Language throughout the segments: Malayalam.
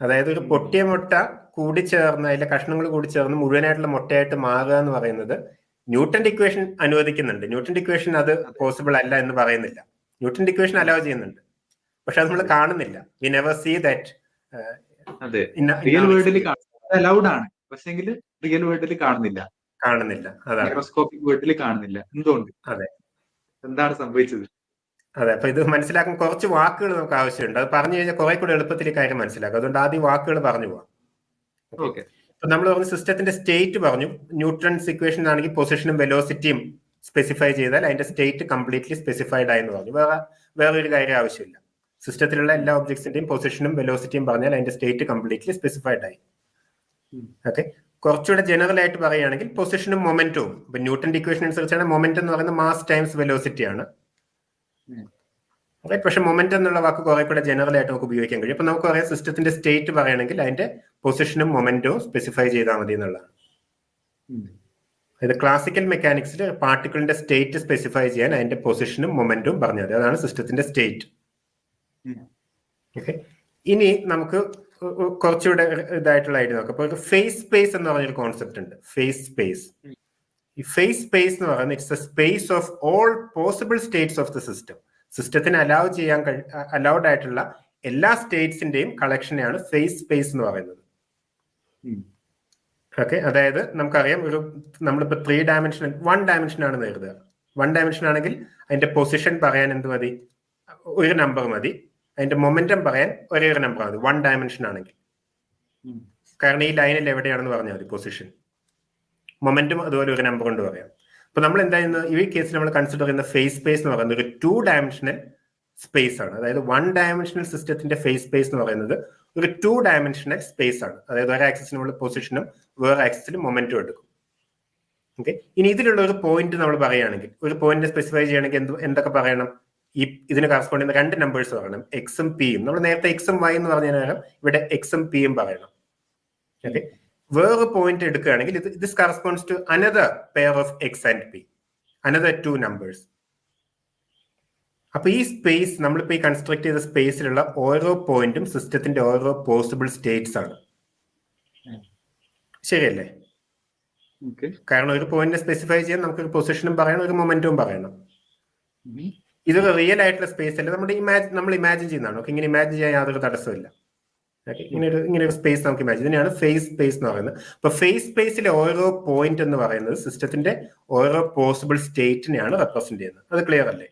അതായത് ഒരു പൊട്ടിയ മുട്ട കൂടിച്ചേർന്ന് അതിലെ കഷ്ണങ്ങൾ കൂടിച്ചേർന്ന് മുഴുവനായിട്ടുള്ള മുട്ടയായിട്ട് മാറുക എന്ന് പറയുന്നത് ന്യൂട്ടന്റെ ഇക്വേഷൻ അനുവദിക്കുന്നുണ്ട്. ന്യൂട്ടന്റെ ഇക്വേഷൻ അത് പോസിബിൾ അല്ല എന്ന് പറയുന്നില്ല. ന്യൂട്ടന്റെ ഇക്വേഷൻ അലോ ചെയ്യുന്നുണ്ട്, പക്ഷെ അത് നമ്മൾ കാണുന്നില്ല. We never see that. Real വേൾഡിൽ അലൗഡ് ആണ്, പക്ഷേ റിയൽ വേൾഡിൽ കാണുന്നില്ല. മൈക്രോസ്കോപ്പിക് വേൾഡിൽ കാണുന്നില്ല. എന്തുകൊണ്ട്? അതെ, എന്താണ് സംഭവിച്ചത്? അതെ. അപ്പൊ ഇത് മനസ്സിലാക്കാൻ കുറച്ച് വാക്കുകൾ നമുക്ക് ആവശ്യമുണ്ട്. അത് പറഞ്ഞു കഴിഞ്ഞാൽ കുറെ കൂടെ എളുപ്പത്തിൽ കാര്യം മനസ്സിലാക്കും. അതുകൊണ്ട് ആദ്യം വാക്കുകൾ പറഞ്ഞു പോവാം. ഇപ്പൊ നമ്മൾ പറഞ്ഞ സിസ്റ്റത്തിന്റെ സ്റ്റേറ്റ് പറഞ്ഞു. ന്യൂട്ടൺസ് ഇക്വേഷൻ ആണെങ്കിൽ പൊസിഷനും വെലോസിറ്റിയും സ്പെസിഫൈ ചെയ്താൽ അതിന്റെ സ്റ്റേറ്റ് കംപ്ലീറ്റ്ലി സ്പെസിഫൈഡ് ആയെന്ന് പറഞ്ഞു. വേറെ ഒരു കാര്യം ആവശ്യമില്ല. സിസ്റ്റത്തിലുള്ള എല്ലാ ഒബ്ജക്ട്സിന്റെയും പൊസിഷനും വെലോസിറ്റിയും പറഞ്ഞാൽ അതിന്റെ സ്റ്റേറ്റ് കംപ്ലീറ്റ്ലി സ്പെസിഫൈഡ് ആയി. ഓക്കെ, കുറച്ചുകൂടെ ജനറൽ ആയിട്ട് പറയുകയാണെങ്കിൽ പൊസിഷനും മൊമെന്റവും, ഇപ്പൊ ന്യൂട്ടന്റെ ഇക്വേഷൻ അനുസരിച്ചാണ് മൊമെന്റം എന്ന് പറയുന്നത് മാസ് ടൈംസ് വെലോസിറ്റി ആണ്. പക്ഷെ മൊമെന്റ് എന്നുള്ള വാക്ക് കുറെ കൂടെ ജനറൽ ആയിട്ട് നമുക്ക് ഉപയോഗിക്കാൻ കഴിയും. അപ്പൊ നമുക്ക് പറയാം സിസ്റ്റത്തിന്റെ സ്റ്റേറ്റ് പറയുകയാണെങ്കിൽ അതിന്റെ പൊസിഷനും മൊമെന്റവും സ്പെസിഫൈ ചെയ്താൽ മതി എന്നുള്ളതാണ്. അതായത് ക്ലാസിക്കൽ മെക്കാനിക്സിൽ പാർട്ടിക്കിളിന്റെ സ്റ്റേറ്റ് സ്പെസിഫൈ ചെയ്യാൻ അതിന്റെ പൊസിഷനും മൊമെന്റവും പറഞ്ഞത്, അതാണ് സിസ്റ്റത്തിന്റെ സ്റ്റേറ്റ്. ഓക്കെ, ഇനി നമുക്ക് കുറച്ചുകൂടെ ഇതായിട്ടുള്ള ഐഡിയ നോക്കാം. അപ്പൊ ഫേസ് സ്പേസ് എന്ന് പറഞ്ഞൊരു കോൺസെപ്റ്റ് ഉണ്ട്. Face space. ഈ ഫേസ് സ്പേസ് എന്ന് പറയുന്നത് it's a space of all possible states of the system. സിസ്റ്റത്തിന് അലൗഡ് ആയിട്ടുള്ള എല്ലാ സ്റ്റേറ്റ്സിന്റെയും കളക്ഷനെയാണ് ഫേസ് സ്പേസ് എന്ന് പറയുന്നത്. ഓക്കെ, അതായത് നമുക്കറിയാം നമ്മളിപ്പോ 3 ഡയമെൻഷനൽ 1 ഡയമെൻഷൻ ആണ് എഴുതുക. 1 ഡയമെൻഷൻ ആണെങ്കിൽ അതിന്റെ പൊസിഷൻ പറയാൻ എന്ത് മതി? ഒരു നമ്പർ മതി. അതിന്റെ മൊമെന്റം പറയാൻ ഒരേ ഒരു നമ്പർ മതി 1 ഡയമെൻഷൻ ആണെങ്കിൽ. കാരണം ഈ ലൈനിൽ എവിടെയാണെന്ന് പറഞ്ഞാൽ മതി പൊസിഷൻ. മൊമെന്റും അതുപോലെ ഒരു നമ്പർ കൊണ്ട് പറയാം. അപ്പൊ നമ്മൾ എന്തായിരുന്നു ഈ കേസിൽ നമ്മൾ കൺസിഡർ ചെയ്യുന്ന ഫേസ് സ്പേസ് എന്ന് പറയുന്നത് ഒരു 2 ഡയമെൻഷണൽ സ്പേസ് ആണ്. അതായത് 1 ഡയമെൻഷണൽ സിസ്റ്റത്തിന്റെ ഫേസ് സ്പേസ് എന്ന് പറയുന്നത് ഒരു 2 ഡയമെൻഷണൽ സ്പേസ് ആണ്. അതായത് ഒരു ആക്സിസിൽ നമ്മൾ പൊസിഷനും വേറെ ആക്സിസിൽ മൊമെന്റും എടുക്കും. ഓക്കെ, ഇനി ഇതിലുള്ള ഒരു പോയിന്റ് നമ്മൾ പറയുകയാണെങ്കിൽ, ഒരു പോയിന്റ് സ്പെസിഫൈ ചെയ്യണമെങ്കിൽ എന്തൊക്കെ പറയണം? ഇതിന് കറസ്പോണ്ടിങ് 2 നമ്പേഴ്സ് പറയണം, എക്സും പിയും. നമ്മൾ നേരത്തെ എക്സും വൈ എന്ന് പറഞ്ഞതിന് പകരം ഇവിടെ എക്സും പിയും പറയണം. ഓക്കെ, വേറെ പോയിന്റ് എടുക്കുകയാണെങ്കിൽ this corresponds to another pair of x and p, another 2 numbers. അപ്പൊ ഈ സ്പേസ് നമ്മളിപ്പോ ഈ കൺസ്ട്രക്ട് ചെയ്ത സ്പേസിലുള്ള ഓരോ പോയിന്റും സിസ്റ്റത്തിന്റെ ഓരോ പോസിബിൾ സ്റ്റേറ്റ്സ് ആണ്. ശരിയല്ലേ? കാരണം ഒരു പോയിന്റ് സ്പെസിഫൈ ചെയ്യാൻ നമുക്കൊരു പൊസിഷനും പറയണം, ഒരു മൊമെന്റും പറയണം. ഇതൊരു റിയൽ ആയിട്ടുള്ള സ്പേസ് അല്ല, നമ്മൾ ഇമാജിൻ ചെയ്യുന്നതാണ്. ഓക്കെ, ഇങ്ങനെ ഇമാജിൻ ചെയ്യാൻ യാതൊരു തടസ്സമില്ല. ഇങ്ങനെ ഒരു സ്പേസ് നമുക്ക് ഇമാജിൻ, ഇതിനെയാണ് ഫേസ് സ്പേസ് എന്ന് പറയുന്നത്. അപ്പൊ ഫേസ് സ്പേസിലെ ഓരോ പോയിന്റ് എന്ന് പറയുന്നത് സിസ്റ്റത്തിന്റെ ഓരോ പോസിബിൾ സ്റ്റേറ്റിനെയാണ് റെപ്രസെന്റ് ചെയ്യുന്നത്. അത് ക്ലിയർ അല്ലേ?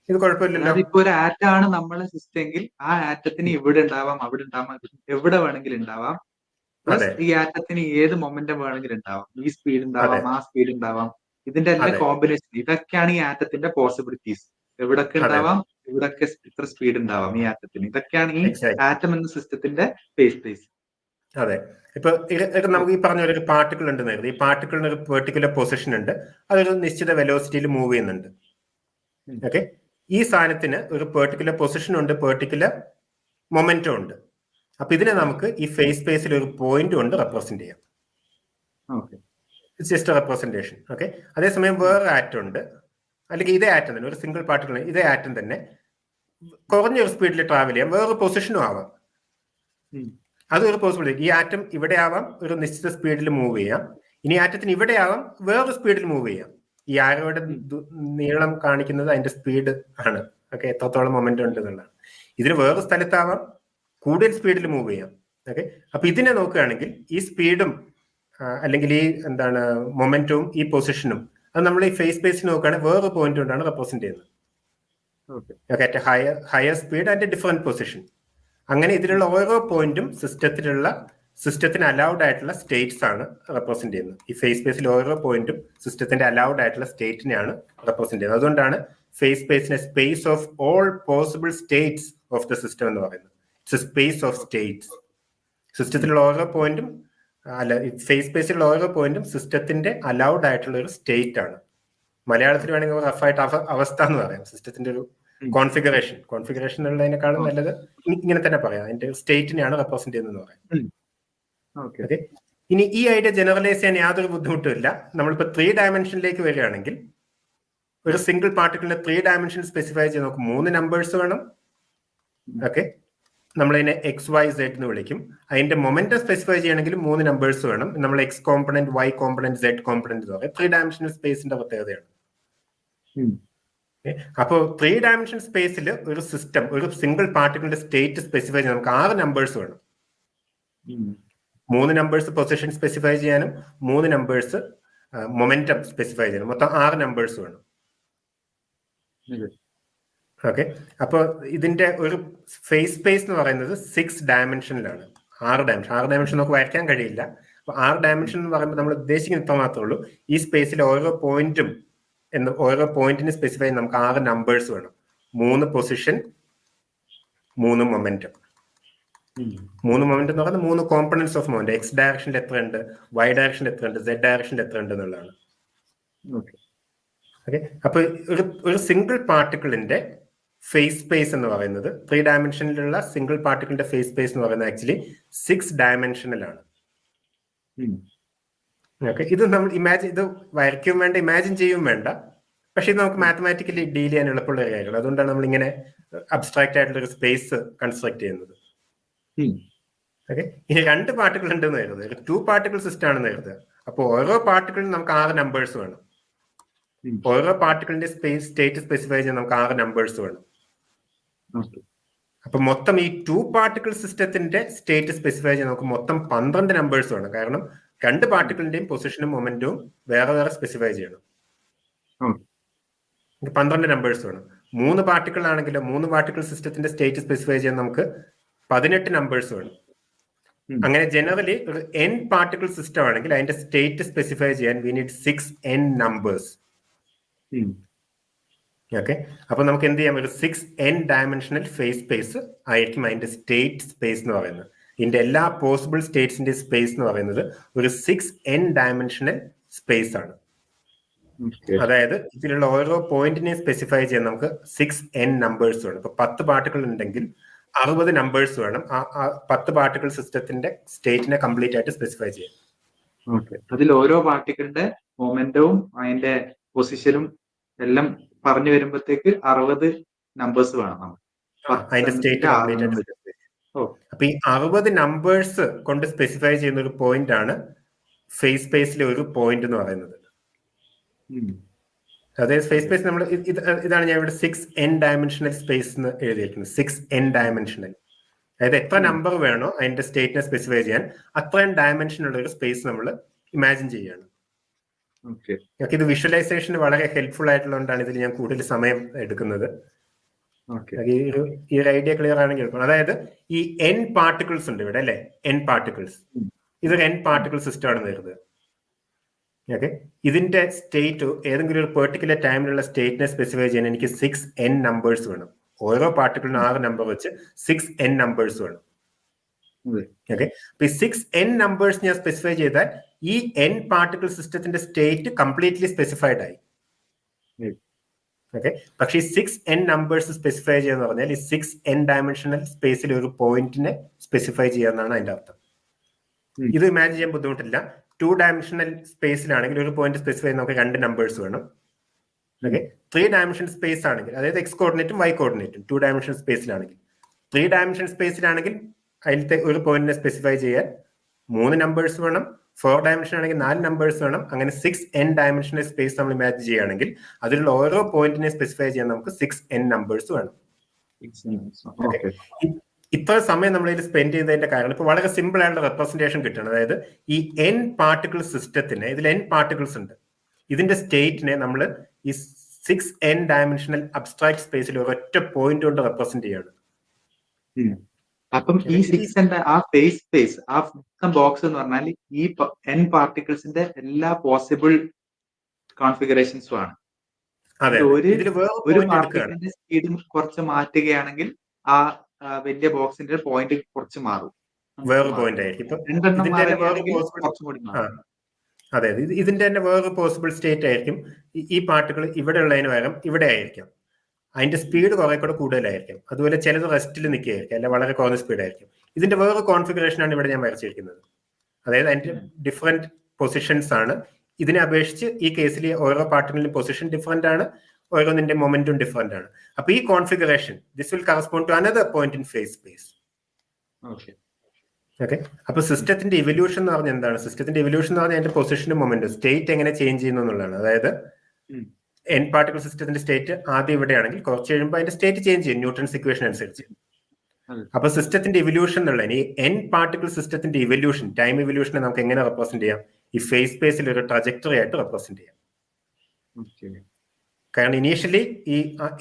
ഇത് കുഴപ്പമില്ലല്ലോ. ഇപ്പൊ ഒരു ആറ്റാണ് നമ്മളെ സിസ്റ്റം എങ്കിൽ ആ ആറ്റത്തിന് ഇവിടെ ഉണ്ടാവാം, അവിടെ ഉണ്ടാവാം, എവിടെ വേണമെങ്കിലും ഉണ്ടാവാം. പ്ലസ് ഈ ആറ്റത്തിന് ഏത് മൊമെന്റം വേണമെങ്കിലും ഉണ്ടാവാം. ഈ സ്പീഡ് ഉണ്ടാവാം, ആ സ്പീഡ് ഉണ്ടാവാം. ഇതിന്റെ എല്ലാം കോമ്പിനേഷൻ, ഇതൊക്കെയാണ് ഈ ആറ്റത്തിന്റെ പോസിബിലിറ്റീസ്. എവിടൊക്കെ ഉണ്ടാവാം, ഇവിടൊക്കെ ഇത്ര സ്പീഡ് ഉണ്ടാവാം ഈ ആറ്റത്തിന്. ഇതൊക്കെയാണ് ഈ ആറ്റം എന്ന സിസ്റ്റത്തിന്റെ ഫേസ് സ്പേസ്. അതെ, ഇപ്പൊ നമുക്ക് ഈ പറഞ്ഞ ഒരു പാർട്ടിക്കിൾ ഉണ്ടെന്ന് കരുതി. ഈ പാർട്ടിക്കിളിന് ഒരു പെർട്ടിക്കുലർ പൊസിഷൻ ഉണ്ട്, അതൊരു നിശ്ചിത വെലോസിറ്റിയിൽ മൂവ് ചെയ്യുന്നുണ്ട്. ഓക്കെ, ഈ സാധനത്തിന് ഒരു പെർട്ടിക്കുലർ പൊസിഷൻ ഉണ്ട്, പെർട്ടിക്കുലർ മൊമെന്റം ഉണ്ട്. അപ്പൊ ഇതിനെ നമുക്ക് ഈ ഫേസ് സ്പേസിൽ ഒരു പോയിന്റ് കൊണ്ട് റെപ്രസെന്റ് ചെയ്യാം. It's just representation. ഓക്കെ, അതേസമയം വേറെ ആറ്റം ഉണ്ട്, അല്ലെങ്കിൽ ഇതേ ആറ്റം തന്നെ, ഒരു സിംഗിൾ പാർട്ടിക്കിൾ, ഇതേ ആറ്റം തന്നെ കുറഞ്ഞൊരു സ്പീഡിൽ ട്രാവൽ ചെയ്യാം, വേറെ പൊസിഷനും ആവാം. അതൊരു പോസിബിലിറ്റി. ഈ ആറ്റം ഇവിടെ ആവാം, ഒരു നിശ്ചിത സ്പീഡിൽ മൂവ് ചെയ്യാം. ഇനി ആറ്റത്തിന് ഇവിടെ ആവാം, വേറൊരു സ്പീഡിൽ മൂവ് ചെയ്യാം. ഈ ആരോയുടെ നീളം കാണിക്കുന്നത് അതിന്റെ സ്പീഡ് ആണ്. ഓക്കെ, എത്രത്തോളം മൊമെന്റം ഉണ്ട് എന്നുള്ളതാണ്. ഇതിന് വേറെ സ്ഥലത്താവാം, കൂടുതൽ സ്പീഡിൽ മൂവ് ചെയ്യാം. ഓക്കെ, അപ്പൊ ഇതിനെ നോക്കുകയാണെങ്കിൽ ഈ സ്പീഡും അല്ലെങ്കിൽ ഈ മൊമെന്റവും ഈ പൊസിഷനും അത് നമ്മൾ ഈ ഫേസ് സ്പേസിൽ നോക്കുകയാണെങ്കിൽ വേറെ പോയിന്റ് കൊണ്ടാണ് റെപ്രസെന്റ് ചെയ്യുന്നത്. Okay, at higher speed and different position. അങ്ങനെ ഇതിലുള്ള ഓരോ പോയിന്റും സിസ്റ്റത്തിന് അലൗഡ് ആയിട്ടുള്ള സ്റ്റേറ്റ്സ് ആണ് റെപ്രസെന്റ് ചെയ്യുന്നത്. ഈ ഫേസ് സ്പേസിൽ ഓരോ പോയിന്റും സിസ്റ്റത്തിന്റെ അലൗഡ് ആയിട്ടുള്ള സ്റ്റേറ്റിനെയാണ് റെപ്രസെന്റ് ചെയ്യുന്നത്. അതുകൊണ്ടാണ് ഫേസ് സ്പേസിനെ space of all possible states of the system എന്ന് പറയുന്നത്. It's a space of states. സിസ്റ്റത്തിലുള്ള ഓരോ പോയിന്റും ഫേസ് സ്പേസിലുള്ള ഓരോ പോയിന്റും സിസ്റ്റത്തിന്റെ അലൗഡ് ആയിട്ടുള്ള ഒരു സ്റ്റേറ്റ് ആണ്. മലയാളത്തിൽ വേണമെങ്കിൽ റഫായിട്ട് അവസ്ഥ എന്ന് പറയാം. സിസ്റ്റത്തിന്റെ ഒരു കോൺഫിഗറേഷൻ ഉള്ളതിനേക്കാളും നല്ലത് ഇങ്ങനെ തന്നെ പറയാം. അതിന്റെ സ്റ്റേറ്റിനെയാണ് റെപ്രസെന്റ് ചെയ്യുന്നത് പറയാം. ഓക്കെ, ഇനി ഈ ഐഡിയ ജനറലൈസ് ചെയ്യാൻ യാതൊരു ബുദ്ധിമുട്ടും ഇല്ല. നമ്മളിപ്പോ 3 ഡയമെൻഷനിലേക്ക് വരികയാണെങ്കിൽ ഒരു സിംഗിൾ പാർട്ടിക്കിളിന്റെ 3 ഡയമെൻഷൻ സ്പെസിഫൈ ചെയ്ത് നമുക്ക് 3 നമ്പേഴ്സ് വേണം. ഓക്കെ, നമ്മളതിനെ എക്സ് വൈ സെഡ് എന്ന് വിളിക്കും. അതിന്റെ മൊമെന്റം സ്പെസിഫൈ ചെയ്യണമെങ്കിൽ 3 നമ്പേഴ്സ് വേണം. നമ്മൾ x component, y component, z component എന്ന് പറയും. 3 ഡയമെൻഷണൽ സ്പേസിന്റെ പ്രത്യേകതയാണ്. അപ്പോൾ 3 ഡയമെൻഷൻ സ്പേസിൽ ഒരു സിസ്റ്റം, ഒരു സിംഗിൾ പാർട്ടിക്കിളിന്റെ സ്റ്റേറ്റ് സ്പെസിഫൈ ചെയ്യാൻ നമുക്ക് 6 നമ്പേഴ്സ് വേണം. 3 നമ്പേഴ്സ് പൊസിഷൻ സ്പെസിഫൈ ചെയ്യാനും 3 നമ്പേഴ്സ് മൊമെന്റം സ്പെസിഫൈ ചെയ്യാനും, മൊത്തം 6 നമ്പേഴ്സ് വേണം. ഓക്കെ, അപ്പോൾ ഇതിന്റെ ഒരു ഫേസ് സ്പേസ് എന്ന് പറയുന്നത് 6 ഡയമെൻഷനിലാണ്. 6 ഡയമെൻഷൻ നമുക്ക് വരയ്ക്കാൻ കഴിയില്ല. അപ്പൊ 6 ഡയമെൻഷൻ എന്ന് പറയുമ്പോൾ നമ്മൾ ഉദ്ദേശിക്കുന്ന ഇത്ര മാത്രമേ ഉള്ളൂ. ഈ സ്പേസിൽ ഓരോ പോയിന്റിന് സ്പെസിഫൈ നമുക്ക് 6 നമ്പേഴ്സ് വേണം. 3 പൊസിഷൻ, 3 മൊമെന്റം. 3 മൊമെന്റം എന്ന് പറയുന്നത് 3 കോമ്പണൻസ് ഓഫ് മൊമെന്റ്. എക്സ് ഡയറക്ഷനിൽ എത്ര ഉണ്ട്, വൈ ഡയറക്ഷനിൽ എത്ര ഉണ്ട്, സെഡ് ഡയറക്ഷനിൽ എത്ര ഉണ്ട് എന്നുള്ളതാണ്. ഓക്കെ, അപ്പൊ ഒരു സിംഗിൾ പാർട്ടിക്കിളിന്റെ ഫേസ് സ്പേസ് എന്ന് പറയുന്നത് 3 ഡയമെൻഷനിലുള്ള സിംഗിൾ പാർട്ടിക്കിളിന്റെ ഫേസ് സ്പേസ് എന്ന് പറയുന്നത് ആക്ച്വലി 6 ഡയമെൻഷനിലാണ്. ഓക്കെ, ഇത് നമ്മൾ ഇത് വരയ്ക്കും വേണ്ട, ഇമാജിൻ ചെയ്യും വേണ്ട. പക്ഷെ ഇത് നമുക്ക് മാത്തമാറ്റിക്കലി ഡീൽ ചെയ്യാൻ എളുപ്പമുള്ള കാര്യങ്ങൾ. അതുകൊണ്ടാണ് നമ്മൾ ഇങ്ങനെ അബ്സ്ട്രാക്ട് ആയിട്ടുള്ള ഒരു സ്പേസ് കൺസ്ട്രക്ട് ചെയ്യുന്നത്. ഓക്കെ, ഇനി 2 പാർട്ടിക്കിൾ ഉണ്ടെന്ന് കരുതുക, ഒരു 2 പാർട്ടിക്കിൾ സിസ്റ്റം ആണെന്ന് കരുതുക. അപ്പോൾ ഓരോ പാർട്ടിക്കിളിനും നമുക്ക് 6 നമ്പേഴ്സ് വേണം. ഓരോ പാർട്ടിക്കിളിന്റെ സ്റ്റേറ്റ് സ്പെസിഫൈ ചെയ്യാൻ നമുക്ക് 6 നമ്പേഴ്സ് വേണം. അപ്പൊ മൊത്തം ഈ 2 പാർട്ടിക്കിൾ സിസ്റ്റത്തിന്റെ സ്റ്റേറ്റ് സ്പെസിഫൈ ചെയ്യാൻ നമുക്ക് മൊത്തം 12 നമ്പേഴ്സ് വേണം. കാരണം 2 പാർട്ടിക്കിളിന്റെയും പൊസിഷനും മൊമെന്റവും വേറെ വേറെ സ്പെസിഫൈ ചെയ്യണം. 12 നമ്പേഴ്സ് വേണം. 3 പാർട്ടിക്കിൾ ആണെങ്കിലോ 3 പാർട്ടിക്കിൾ സിസ്റ്റത്തിന്റെ സ്റ്റേറ്റ് സ്പെസിഫൈ ചെയ്യാൻ നമുക്ക് 18 നമ്പേഴ്സ് വേണം. അങ്ങനെ ജനറലി ഒരു n പാർട്ടിക്കിൾ സിസ്റ്റം ആണെങ്കിൽ അതിന്റെ സ്റ്റേറ്റ് സ്പെസിഫൈ ചെയ്യാൻ we need 6n numbers. Okay, അപ്പൊ നമുക്ക് എന്ത് ചെയ്യാം, ഒരു 6n ഡയമെൻഷണൽ ഫേസ് സ്പേസ് ആയിരിക്കും അതിന്റെ സ്റ്റേറ്റ് സ്പേസ് എന്ന് പറയുന്നത്. ഇതിന്റെ എല്ലാ പോസിബിൾ സ്റ്റേറ്റ്സിന്റെ സ്പേസ് എന്ന് പറയുന്നത് ഒരു 6n ഡയമെൻഷണൽ സ്പേസ് ആണ്. അതായത് ഇതിലുള്ള ഓരോ പോയിന്റിനെ സ്പെസിഫൈ ചെയ്യാൻ നമുക്ക് 6n നമ്പേഴ്സ് വേണം. ഇപ്പൊ 10 പാർട്ടിക്കിൾ ഉണ്ടെങ്കിൽ 60 നമ്പേഴ്സ് വേണം ആ 10 പാർട്ടിക്കിൾ സിസ്റ്റത്തിന്റെ സ്റ്റേറ്റിനെ കംപ്ലീറ്റ് ആയിട്ട് സ്പെസിഫൈ ചെയ്യാൻ. അതിൽ ഓരോ പാർട്ടിക്കിളിന്റെ മൊമെന്റവും അതിന്റെ പൊസിഷനും എല്ലാം പറഞ്ഞു വരുമ്പോഴത്തേക്ക് 60 നമ്പേഴ്സ് വേണം അതിന്റെ സ്റ്റേറ്റ് കംപ്ലീറ്റ് ആയിട്ട്. അപ്പൊ ഈ 60 നമ്പേഴ്സ് കൊണ്ട് സ്പെസിഫൈ ചെയ്യുന്ന ഒരു പോയിന്റ് ആണ് ഫേസ് സ്പേസിലെ ഒരു പോയിന്റ് എന്ന് പറയുന്നത്. അതായത് ഫേസ് സ്പേസ് നമ്മൾ ഇതാണ് ഞാൻ ഇവിടെ 6n ഡയമെൻഷണൽ സ്പേസ് എന്ന് എഴുതിയിരിക്കുന്നത്. 6n ഡയമെൻഷണൽ, അതായത് എത്ര നമ്പർ വേണോ അതിന്റെ സ്റ്റേറ്റിനെ സ്പെസിഫൈ ചെയ്യാൻ അത്രയും ഡയമെൻഷനുള്ള ഒരു സ്പേസ് നമ്മൾ ഇമാജിൻ ചെയ്യാണ്. ഇത് വിഷ്വലൈസേഷന് വളരെ ഹെൽപ്ഫുൾ ആയിട്ടുള്ളതുകൊണ്ടാണ് ഇതിൽ ഞാൻ കൂടുതൽ സമയം എടുക്കുന്നത്. ഈ ഒരു ഐഡിയ ക്ലിയർ ആണെങ്കിൽ, അതായത് ഈ n പാർട്ടിക്കിൾസ് ഉണ്ട് ഇവിടെ അല്ലെ, n പാർട്ടിക്കിൾസ്, ഇതൊരു n പാർട്ടിക്കിൾ സിസ്റ്റം ആണെന്ന് കരുതുക. ഓക്കെ, ഇതിന്റെ സ്റ്റേറ്റ് ഏതെങ്കിലും ഒരു പെർട്ടിക്കുലർ ടൈമിലുള്ള സ്റ്റേറ്റിനെ സ്പെസിഫൈ ചെയ്യാൻ എനിക്ക് 6n നമ്പേഴ്സ് വേണം. ഓരോ പാർട്ടിക്കിളിനും 6 നമ്പർ വെച്ച് 6n നമ്പേഴ്സ് വേണം. ഓക്കെ, അപ്പൊ ഈ 6n നമ്പേഴ്സ് ഞാൻ സ്പെസിഫൈ ചെയ്താൽ ഈ n പാർട്ടിക്കിൾ സിസ്റ്റത്തിന്റെ സ്റ്റേറ്റ് കംപ്ലീറ്റ്ലി സ്പെസിഫൈഡ് ആയി. ഓക്കെ, പക്ഷേ ഈ 6n നമ്പേഴ്സ് സ്പെസിഫൈ ചെയ്യാന്ന് പറഞ്ഞാൽ ഈ 6n ഡയമെൻഷണൽ സ്പേസിൽ ഒരു പോയിന്റിനെ സ്പെസിഫൈ ചെയ്യാന്നാണ് അതിന്റെ അർത്ഥം. ഇത് ഇമാജിൻ ചെയ്യാൻ ബുദ്ധിമുട്ടില്ല. 2 ഡയമെൻഷണൽ സ്പേസിലാണെങ്കിൽ ഒരു പോയിന്റ് സ്പെസിഫൈ ചെയ്യാൻ നമുക്ക് 2 നമ്പേഴ്സ് വേണം. ഓക്കെ, 3 ഡയമെൻഷണൽ സ്പേസ് ആണെങ്കിൽ, അതായത് എക്സ് കോർഡിനേറ്റും വൈ കോർഡിനേറ്റും 2 ഡയമെൻഷണൽ സ്പേസിലാണെങ്കിൽ, 3 ഡയമെൻഷണൽ സ്പേസിലാണെങ്കിൽ അതിലത്തെ ഒരു പോയിന്റിനെ സ്പെസിഫൈ ചെയ്യാൻ 3 നമ്പേഴ്സ് വേണം. 4 ഡയമെൻഷൻ ആണെങ്കിൽ 4 നമ്പേഴ്സ് വേണം. അങ്ങനെ 6n ഡയമെൻഷണൽ സ്പേസ് നമ്മൾ ഇമാജിൻ ചെയ്യുകയാണെങ്കിൽ അതിലുള്ള ഓരോ പോയിന്റിനെ സ്പെസിഫൈ ചെയ്യാൻ നമുക്ക് 6n നമ്പേഴ്സ് വേണം. ഇത്ര സമയം നമ്മൾ ഇതിൽ സ്പെൻഡ് ചെയ്തതിന്റെ കാരണം ഇപ്പൊ വളരെ സിമ്പിൾ ആയിട്ടുള്ള റെപ്രസെന്റേഷൻ കിട്ടണം. അതായത് ഈ n പാർട്ടിക്കിൾ സിസ്റ്റത്തിന്, ഇതിൽ n പാർട്ടിക്കിൾസ് ഉണ്ട്, ഇതിന്റെ സ്റ്റേറ്റിനെ നമ്മൾ ഈ 6n ഡയമെൻഷണൽ അബ്സ്ട്രാക്ട് സ്പേസിൽ ഒരൊറ്റ പോയിന്റ് കൊണ്ട് റെപ്രസെന്റ് ചെയ്യാണ്. അപ്പം ഈ 6n ആ ഫേസ് സ്പേസ്, ആ ബോക്സ് എന്ന് പറഞ്ഞാൽ ഈ n പാർട്ടിക്കിൾസിന്റെ എല്ലാ പോസിബിൾ കോൺഫിഗറേഷൻസും ആണ്. ഒരു പാർട്ടിക്കിളിന്റെ സ്പീഡ് കുറച്ച് മാറ്റുകയാണെങ്കിൽ ആ വലിയ ബോക്സിന്റെ പോയിന്റ് കുറച്ച് മാറും, വേറെ പോയിന്റ് ആയിരിക്കും. അതെ, ഇതിന്റെ തന്നെ വേറെ പോസിബിൾ സ്റ്റേറ്റ് ആയിരിക്കും. ഈ പാർട്ടിക്കിൾ ഇവിടെ ഉള്ളതിന് പകരം ഇവിടെ ആയിരിക്കാം. അതിന്റെ സ്പീഡ് കുറെ കൂടെ കൂടുതലായിരിക്കും. അതുപോലെ ചിലത് റെസ്റ്റിൽ നിൽക്കുകയായിരിക്കും, അല്ല വളരെ കുറഞ്ഞ സ്പീഡായിരിക്കും. ഇതിന്റെ വേറെ കോൺഫിഗറേഷൻ ആണ് ഇവിടെ ഞാൻ വരച്ചിരിക്കുന്നത്. അതായത് അതിന്റെ ഡിഫറെന്റ് പൊസിഷൻസ് ആണ്. ഇതിനെ അപേക്ഷിച്ച് ഈ കേസിൽ ഓരോ പാർട്ടിക്കിളിന്റെ പൊസിഷൻ ഡിഫറെന്റ് ആണ്, ഓരോന്നിന്റെ മൊമെന്റും ഡിഫറെന്റ് ആണ്. അപ്പൊ ഈ configuration this will correspond to another point in phase space. Okay. അപ്പൊ സിസ്റ്റത്തിന്റെ ഇവല്യൂഷൻ എന്ന് പറഞ്ഞാൽ എന്താണ്? സിസ്റ്റത്തിന്റെ ഇവല്യൂഷൻ എന്ന് പറഞ്ഞാൽ അതിന്റെ പൊസിഷനും മൊമെന്റും സ്റ്റേറ്റ് എങ്ങനെ ചേഞ്ച് ചെയ്യുന്നു എന്നുള്ളതാണ്. അതായത് എൻ പാർട്ടിക്കിൾ സിസ്റ്റത്തിന്റെ സ്റ്റേറ്റ് ആദ്യം ഇവിടെയാണെങ്കിൽ കുറച്ച് കഴിയുമ്പോൾ അതിന്റെ സ്റ്റേറ്റ് ചേഞ്ച് ചെയ്യും ന്യൂട്ടൺസ് ഇക്വേഷൻ അനുസരിച്ച്. അപ്പൊ സിസ്റ്റത്തിന്റെ ഇവല്യൂഷൻ എന്നുള്ള ഈ എൻ പാർട്ടിക്കിൾ സിസ്റ്റത്തിന്റെ ഇവല്യൂഷൻ, ടൈം ഇവല്യൂഷനെ നമുക്ക് എങ്ങനെ റെപ്രസെന്റ് ചെയ്യാം? ഈ ഫേസ് സ്പേസിൽ ഒരു ട്രജക്ടറി ആയിട്ട് റെപ്രസെന്റ് ചെയ്യാം. കാരണം ഇനീഷ്യലി ഈ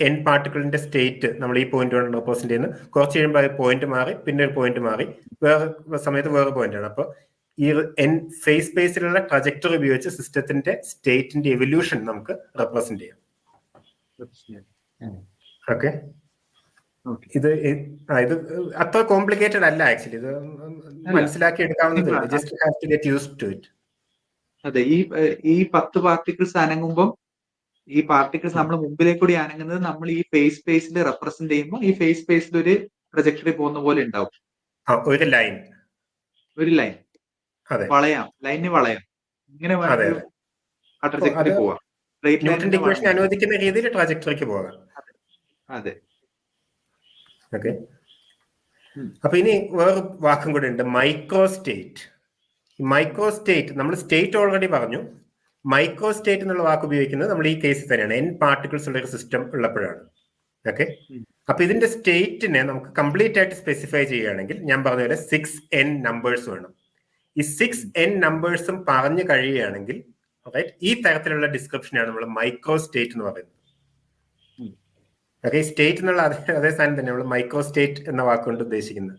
എൻ പാർട്ടിക്കിളിന്റെ സ്റ്റേറ്റ് നമ്മൾ ഈ പോയിന്റ് കൊണ്ട് റെപ്രസെന്റ് ചെയ്യുന്നത്, കുറച്ച് കഴിയുമ്പോൾ അത് പോയിന്റ് മാറി, പിന്നെ ഒരു പോയിന്റ് മാറി, വേറെ സമയത്ത് വേറെ പോയിന്റ് ആണ്. അപ്പോൾ ഈ എൻ ഫേസ് സ്പേസിലുള്ള ട്രജക്ടറി ഉപയോഗിച്ച് സിസ്റ്റത്തിന്റെ സ്റ്റേറ്റിന്റെ എവല്യൂഷൻ നമുക്ക് റെപ്രസെന്റ് ചെയ്യാം. ഓക്കെ. ഇത് അത്ര കോംപ്ലിക്കേറ്റഡ് അല്ല ആക്ച്വലി. ഇത് മനസ്സിലാക്കി എടുക്കാവുന്നതേ. Just have to get used to it. അതെ, ഈ 10 പാർട്ടിക്കിൾസ് അനങ്ങുമ്പോൾ ഈ പാർട്ടിക്കിൾസ് നമ്മൾ മുമ്പിലേക്ക് കൂടി അനങ്ങുന്നത് നമ്മൾ ഈ ഫേസ് സ്പേസിൽ റെപ്രസെന്റ് ചെയ്യുമ്പോൾ ഈ ഫേസ് സ്പേസിൽ ഒരു പ്രൊജക്ടറി പോകുന്ന പോലെ ഉണ്ടാവും. ഒരു ലൈൻ വളയാം, ലൈനിന് വളയാം, ഇങ്ങനെ ആ ട്രജക്ടറി പോവാം. ന്യൂട്ടന്റെ ഇക്വേഷൻ അനുവദിക്കുന്ന രീതിയിൽ ട്രജക്ടറിക്ക് പോകാം. അതെ. ഓക്കെ. അപ്പൊ ഇനി വേറെ വാക്കും കൂടെ ഉണ്ട്, മൈക്രോസ്റ്റേറ്റ്. മൈക്രോസ്റ്റേറ്റ്, നമ്മൾ സ്റ്റേറ്റ് ഓൾറെഡി പറഞ്ഞു. മൈക്രോസ്റ്റേറ്റ് എന്നുള്ള വാക്ക് ഉപയോഗിക്കുന്നത് നമ്മൾ ഈ കേസിൽ തന്നെയാണ്, എൻ പാർട്ടിക്കിൾസ് ഉള്ള ഒരു സിസ്റ്റം ഉള്ളപ്പോഴാണ്. ഓക്കെ. അപ്പൊ ഇതിന്റെ സ്റ്റേറ്റിനെ നമുക്ക് കംപ്ലീറ്റ് ആയിട്ട് സ്പെസിഫൈ ചെയ്യുകയാണെങ്കിൽ ഞാൻ പറഞ്ഞ പോലെ 6n നമ്പേഴ്സ് വേണം. ഈ 6n നമ്പേഴ്സും പറഞ്ഞു കഴിയുകയാണെങ്കിൽ ഈ തരത്തിലുള്ള ഡിസ്ക്രിപ്ഷനാണ് നമ്മൾ മൈക്രോസ്റ്റേറ്റ് എന്ന് പറയുന്നത്. ഓക്കെ. സ്റ്റേറ്റ് എന്നുള്ള അതേ സാധനം തന്നെ നമ്മൾ മൈക്രോസ്റ്റേറ്റ് എന്ന വാക്കുകൊണ്ട് ഉദ്ദേശിക്കുന്നത്.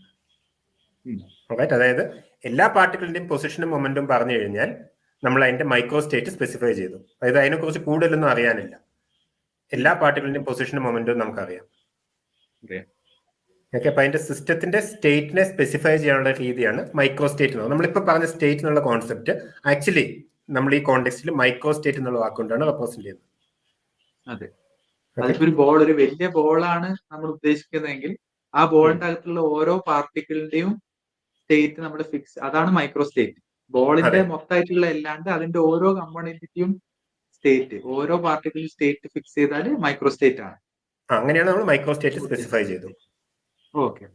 അതായത് എല്ലാ പാർട്ടിക്കിളിന്റെയും പൊസിഷനും മൊമെന്റും പറഞ്ഞു കഴിഞ്ഞാൽ നമ്മൾ അതിന്റെ മൈക്രോസ്റ്റേറ്റ് സ്പെസിഫൈ ചെയ്തു. അതായത് അതിനെക്കുറിച്ച് കൂടുതലൊന്നും അറിയാനില്ല, എല്ലാ പാർട്ടിക്കിളിന്റെയും പൊസിഷനും മൊമെന്റും നമുക്കറിയാം. ഓക്കെ. അപ്പൊ അതിന്റെ സിസ്റ്റത്തിന്റെ സ്റ്റേറ്റിനെ സ്പെസിഫൈ ചെയ്യാനുള്ള രീതിയാണ് മൈക്രോസ്റ്റേറ്റ്. നമ്മളിപ്പോ പറഞ്ഞ സ്റ്റേറ്റ് എന്നുള്ള കോൺസെപ്റ്റ് ആക്ച്വലി നമ്മൾ ഈ കോണ്ടെക്സ്റ്റിൽ മൈക്രോസ്റ്റേറ്റ് എന്നുള്ള വാക്കുകൊണ്ടാണ് റെപ്രസെന്റ് ചെയ്യുന്നത്. അതെ. അതിപ്പോ ഒരു വലിയ ബോളാണ് നമ്മൾ ഉദ്ദേശിക്കുന്നതെങ്കിൽ ആ ബോളിന്റെ അകത്തുള്ള ഓരോ പാർട്ടിക്കിളിന്റെയും സ്റ്റേറ്റ് നമ്മൾ ഫിക്സ്, അതാണ് മൈക്രോസ്റ്റേറ്റ്. ബോളിന്റെ മൊത്തമായിട്ടുള്ള അല്ലാണ്ട് അതിന്റെ ഓരോ കമ്പോണന്റിന്റെയും സ്റ്റേറ്റ്, ഓരോ പാർട്ടിക്കിളും സ്റ്റേറ്റ് ഫിക്സ് ചെയ്താൽ മൈക്രോസ്റ്റേറ്റ് ആണ്. അങ്ങനെയാണ് നമ്മൾ മൈക്രോസ്റ്റേറ്റ് സ്പെസിഫൈ ചെയ്തു. ഓക്കെ.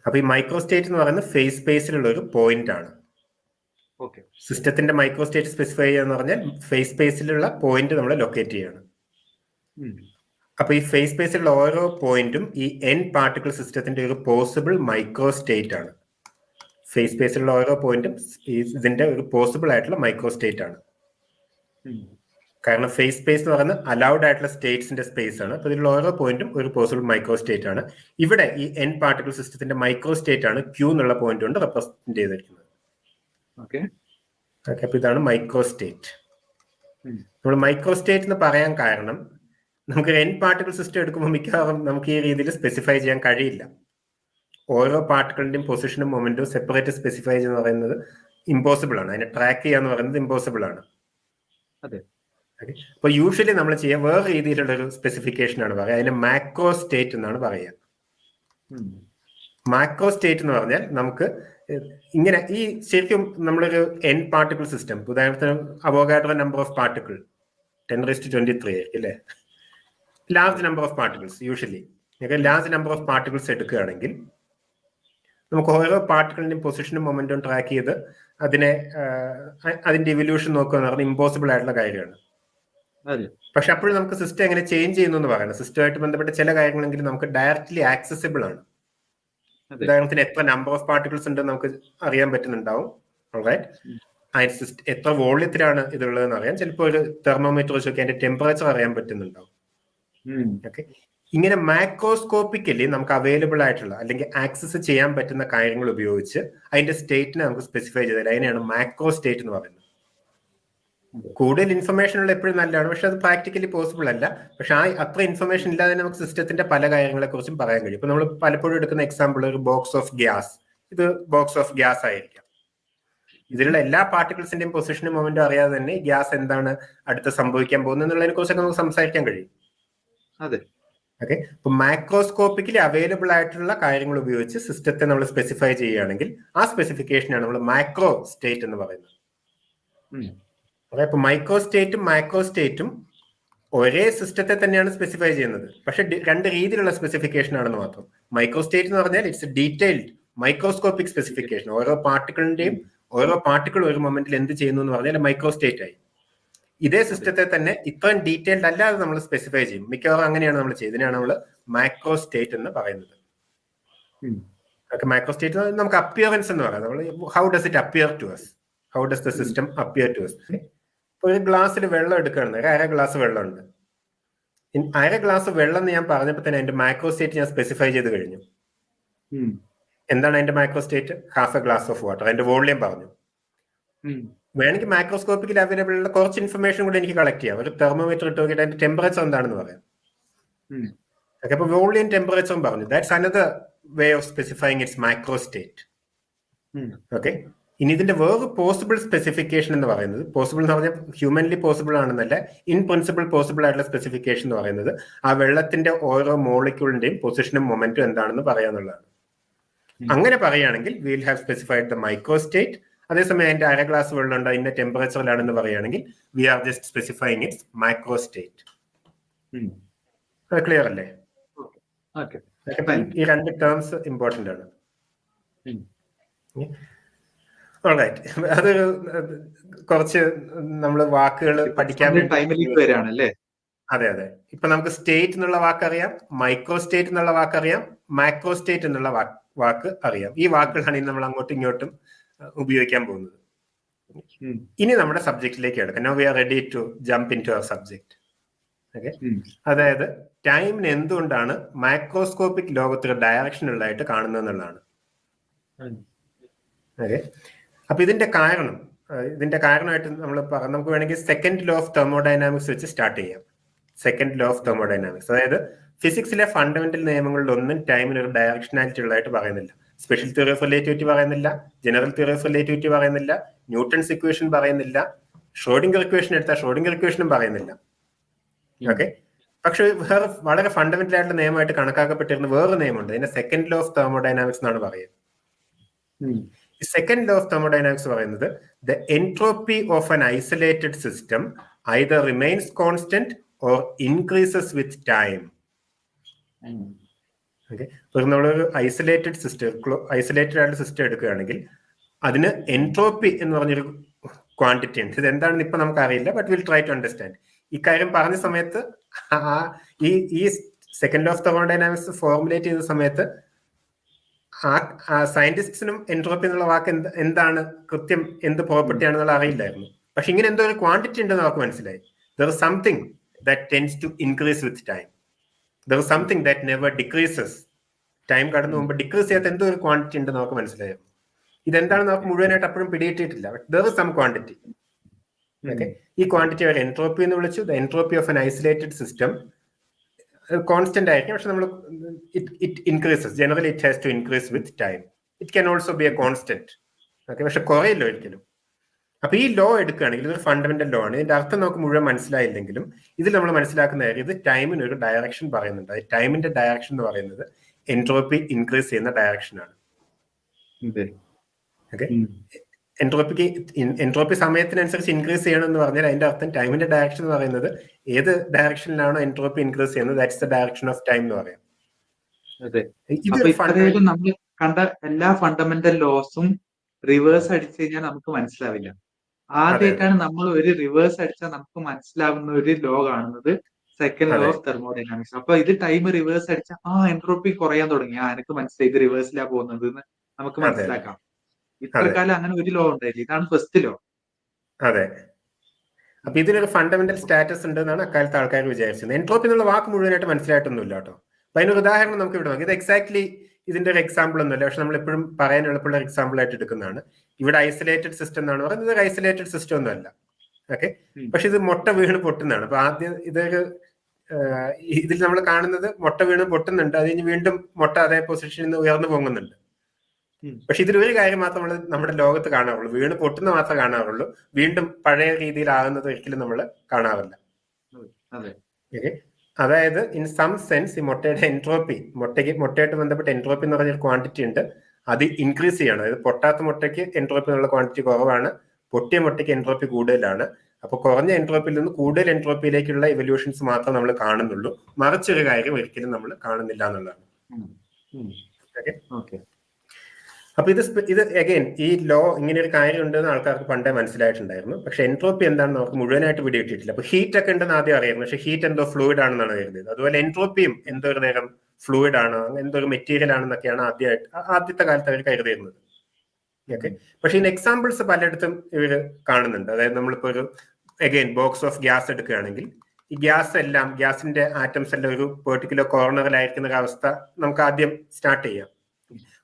അപ്പൊ ഈ മൈക്രോസ്റ്റേറ്റ് എന്ന് പറയുന്നത് ഫേസ് സ്പേസിലുള്ള ഒരു പോയിന്റ് ആണ്. സിസ്റ്റത്തിന്റെ മൈക്രോസ്റ്റേറ്റ് സ്പെസിഫൈ ചെയ്യാന്ന് പറഞ്ഞാൽ ഫേസ് സ്പേസിലുള്ള പോയിന്റ് നമ്മൾ ലൊക്കേറ്റ് ചെയ്യാണ്. അപ്പൊ ഈ ഫേസ് സ്പേസിലുള്ള ഓരോ പോയിന്റും ഈ എൻ പാർട്ടിക്കിൾ സിസ്റ്റത്തിന്റെ ഒരു പോസിബിൾ മൈക്രോസ്റ്റേറ്റ് ആണ്. ഫേസ് സ്പേസിലുള്ള ഓരോ പോയിന്റും ഇതിന്റെ ഒരു പോസിബിൾ ആയിട്ടുള്ള മൈക്രോസ്റ്റേറ്റ് ആണ്. കാരണം ഫേസ് സ്പേസ് എന്ന് പറയുന്നത് അലൗഡ് ആയിട്ടുള്ള സ്റ്റേറ്റ്സിന്റെ സ്പേസ് ആണ്. അപ്പൊ ഇതിലുള്ള ഓരോ പോയിന്റും ഒരു പോസിബിൾ മൈക്രോസ്റ്റേറ്റ് ആണ്. ഇവിടെ ഈ എൻ പാർട്ടിക്കിൾ സിസ്റ്റത്തിന്റെ മൈക്രോസ്റ്റേറ്റ് ആണ് ക്യൂ എന്നുള്ള പോയിന്റ് കൊണ്ട് റെപ്രസെന്റ് ചെയ്തിരിക്കുന്നത്. അപ്പൊ ഇതാണ് മൈക്രോസ്റ്റേറ്റ്. നമ്മൾ മൈക്രോസ്റ്റേറ്റ് എന്ന് പറയാൻ കാരണം നമുക്ക് എൻ പാർട്ടിക്കിൾ സിസ്റ്റം എടുക്കുമ്പോൾ മിക്കവാറും നമുക്ക് ഈ രീതിയിൽ സ്പെസിഫൈ ചെയ്യാൻ കഴിയില്ല. ഓരോ പാർട്ടിക്കിളിന്റെയും പൊസിഷനും മൊമെന്റും സെപ്പറേറ്റ് സ്പെസിഫൈ എന്ന് പറയുന്നത് ഇമ്പോസിബിൾ ആണ്. അതിനെ ട്രാക്ക് ചെയ്യാന്ന് പറയുന്നത് ഇമ്പോസിബിൾ ആണ്. അപ്പൊ യൂഷ്വലി നമ്മൾ ചെയ്യാൻ വേറെ രീതിയിലുള്ള ഒരു സ്പെസിഫിക്കേഷൻ ആണ് പറയുക. അതിന് മാക്രോ സ്റ്റേറ്റ് എന്നാണ് പറയുക. മാക്രോ സ്റ്റേറ്റ് എന്ന് പറഞ്ഞാൽ നമുക്ക് ഇങ്ങനെ ഈ ശരിക്കും നമ്മളൊരു എൻ പാർട്ടിക്കിൾ സിസ്റ്റം, ഉദാഹരണത്തിന് അവോഗാഡ്രോ നമ്പർ ഓഫ് പാർട്ടിക്കിൾ 10⁻23 ആയിരിക്കും അല്ലെ, large number of particles. Usually large number of particles എടുക്കുകയാണെങ്കിൽ നമുക്ക് ഓരോ പാർട്ടിക്കിളിന്റെയും പൊസിഷനും മൊമെന്റും ട്രാക്ക് ചെയ്ത് അതിന്റെ ഇവല്യൂഷൻ നോക്കുക എന്ന് പറഞ്ഞാൽ ഇമ്പോസിബിൾ ആയിട്ടുള്ള കാര്യമാണ്. പക്ഷെ അപ്പോഴും നമുക്ക് സിസ്റ്റം എങ്ങനെ ചേഞ്ച് ചെയ്യുന്നു എന്ന് പറയുന്നത്, സിസ്റ്റമായിട്ട് ബന്ധപ്പെട്ട ചില കാര്യങ്ങളെങ്കിലും നമുക്ക് ഡയറക്ട്ലി ആക്സസിബിൾ ആണ്. ഉദാഹരണത്തിന് എത്ര നമ്പർ ഓഫ് പാർട്ടിക്കിൾസ് ഉണ്ട് നമുക്ക് അറിയാൻ പറ്റുന്നുണ്ടാവും. എത്ര വോള്യത്തിലാണ് ഇതുള്ളതെന്ന് അറിയാം. ചിലപ്പോൾ ഒരു തെർമോമീറ്റർ വെച്ചൊക്കെ അതിന്റെ ടെമ്പറേച്ചർ അറിയാൻ പറ്റുന്നുണ്ടാവും. ഓക്കെ. ഇങ്ങനെ മാക്രോസ്കോപ്പിക്കലി നമുക്ക് അവൈലബിൾ ആയിട്ടുള്ള അല്ലെങ്കിൽ ആക്സസ് ചെയ്യാൻ പറ്റുന്ന കാര്യങ്ങൾ ഉപയോഗിച്ച് അതിന്റെ സ്റ്റേറ്റിനെ നമുക്ക് സ്പെസിഫൈ ചെയ്താൽ അതിനെയാണ് മാക്രോ സ്റ്റേറ്റ് എന്ന് പറയുന്നത്. കൂടുതൽ ഇൻഫർമേഷൻ ഉള്ള എപ്പോഴും നല്ലതാണ്, പക്ഷെ അത് പ്രാക്ടിക്കലി പോസിബിൾ അല്ല. പക്ഷെ അത്ര ഇൻഫർമേഷൻ ഇല്ലാതെ നമുക്ക് സിസ്റ്റത്തിന്റെ പല കാര്യങ്ങളെ കുറിച്ചും പറയാൻ കഴിയും. ഇപ്പൊ നമ്മൾ പലപ്പോഴും എടുക്കുന്ന എക്സാമ്പിൾ ഒരു ബോക്സ് ഓഫ് ഗ്യാസ്, ഇത് ബോക്സ് ഓഫ് ഗ്യാസ് ആയിരിക്കാം. ഇതിലുള്ള എല്ലാ പാർട്ടിക്കിൾസിന്റെയും പൊസിഷനും മൊമെന്റും അറിയാതെ തന്നെ ഗ്യാസ് എന്താണ് അടുത്ത് സംഭവിക്കാൻ പോകുന്നത് എന്നുള്ളതിനെ കുറിച്ചൊക്കെ നമുക്ക് സംസാരിക്കാൻ കഴിയും. ഓക്കെ. അപ്പൊ മാക്രോസ്കോപ്പിക്കലി അവൈലബിൾ ആയിട്ടുള്ള കാര്യങ്ങൾ ഉപയോഗിച്ച് സിസ്റ്റത്തെ നമ്മൾ സ്പെസിഫൈ ചെയ്യുകയാണെങ്കിൽ ആ സ്പെസിഫിക്കേഷനാണ് നമ്മൾ മാക്രോ സ്റ്റേറ്റ് എന്ന് പറയുന്നത്. അപ്പൊ മൈക്രോസ്റ്റേറ്റും മാക്രോസ്റ്റേറ്റും ഒരേ സിസ്റ്റത്തെ തന്നെയാണ് സ്പെസിഫൈ ചെയ്യുന്നത്, പക്ഷെ രണ്ട് രീതിയിലുള്ള സ്പെസിഫിക്കേഷൻ ആണെന്ന് മാത്രം. മൈക്രോസ്റ്റേറ്റ് എന്ന് പറഞ്ഞാൽ ഇറ്റ്സ് ഡീറ്റെയിൽഡ് മൈക്രോസ്കോപ്പിക് സ്പെസിഫിക്കേഷൻ. ഓരോ പാർട്ടിക്കിൾ ഒരു മൊമെന്റിൽ എന്ത് ചെയ്യുന്നു എന്ന് പറഞ്ഞാൽ മൈക്രോ സ്റ്റേറ്റ് ആയി. ഇതേ സിസ്റ്റത്തെ തന്നെ ഇത്രയും ഡീറ്റെയിൽഡ് അല്ലാതെ നമ്മൾ സ്പെസിഫൈ ചെയ്യും. മിക്കവാറും അങ്ങനെയാണ് നമ്മൾ ചെയ്യുന്നത്. ഇതിനാണ് നമ്മൾ മൈക്രോ സ്റ്റേറ്റ് എന്ന് പറയുന്നത്. മൈക്രോ സ്റ്റേറ്റ് നമുക്ക് അപ്പിയറൻസ് എന്ന് പറയാം. നമ്മൾ how does it appear to us, how does the system appear to us. ഒരു ഗ്ലാസ്സിൽ വെള്ളം എടുക്കുകയാണെന്ന്, ഒരു 1/2 ഗ്ലാസ് വെള്ളമുണ്ട്. 1/2 ഗ്ലാസ് വെള്ളം എന്ന് ഞാൻ പറഞ്ഞപ്പോൾ തന്നെ അതിന്റെ മൈക്രോ സ്റ്റേറ്റ് ഞാൻ സ്പെസിഫൈ ചെയ്ത് കഴിഞ്ഞു. എന്താണ് അതിന്റെ micro state? 1/2 glass of water. അതിന്റെ വോളിയം പറഞ്ഞു. വേണമെങ്കിൽ മൈക്രോസ്കോപ്പിക്കൽ അവൈലബിൾ ഉള്ള കുറച്ച് ഇൻഫർമേഷൻ കൂടെ എനിക്ക് കളക്ട് ചെയ്യാം. ഒരു തെർമോമീറ്റർ ഇട്ട് നോക്കിയിട്ട് അതിന്റെ ടെമ്പറേച്ചർ എന്താണെന്ന് പറയാം. ഓക്കെ, അപ്പൊ വോളിയം ടെമ്പറേച്ചറും പറഞ്ഞു. That's another way of specifying its micro state. Okay, ഇനി ഇതിന്റെ വേറെ പോസിബിൾ സ്പെസിഫിക്കേഷൻ എന്ന് പറയുന്നത്, പോസിബിൾ എന്ന് പറഞ്ഞാൽ ഹ്യൂമൻലി പോസിബിൾ ആണെന്നല്ല, ഇൻ പ്രിൻസിപ്പിൾ പോസിബിൾ ആയിട്ടുള്ള സ്പെസിഫിക്കേഷൻ എന്ന് പറയുന്നത് ആ വെള്ളത്തിന്റെ ഓരോ മോളിക്യൂളിന്റെയും പൊസിഷനും മൊമെന്റും എന്താണെന്ന് പറയാന്നുള്ളതാണ്. അങ്ങനെ പറയുകയാണെങ്കിൽ will have specified the micro state. അതേസമയം അതിന്റെ 1/2 ഗ്ലാസ് വെള്ളം ഉണ്ട്, അതിന്റെ ടെമ്പറേച്ചറിലാണെന്ന് പറയുകയാണെങ്കിൽ we are just specifying its micro state. Clear അല്ലേ? ഈ 2 ടേംസ് ഇമ്പോർട്ടന്റ് ആണ്. അതൊരു കുറച്ച് നമ്മൾ വാക്കുകൾ പഠിക്കാൻ വേണ്ടി. അതെ. ഇപ്പൊ നമുക്ക് സ്റ്റേറ്റ് എന്നുള്ള വാക്കറിയാം, മൈക്രോ സ്റ്റേറ്റ് എന്നുള്ള വാക്കറിയാം, മാക്രോ സ്റ്റേറ്റ് എന്നുള്ള വാക്ക് അറിയാം. ഈ വാക്കുകളാണ് ഇനി നമ്മൾ അങ്ങോട്ടും ഇങ്ങോട്ടും ഉപയോഗിക്കാൻ പോകുന്നത്. ഇനി നമ്മുടെ സബ്ജക്റ്റിലേക്ക് എടുക്കാം. Now we are ready to jump into our subject. Okay, അതായത് ടൈമിന് എന്തുകൊണ്ടാണ് മൈക്രോസ്കോപ്പിക് ലോകത്തിൽ ഡയറക്ഷൻ ഉള്ളതായിട്ട് കാണുന്നത് എന്നുള്ളതാണ്. ഓക്കെ, അപ്പൊ ഇതിന്റെ കാരണമായിട്ട് നമുക്ക് വേണമെങ്കിൽ സെക്കൻഡ് ലോ ഓഫ് തെർമോഡൈനാമിക്സ് വെച്ച് സ്റ്റാർട്ട് ചെയ്യാം. സെക്കൻഡ് ലോ ഓഫ് തെർമോഡൈനാമിക്സ്, അതായത് ഫിസിക്സിലെ ഫണ്ടമെന്റൽ നിയമങ്ങളിലൊന്നും ടൈമിന് ഒരു ഡയറക്ഷനാലിറ്റി ഉള്ളതായിട്ട് പറയുന്നില്ല. സ്പെഷ്യൽ തിയറി ഓഫ് റിലേറ്റിവിറ്റി പറയുന്നില്ല, ജനറൽ തിയറി ഓഫ് റിലേറ്റിവിറ്റി പറയുന്നില്ല, ന്യൂട്ടൺസ് ഇക്വേഷൻ പറയുന്നില്ല, ഷ്രോഡിംഗർ ഇക്വേഷൻ എടുത്താൽ ഷ്രോഡിംഗർ ഇക്വേഷനും പറയുന്നില്ല. ഓക്കെ, പക്ഷെ വേറെ വളരെ ഫണ്ടമെന്റൽ ആയിട്ടുള്ള നിയമമായിട്ട് കണക്കാക്കപ്പെട്ടിരുന്ന വേറെ നിയമമുണ്ട്. ഇതിന്റെ സെക്കൻഡ് ലോ ഓഫ് തെർമോഡൈനാമിക്സ് എന്നാണ് പറയുന്നത്. ഈ സെക്കൻഡ് ലോ ഓഫ് തെർമോഡൈനാമിക്സ് പറയുന്നത് the entropy of an isolated system either remains constant or increases with time. Okay, നമ്മളൊരു ഐസൊലേറ്റഡ് ആയിട്ടുള്ള സിസ്റ്റം എടുക്കുകയാണെങ്കിൽ അതിന് എൻട്രോപ്പി എന്ന് പറഞ്ഞൊരു ക്വാണ്ടിറ്റി ഉണ്ട്. ഇത് എന്താണെന്ന് ഇപ്പൊ നമുക്ക് അറിയില്ല, but will try to understand. ഇക്കാര്യം പറഞ്ഞ സമയത്ത് ഈ second law of thermodynamics formulate ചെയ്യുന്ന സമയത്ത് ആ സയന്റിസ്റ്റിനും എൻട്രോപ്പി എന്നുള്ള വാക്ക് എന്താണ്, കൃത്യം എന്ത് പ്രോപ്പർട്ടി ആണെന്നുള്ള അറിയില്ലായിരുന്നു. പക്ഷെ ഇങ്ങനെ എന്തോ ഒരു ക്വാണ്ടിറ്റി ഉണ്ടെന്ന് നമുക്ക് മനസ്സിലായി. There is something that tends to increase with time. There is something that never decreases. Time കടന്നു പോകുമ്പോൾ ഡിക്രീസ് ചെയ്യാത്ത എന്തോ ഒരു ക്വാണ്ടിറ്റി ഉണ്ടെന്ന് നമുക്ക് മനസ്സിലായിരുന്നു. ഇതെന്താണെന്ന് നമുക്ക് മുഴുവനായിട്ട് അപ്പോഴും പിടികിട്ടിയിട്ടില്ല. But there is some quantity. Okay, ഈ ക്വാണ്ടിറ്റി അവർ എൻട്രോപ്പി എന്ന് വിളിച്ചു. The entropy of an isolated system constant ആയിരിക്കും, പക്ഷെ നമ്മൾ it increases. Generally it has to increase with time. It can also be a constant. Okay, പക്ഷെ കുറയില്ല ഒരിക്കലും. അപ്പൊ ഈ ലോ എടുക്കുകയാണെങ്കിൽ ഇതൊരു ഫണ്ടമെന്റൽ ലോ ആണ്. ഇതിന്റെ അർത്ഥം നമുക്ക് മുഴുവൻ മനസ്സിലായില്ലെങ്കിലും ഇതിൽ നമ്മൾ മനസ്സിലാക്കുന്ന കാര്യം ഇത് ടൈമിന് ഒരു ഡയറക്ഷൻ പറയുന്നുണ്ട്. ടൈമിന്റെ ഡയറക്ഷൻ എന്ന് പറയുന്നത് എൻട്രോപ്പി ഇൻക്രീസ് ചെയ്യുന്ന ഡയറക്ഷൻ ആണ്. ഓക്കെ, എൻട്രോപ്പി സമയത്തിനനുസരിച്ച് ഇൻക്രീസ് ചെയ്യണം എന്ന് പറഞ്ഞാൽ അതിന്റെ അർത്ഥം ടൈമിന്റെ ഡയറക്ഷൻ എന്ന് പറയുന്നത് ഏത് ഡയറക്ഷനിലാണോ എൻട്രോപ്പി ഇൻക്രീസ് ചെയ്യുന്നത് that's the direction of time എന്ന് പറയാം. നമ്മൾ കണ്ട എല്ലാ ഫണ്ടമെന്റൽ ലോസും റിവേഴ്സ് അടിച്ചു കഴിഞ്ഞാൽ നമുക്ക് മനസ്സിലാവില്ല. ആദ്യമായിട്ടാണ് നമ്മൾ ഒരു റിവേഴ്സ് അടിച്ചാൽ നമുക്ക് മനസ്സിലാവുന്ന ഒരു ലോ കാണുന്നത് സെക്കൻഡ് ലോ ഓഫ് തെർമോഡൈനാമിക്സ്. അപ്പൊ ഇത് ടൈം റിവേഴ്സ് അടിച്ചാൽ എൻട്രോപ്പി കുറയാൻ തുടങ്ങി, എനിക്ക് മനസ്സിലായി ഇത് റിവേഴ്സിലാ പോകുന്നത് എന്ന് നമുക്ക് മനസ്സിലാക്കാം. ഇത്ര കാലം അങ്ങനെ ഒരു ലോ ഉണ്ടായില്ല, ഇതാണ് ഫസ്റ്റ് ലോ. അതെ, അപ്പൊ ഇതിനൊരു ഫണ്ടമെന്റൽ സ്റ്റാറ്റസ് ഉണ്ട് എന്നാണ് അക്കാലത്ത് ആൾക്കാർ വിചാരിച്ചത്. എൻട്രോപ്പി എന്നുള്ള വാക്ക് മുഴുവനായിട്ട് മനസ്സിലായിട്ടൊന്നുമില്ല കേട്ടോ. അപ്പൊ അതിനൊരു ഉദാഹരണം നമുക്ക് ഇവിടെ നോക്കാം. ഇത് എക്സാക്ട്ലി ഇതിന്റെ ഒരു എക്സാമ്പിൾ ഒന്നുമല്ല, പക്ഷെ നമ്മൾ എപ്പോഴും പറയാൻ എളുപ്പമുള്ള എക്സാമ്പിൾ ആയിട്ട് എടുക്കുന്നതാണ്. ഇവിടെ ഐസൊലേറ്റഡ് സിസ്റ്റം എന്നാണ് പറയുന്നത്. ഇത് ഐസൊലേറ്റഡ് സിസ്റ്റം ഒന്നും അല്ല. ഓക്കെ, പക്ഷെ ഇത് മുട്ട വീണ് പൊട്ടുന്നതാണ്. അപ്പൊ ആദ്യം ഇതിൽ നമ്മൾ കാണുന്നത് മുട്ട വീണ് പൊട്ടുന്നുണ്ട്, അത് കഴിഞ്ഞ് വീണ്ടും മുട്ട അതേ പൊസിഷനിൽ നിന്ന് ഉയർന്നു പൊങ്ങുന്നുണ്ട്. പക്ഷെ ഇതിലൊരു കാര്യം മാത്രം നമ്മൾ നമ്മുടെ ലോകത്ത് കാണാറുള്ളൂ, വീണ് പൊട്ടുന്ന മാത്രമേ കാണാറുള്ളൂ. വീണ്ടും പഴയ രീതിയിലാകുന്നത് ഒരിക്കലും നമ്മൾ കാണാറില്ല. അതായത് ഇൻ സം സെൻസ് ഈ മുട്ടയുടെ എൻട്രോപ്പി, മുട്ടയായിട്ട് ബന്ധപ്പെട്ട എൻട്രോപ്പി എന്ന് പറഞ്ഞൊരു ക്വാണ്ടിറ്റി ഉണ്ട്, അത് ഇൻക്രീസ് ചെയ്യണം. അതായത് പൊട്ടാത്ത മുട്ടയ്ക്ക് എൻട്രോപ്പി എന്നുള്ള ക്വാണ്ടിറ്റി കുറവാണ്, പൊട്ടിയ മുട്ടയ്ക്ക് എൻട്രോപ്പി കൂടുതലാണ്. അപ്പൊ കുറഞ്ഞ എൻട്രോപ്പിയിൽ നിന്ന് കൂടുതൽ എൻട്രോപ്പിയിലേക്കുള്ള ഇവല്യൂഷൻസ് മാത്രം നമ്മൾ കാണുന്നുള്ളൂ, മറിച്ചൊരു കാര്യം ഒരിക്കലും നമ്മൾ കാണുന്നില്ല എന്നുള്ളതാണ്. അപ്പൊ ഇത് അഗൈൻ ഈ ലോ ഇങ്ങനെ ഒരു കാര്യം ഉണ്ടെന്ന് ആൾക്കാർക്ക് പണ്ടേ മനസ്സിലായിട്ടുണ്ടായിരുന്നു. പക്ഷെ എൻട്രോപ്പി എന്താണെന്ന് നമുക്ക് മുഴുവനായിട്ട് പിടികിട്ടിയിട്ടില്ല. അപ്പൊ ഹീറ്റ് ഒക്കെ ഉണ്ടെന്ന് ആദ്യം അറിയായിരുന്നു, പക്ഷെ ഹീറ്റ് എന്തോ ഫ്ലൂയിഡ് ആണെന്നാണ് കരുതിയത്. അതുപോലെ എൻട്രോപ്പിയും എന്തോ ഒരു നേരം ഫ്ലൂയിഡ് ആണ്, എന്തോ ഒരു മെറ്റീരിയൽ ആണെന്നൊക്കെയാണ് ആദ്യത്തെ കാലത്ത് അവർ കരുതിയിരുന്നത്. ഓക്കെ, പക്ഷെ ഇതിന് എക്സാമ്പിൾസ് പലയിടത്തും ഇവർ കാണുന്നുണ്ട്. അതായത് നമ്മളിപ്പോ ഒരു അഗൈൻ ബോക്സ് ഓഫ് ഗ്യാസ് എടുക്കുകയാണെങ്കിൽ ഈ ഗ്യാസിന്റെ ആറ്റംസ് എല്ലാം ഒരു പെർട്ടിക്കുലർ കോർണറിലായിരിക്കുന്ന ഒരു അവസ്ഥ നമുക്ക് ആദ്യം സ്റ്റാർട്ട് ചെയ്യാം.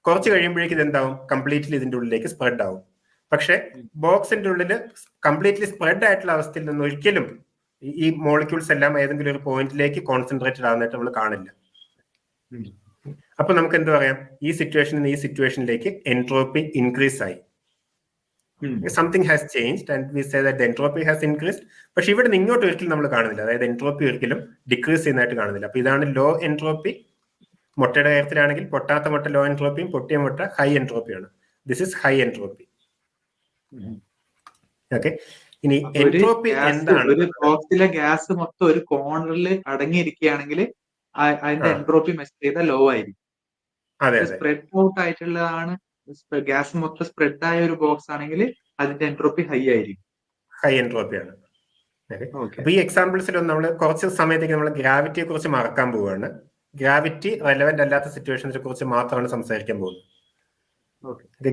കുറച്ച് കഴിയുമ്പോഴേക്കും ഇതെന്താവും, കംപ്ലീറ്റ്ലി ഇതിന്റെ ഉള്ളിലേക്ക് സ്പ്രെഡ് ആവും. പക്ഷെ ബോക്സിന്റെ ഉള്ളിൽ കംപ്ലീറ്റ്ലി സ്പ്രെഡ് ആയിട്ടുള്ള അവസ്ഥയിൽ നിന്ന് ഒരിക്കലും ഈ മോളിക്യൂൾസ് എല്ലാം ഏതെങ്കിലും ഒരു പോയിന്റിലേക്ക് കോൺസെൻട്രേറ്റഡ് ആവുന്നതായിട്ട് നമ്മൾ കാണില്ല. അപ്പൊ നമുക്ക് എന്ത് പറയാം, ഈ സിറ്റുവേഷനിലേക്ക് എൻട്രോപ്പി ഇൻക്രീസ് ആയി, something has changed and we say that entropy has increased. പക്ഷെ ഇവിടെ നിന്ന് ഇങ്ങോട്ട് ഒരിക്കലും നമ്മൾ കാണുന്നില്ല, അതായത് എൻട്രോപ്പി ഒരിക്കലും ഡിക്രീസ് ചെയ്യുന്നതായിട്ട് കാണുന്നില്ല. അപ്പൊ ഇതാണ് ലോ എൻട്രോപ്പി. മുട്ടയുടെ കാര്യത്തിലാണെങ്കിൽ പൊട്ടാത്ത മുട്ട ലോ എൻട്രോപ്പിയും പൊട്ടിയ മുട്ട ഹൈ എൻട്രോപ്പിയാണ്. This is high entropy. Okay, ഇനി എൻട്രോപ്പി എന്താണ്? ഒരു ബോക്സിലെ ഗ്യാസ് മൊത്തം ഒരു കോർണറിൽ അടങ്ങിയിരിക്കുകയാണെങ്കിൽ അതിന്റെ എൻട്രോപ്പി മെഷർ ചെയ്ത ലോ ആയിരിക്കും. സ്പ്രെഡ് ഔട്ട് ആയിട്ടുള്ളതാണ്, ഗ്യാസ് മൊത്തം സ്പ്രെഡ് ആയ ഒരു ബോക്സ് ആണെങ്കിൽ അതിന്റെ എൻട്രോപ്പി ഹൈ ആയിരിക്കും, ഹൈ എൻട്രോപ്പിയാണ്. അപ്പൊ ഈ എക്സാമ്പിൾസിലൊന്നും നമ്മൾ കുറച്ച് സമയത്തേക്ക് നമ്മൾ ഗ്രാവിറ്റിയെ കുറിച്ച് മറക്കാൻ പോവുകയാണ്. ഗ്രാവിറ്റി റെലവെന്റ് അല്ലാത്ത സിറ്റുവേഷൻസിനെ കുറിച്ച് മാത്രമാണ് സംസാരിക്കാൻ പോകുന്നത്.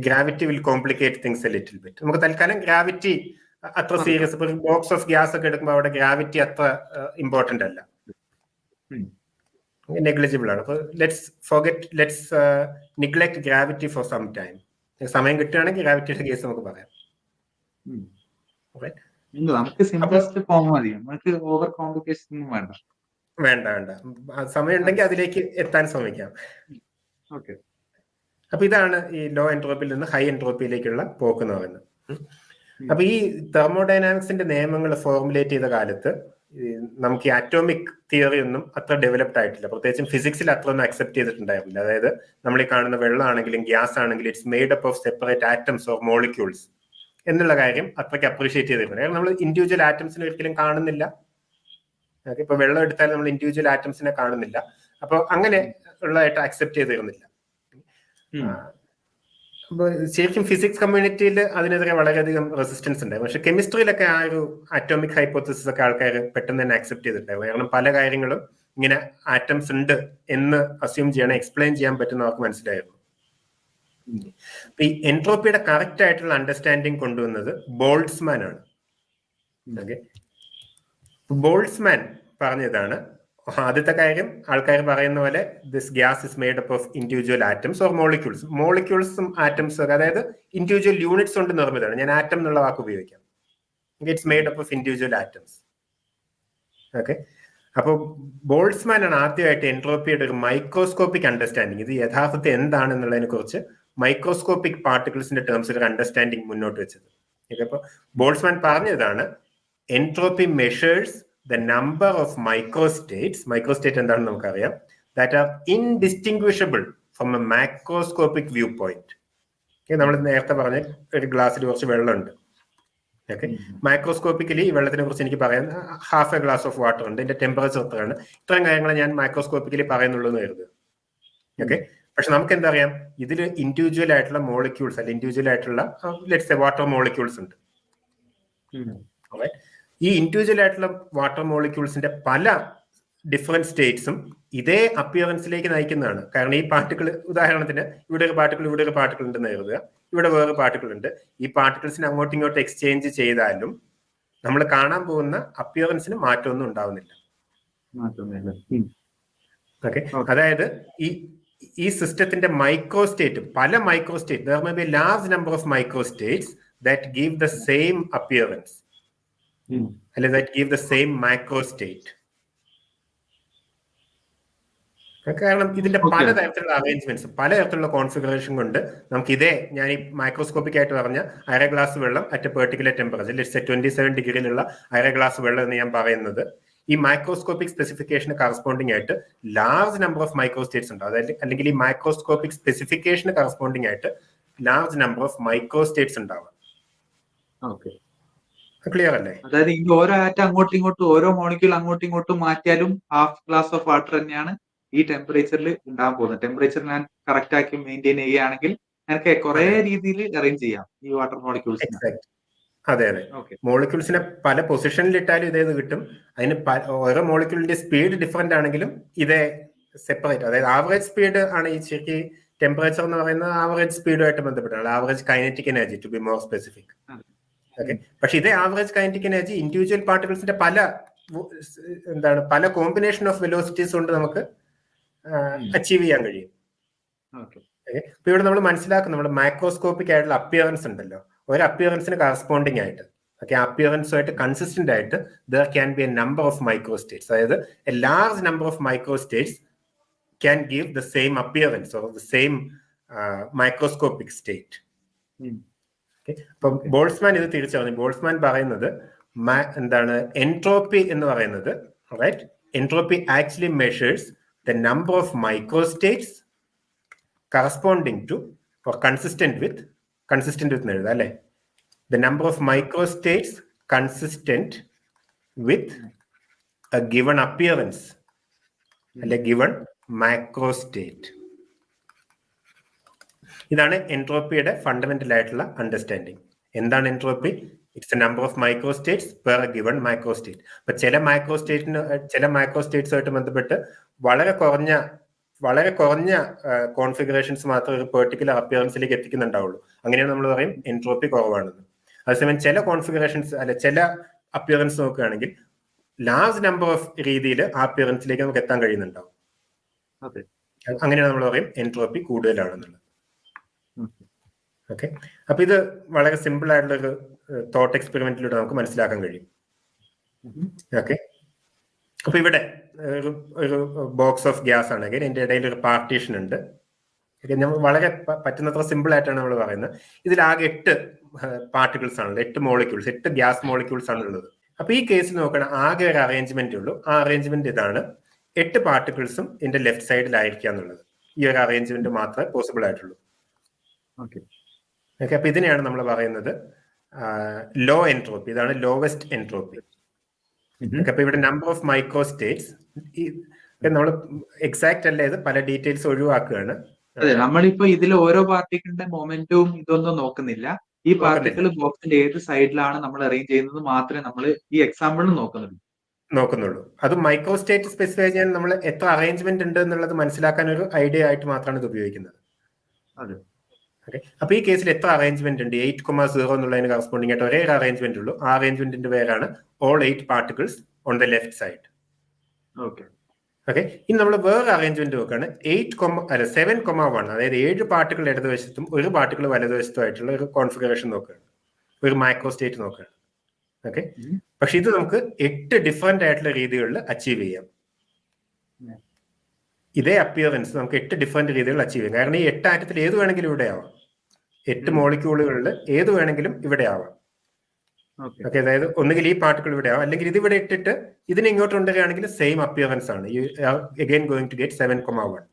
Gravity will complicate things A little bit. നമുക്ക് തൽക്കാലം ഗ്രാവിറ്റി അത്ര സീരിയസ്, ഇപ്പൊ ബോക്സ് ഓഫ് ഗ്യാസ് ഒക്കെ എടുക്കുമ്പോൾ അവിടെ ഗ്രാവിറ്റി അത്ര ഇമ്പോർട്ടന്റ് അല്ല, നെഗ്ലിജിബിൾ ആണ്. അപ്പൊ let's neglect gravity for some time. സമയം കിട്ടുകയാണെങ്കിൽ ഗ്രാവിറ്റിയുടെ കേസ് നമുക്ക് പറയാം. നമുക്ക് സിംപ്ലസ്റ്റ് ഫോം മതി, നമുക്ക് ഓവർ കോംപ്ലിക്കേഷൻ ഒന്നും വേണ്ട. വേണ്ട സമയം ഉണ്ടെങ്കിൽ അതിലേക്ക് എത്താൻ ശ്രമിക്കാം. അപ്പൊ ഇതാണ് ഈ ലോ എൻട്രോപ്പിയിൽ നിന്ന് ഹൈ എൻട്രോപ്പിയിലേക്കുള്ള പോക്ക് എന്ന് പറയുന്നത്. അപ്പൊ ഈ തെർമോഡൈനാമിക്സിന്റെ നിയമങ്ങൾ ഫോർമുലേറ്റ് ചെയ്ത കാലത്ത് നമുക്ക് ഈ ആറ്റോമിക് തിയറി ഒന്നും അത്ര ഡെവലപ്ഡ് ആയിട്ടില്ല. പ്രത്യേകിച്ചും ഫിസിക്സിൽ അത്ര ഒന്നും അക്സെപ്റ്റ് ചെയ്തിട്ടുണ്ടായിരുന്നില്ല. അതായത് നമ്മൾ ഈ കാണുന്ന വെള്ളം ആണെങ്കിലും ഗ്യാസ് ആണെങ്കിലും it's made up of separate atoms or molecules എന്നുള്ള കാര്യം അത്രയ്ക്ക് അപ്രീഷിയേറ്റ് ചെയ്തിട്ടുണ്ട്. കാരണം നമ്മൾ ഇൻഡിവിജ്വൽ ആറ്റംസിനെ ഒരിക്കലും കാണുന്നില്ല. ഇപ്പൊ വെള്ളം എടുത്താൽ നമ്മൾ ഇൻഡിവിജ്വൽ ആറ്റംസിനെ കാണുന്നില്ല. അപ്പൊ അങ്ങനെ ഉള്ളതായിട്ട് അക്സെപ്റ്റ് ചെയ്തിരുന്നില്ല. അപ്പൊ ശരിക്കും ഫിസിക്സ് കമ്മ്യൂണിറ്റിയിൽ അതിനെതിരെ വളരെയധികം റെസിസ്റ്റൻസ് ഉണ്ടായിരുന്നു. പക്ഷെ കെമിസ്ട്രിയിലൊക്കെ ആ ഒരു ആറ്റോമിക് ഹൈപ്പോത്തസിസ് ഒക്കെ ആൾക്കാർ പെട്ടെന്ന് തന്നെ അക്സെപ്റ്റ് ചെയ്തിട്ടുണ്ടായിരുന്നു. കാരണം പല കാര്യങ്ങളും ഇങ്ങനെ ആറ്റംസ് ഉണ്ട് എന്ന് അസ്യൂം ചെയ്യണം, എക്സ്പ്ലെയിൻ ചെയ്യാൻ പറ്റുന്ന അവർക്ക് മനസ്സിലായിരുന്നു. ഈ എൻട്രോപ്പിയുടെ കറക്റ്റ് ആയിട്ടുള്ള അണ്ടർസ്റ്റാൻഡിങ് കൊണ്ടുവന്നത് ബോൾട്സ്മാൻ ആണ്. ഓക്കെ, ബോൾട്സ്മാൻ പറഞ്ഞതാണ് ആദ്യത്തെ കാര്യം. ആൾക്കാർ പറയുന്ന പോലെ this gas is made up of individual atoms or മോളിക്യൂൾസും ആറ്റംസും, അതായത് ഇൻഡിവിജ്വൽ യൂണിറ്റ്സ് കൊണ്ട് നിർമ്മിതമാണ്. ഞാൻ ആറ്റം എന്നുള്ള വാക്ക് ഉപയോഗിക്കാം. It's made up of individual atoms. Okay, അപ്പൊ ബോൾട്സ്മാൻ ആണ് ആദ്യമായിട്ട് എൻട്രോപ്പിയുടെ ഒരു മൈക്രോസ്കോപ്പിക് അണ്ടർസ്റ്റാൻഡിങ്, ഇത് യഥാർത്ഥത്തിൽ എന്താണെന്നുള്ളതിനെ കുറിച്ച് മൈക്രോസ്കോപ്പിക് പാർട്ടിക്കിൾസിന്റെ ടേംസിൽ ഒരു അണ്ടർസ്റ്റാൻഡിങ് മുന്നോട്ട് വെച്ചത്. അപ്പൊ ബോൾട്സ്മാൻ പറഞ്ഞതാണ് entropy measures the number of microstate എന്താണെന്ന് നമുക്കറിയാം, that are indistinguishable from a macroscopic viewpoint. നമ്മൾ നേരത്തെ പറഞ്ഞ ഒരു ഗ്ലാസ്സിൽ കുറച്ച് വെള്ളമുണ്ട്. ഓക്കെ, മൈക്രോസ്കോപ്പിക്കലി ഈ വെള്ളത്തിനെ കുറിച്ച് എനിക്ക് പറയാൻ half A glass of water ഉണ്ട്, ഇതിന്റെ ടെമ്പറേച്ചർ എത്രയാണ്, ഇത്രയും കാര്യങ്ങൾ ഞാൻ മൈക്രോസ്കോപ്പിക്കലി പറയുന്നുള്ളൂ എന്ന് കരുതുക. ഓക്കെ, പക്ഷെ നമുക്ക് എന്താ അറിയാം, ഇതിൽ ഇൻഡിവിജ്വൽ ആയിട്ടുള്ള മോളിക്യൂൾസ് അല്ല, ഇൻഡിവിജ്വൽ ആയിട്ടുള്ള ലെറ്റ്സ് സേ വാട്ടർ മോളിക്യൂൾസ് ഉണ്ട്. ഈ ഇൻഡിവിജ്വൽ ആയിട്ടുള്ള വാട്ടർ മോളിക്യൂൾസിന്റെ പല ഡിഫറെന്റ് സ്റ്റേറ്റ്സും ഇതേ അപ്പിയറൻസിലേക്ക് നയിക്കുന്നതാണ്. കാരണം ഈ പാർട്ടിക്കിൾ, ഉദാഹരണത്തിന് ഇവിടെ ഒരു പാർട്ടിക്കിൾ ഉണ്ടെന്ന് കരുതുക, ഇവിടെ വേറെ പാർട്ടിക്കിൾ ഉണ്ട്. ഈ പാർട്ടിക്കിൾസിനെ അങ്ങോട്ടും ഇങ്ങോട്ടും എക്സ്ചേഞ്ച് ചെയ്താലും നമ്മൾ കാണാൻ പോകുന്ന അപ്പിയറൻസിന് മാറ്റമൊന്നും ഉണ്ടാവുന്നില്ല. ഓക്കെ, അതായത് ഈ സിസ്റ്റത്തിന്റെ മൈക്രോസ്റ്റേറ്റ്, പല മൈക്രോസ്റ്റേറ്റ്, there may be a large number of microstates that give the same appearance. അല്ലെങ്കിൽ that give the same macrostate. കാരണം ഇതിന്റെ പലതരത്തിലുള്ള അറേഞ്ച്മെന്റ്സ്, പലതരത്തിലുള്ള കോൺഫിഗറേഷൻ കൊണ്ട് നമുക്ക് ഞാൻ ഈ മൈക്രോസ്കോപ്പിക് ആയിട്ട് പറഞ്ഞ അര ഗ്ലാസ് വെള്ളം at particular temperature, let's say 27 ഡിഗ്രിയിലുള്ള അര ഗ്ലാസ് വെള്ളം എന്ന് ഞാൻ പറയുന്നത് ഈ മൈക്രോസ്കോപ്പിക് സ്പെസിഫിക്കേഷന് കറസ്പോണ്ടിങ് ആയിട്ട് ലാർജ് നമ്പർ ഓഫ് മൈക്രോസ്റ്റേറ്റ്സ് ഉണ്ട്. അതായത് അല്ലെങ്കിൽ ഈ മൈക്രോസ്കോപ്പിക് സ്പെസിഫിക്കേഷന് കറസ്പോണ്ടിങ് ആയിട്ട് ലാർജ് നമ്പർ ഓഫ് മൈക്രോസ്റ്റേറ്റ്സ് ഉണ്ടാവാം. ക്ലിയർ അല്ലേ? അതായത് ഈ ഓരോ ആറ്റം അങ്ങോട്ടും ഇങ്ങോട്ടും, ഓരോ മോളിക്യൂൾ അങ്ങോട്ടും ഇങ്ങോട്ടും മാറ്റിയാലും ഹാഫ് ഗ്ലാസ് ഓഫ് വാട്ടർ തന്നെയാണ് ഈ ടെമ്പറേച്ചറിൽ ഉണ്ടാകാൻ പോകുന്നത്. ടെമ്പറേച്ചർ ഞാൻ കറക്റ്റ് ആക്കി മെയിൻറ്റെയിൻ ചെയ്യുകയാണെങ്കിൽ എനിക്ക് കുറെ രീതിയിൽ അറേഞ്ച് ചെയ്യാം ഈ വാട്ടർ മോളിക്യൂൾസിനെ. എക്സാക്ട്. അതെ അതെ. ഓക്കെ. മോളിക്യൂൾസിനെ പല പൊസിഷനിൽ ഇട്ടാലും ഇതേത് കിട്ടും. അതിന് ഓരോ മോളിക്യൂളിന്റെ സ്പീഡ് ഡിഫറെന്റ് ആണെങ്കിലും ഇതേ സെപ്പറേറ്റ്, അതായത് ആവറേജ് സ്പീഡ് ആണ് ഈ ശരിക്കും ടെമ്പറേച്ചർ എന്ന് പറയുന്നത് ആവറേജ് സ്പീഡുമായിട്ട് ബന്ധപ്പെട്ടാണ്, average kinetic energy to be more specific. Okay. പക്ഷെ ഇതേ ആവറേജ് കൈനറ്റിക് എനർജി ഇൻഡിവിജ്വൽ പാർട്ടിക്കിൾസിന്റെ പല കോമ്പിനേഷൻ ഓഫ് വെലോസിറ്റീസ് കൊണ്ട് നമുക്ക് അച്ചീവ് ചെയ്യാൻ കഴിയും. ഇപ്പൊ ഇവിടെ നമ്മൾ മനസ്സിലാക്കുന്ന നമ്മുടെ മൈക്രോസ്കോപ്പിക് ആയിട്ടുള്ള അപ്പിയറൻസ് ഉണ്ടല്ലോ, ഒരു അപ്പിയറൻസിന് കറസ്പോണ്ടിങ് ആയിട്ട്, ഓക്കെ, അപ്പിയറൻസുമായിട്ട് കൺസിസ്റ്റന്റ് ആയിട്ട് there can be a number of microstates, അതായത് a large number of microstates can give the same appearance or the same microscopic state. അപ്പൊ ബോൾസ്മാൻ ഇത് തിരിച്ചറിഞ്ഞു. ബോൾസ്മാൻ പറയുന്നത് എന്താണ്, എൻട്രോപ്പി എന്ന് പറയുന്നത്, right, entropy actually measures the number of microstates corresponding to or consistent with എഴുതാം അല്ലെ, the number of microstates consistent with a given appearance അല്ലെ given macrostate. ഇതാണ് എൻട്രോപ്പിയുടെ ഫണ്ടമെന്റൽ ആയിട്ടുള്ള അണ്ടർസ്റ്റാൻഡിങ്. എന്താണ് entropy? It's a number of microstates per a given microstate. അപ്പൊ ചില മൈക്രോസ്റ്റേറ്റ്സുമായിട്ട് ബന്ധപ്പെട്ട് വളരെ കുറഞ്ഞ കോൺഫിഗറേഷൻസ് മാത്രമേ ഒരു പെർട്ടിക്കുലർ അപ്പിയറൻസിലേക്ക് എത്തിക്കുന്നുണ്ടാവുള്ളൂ. അങ്ങനെയാണ് നമ്മൾ പറയും എൻട്രോപ്പി കുറവാണെന്ന്. അതേസമയം ചില കോൺഫിഗറേഷൻസ് അല്ലെ ചില അപ്പിയറൻസ് നോക്കുകയാണെങ്കിൽ ലാർജ് നമ്പർ ഓഫ് രീതിയിൽ ആ അപ്പിയറൻസിലേക്ക് നമുക്ക് എത്താൻ കഴിയുന്നുണ്ടാവും. അങ്ങനെയാണ് നമ്മൾ പറയും എൻട്രോപ്പി കൂടുതലാണെന്നുള്ളത്. ഓക്കെ. അപ്പൊ ഇത് വളരെ സിമ്പിൾ ആയിട്ടുള്ള ഒരു തോട്ട് എക്സ്പെരിമെന്റിലൂടെ നമുക്ക് മനസ്സിലാക്കാൻ കഴിയും. ഓക്കെ. അപ്പൊ ഇവിടെ ഒരു ബോക്സ് ഓഫ് ഗ്യാസ് ആണെങ്കിൽ ഇതിന്റെ ഇടയിൽ ഒരു പാർട്ടീഷൻ ഉണ്ട്. നമ്മൾ വളരെ പറ്റുന്നത്ര സിമ്പിൾ ആയിട്ടാണ് നമ്മൾ പറയുന്നത്. ഇതിലാകെ 8 പാർട്ടിക്കിൾസ് ആണുള്ളത്, 8 മോളിക്യൂൾസ്, 8 ഗ്യാസ് മോളിക്യൂൾസ് ആണ് ഉള്ളത്. അപ്പൊ ഈ കേസിൽ നോക്കണം, ആകെ ഒരു അറേഞ്ച്മെന്റ് ഉള്ളൂ. ആ അറേഞ്ച്മെന്റ് ഇതാണ്, 8 പാർട്ടിക്കിൾസും ഇതിന്റെ ലെഫ്റ്റ് സൈഡിലായിരിക്കുക എന്നുള്ളത്. ഈ ഒരു അറേഞ്ച്മെന്റ് മാത്രമേ പോസിബിൾ ആയിട്ടുള്ളൂ. ഓക്കെ. അപ്പൊ ഇതിനെയാണ് നമ്മൾ പറയുന്നത് ലോ എൻട്രോപ്പി. ഇതാണ് ലോവസ്റ്റ് എൻട്രോപ്പി. അപ്പൊ ഇവിടെ നമ്പർ ഓഫ് മൈക്രോസ്റ്റേറ്റ്സ് നമ്മൾ എക്സാക്ട് അല്ല, ഇത് പല ഡീറ്റെയിൽസ് ഒഴിവാക്കുകയാണ്. അതെ, നമ്മളിപ്പോ ഇതിൽ ഓരോ പാർട്ടിക്കിളിന്റെ മൊമെന്റും ഇതൊന്നും നോക്കുന്നില്ല. ഈ പാർട്ടിക്കിൾ ബോക്സിന്റെ ഏത് സൈഡിലാണ് നമ്മൾ അറേഞ്ച് ചെയ്യുന്നത് മാത്രമേ നമ്മൾ ഈ എക്സാമ്പിളിൽ നോക്കുന്നുള്ളൂ. അത് മൈക്രോസ്റ്റേറ്റ് സ്പെസിഫൈ ചെയ്യാൻ നമ്മൾ എത്ര അറേഞ്ച്മെന്റ് ഉണ്ട് എന്നുള്ളത് മനസ്സിലാക്കാൻ ഒരു ഐഡിയ ആയിട്ട് മാത്രമാണ് ഇത് ഉപയോഗിക്കുന്നത്. അതെ. ഓക്കെ. അപ്പൊ ഈ കേസിൽ എത്ര അറേഞ്ച്മെന്റ് ഉണ്ട്? 8,0 എന്നുള്ളതിന് കറസ്പോണ്ടിങ് ആയിട്ട് ഒരേ അറേഞ്ച്മെന്റ് ഉള്ളൂ. ആ അറേഞ്ച്മെന്റിന്റെ പേരാണ് all 8 particles on the left side. Okay. Okay. ഇനി നമ്മൾ വേറെ അറേഞ്ച്മെന്റ് നോക്കുകയാണ്. 7,1, അതായത് 7 പാർട്ടിക്കിൾ ഇടതുവശത്തും 1 പാർട്ടിക്കിൾ വലതുവശത്തും ആയിട്ടുള്ള ഒരു കോൺഫിഗറേഷൻ നോക്കുകയാണ്, ഒരു മൈക്രോസ്റ്റേറ്റ് നോക്കുകയാണ്. ഓക്കെ. പക്ഷെ ഇത് നമുക്ക് 8 ഡിഫറെന്റ് ആയിട്ടുള്ള രീതികളിൽ അച്ചീവ് ചെയ്യാം. ഇതേ അപ്പിയറൻസ് നമുക്ക് 8 ഡിഫറെന്റ് രീതികളിൽ അച്ചീവ് ചെയ്യാം. കാരണം ഈ 8 ആറ്റത്തിൽ ഏത് വേണമെങ്കിലും ഇവിടെ ആവാം, 8 മോളിക്യൂളുകളിൽ ഏത് വേണമെങ്കിലും ഇവിടെ ആവാം. ഓക്കെ. അതായത് ഒന്നുകിൽ ഈ പാർട്ടിക്കിൾ ഇവിടെ ആവാം, അല്ലെങ്കിൽ ഇത് ഇവിടെ ഇട്ടിട്ട് ഇതിന് ഇങ്ങോട്ട് കൊണ്ടുവരികയാണെങ്കിൽ സെയിം അപ്പിയറൻസ് ആണ്. Again going to get 7,1.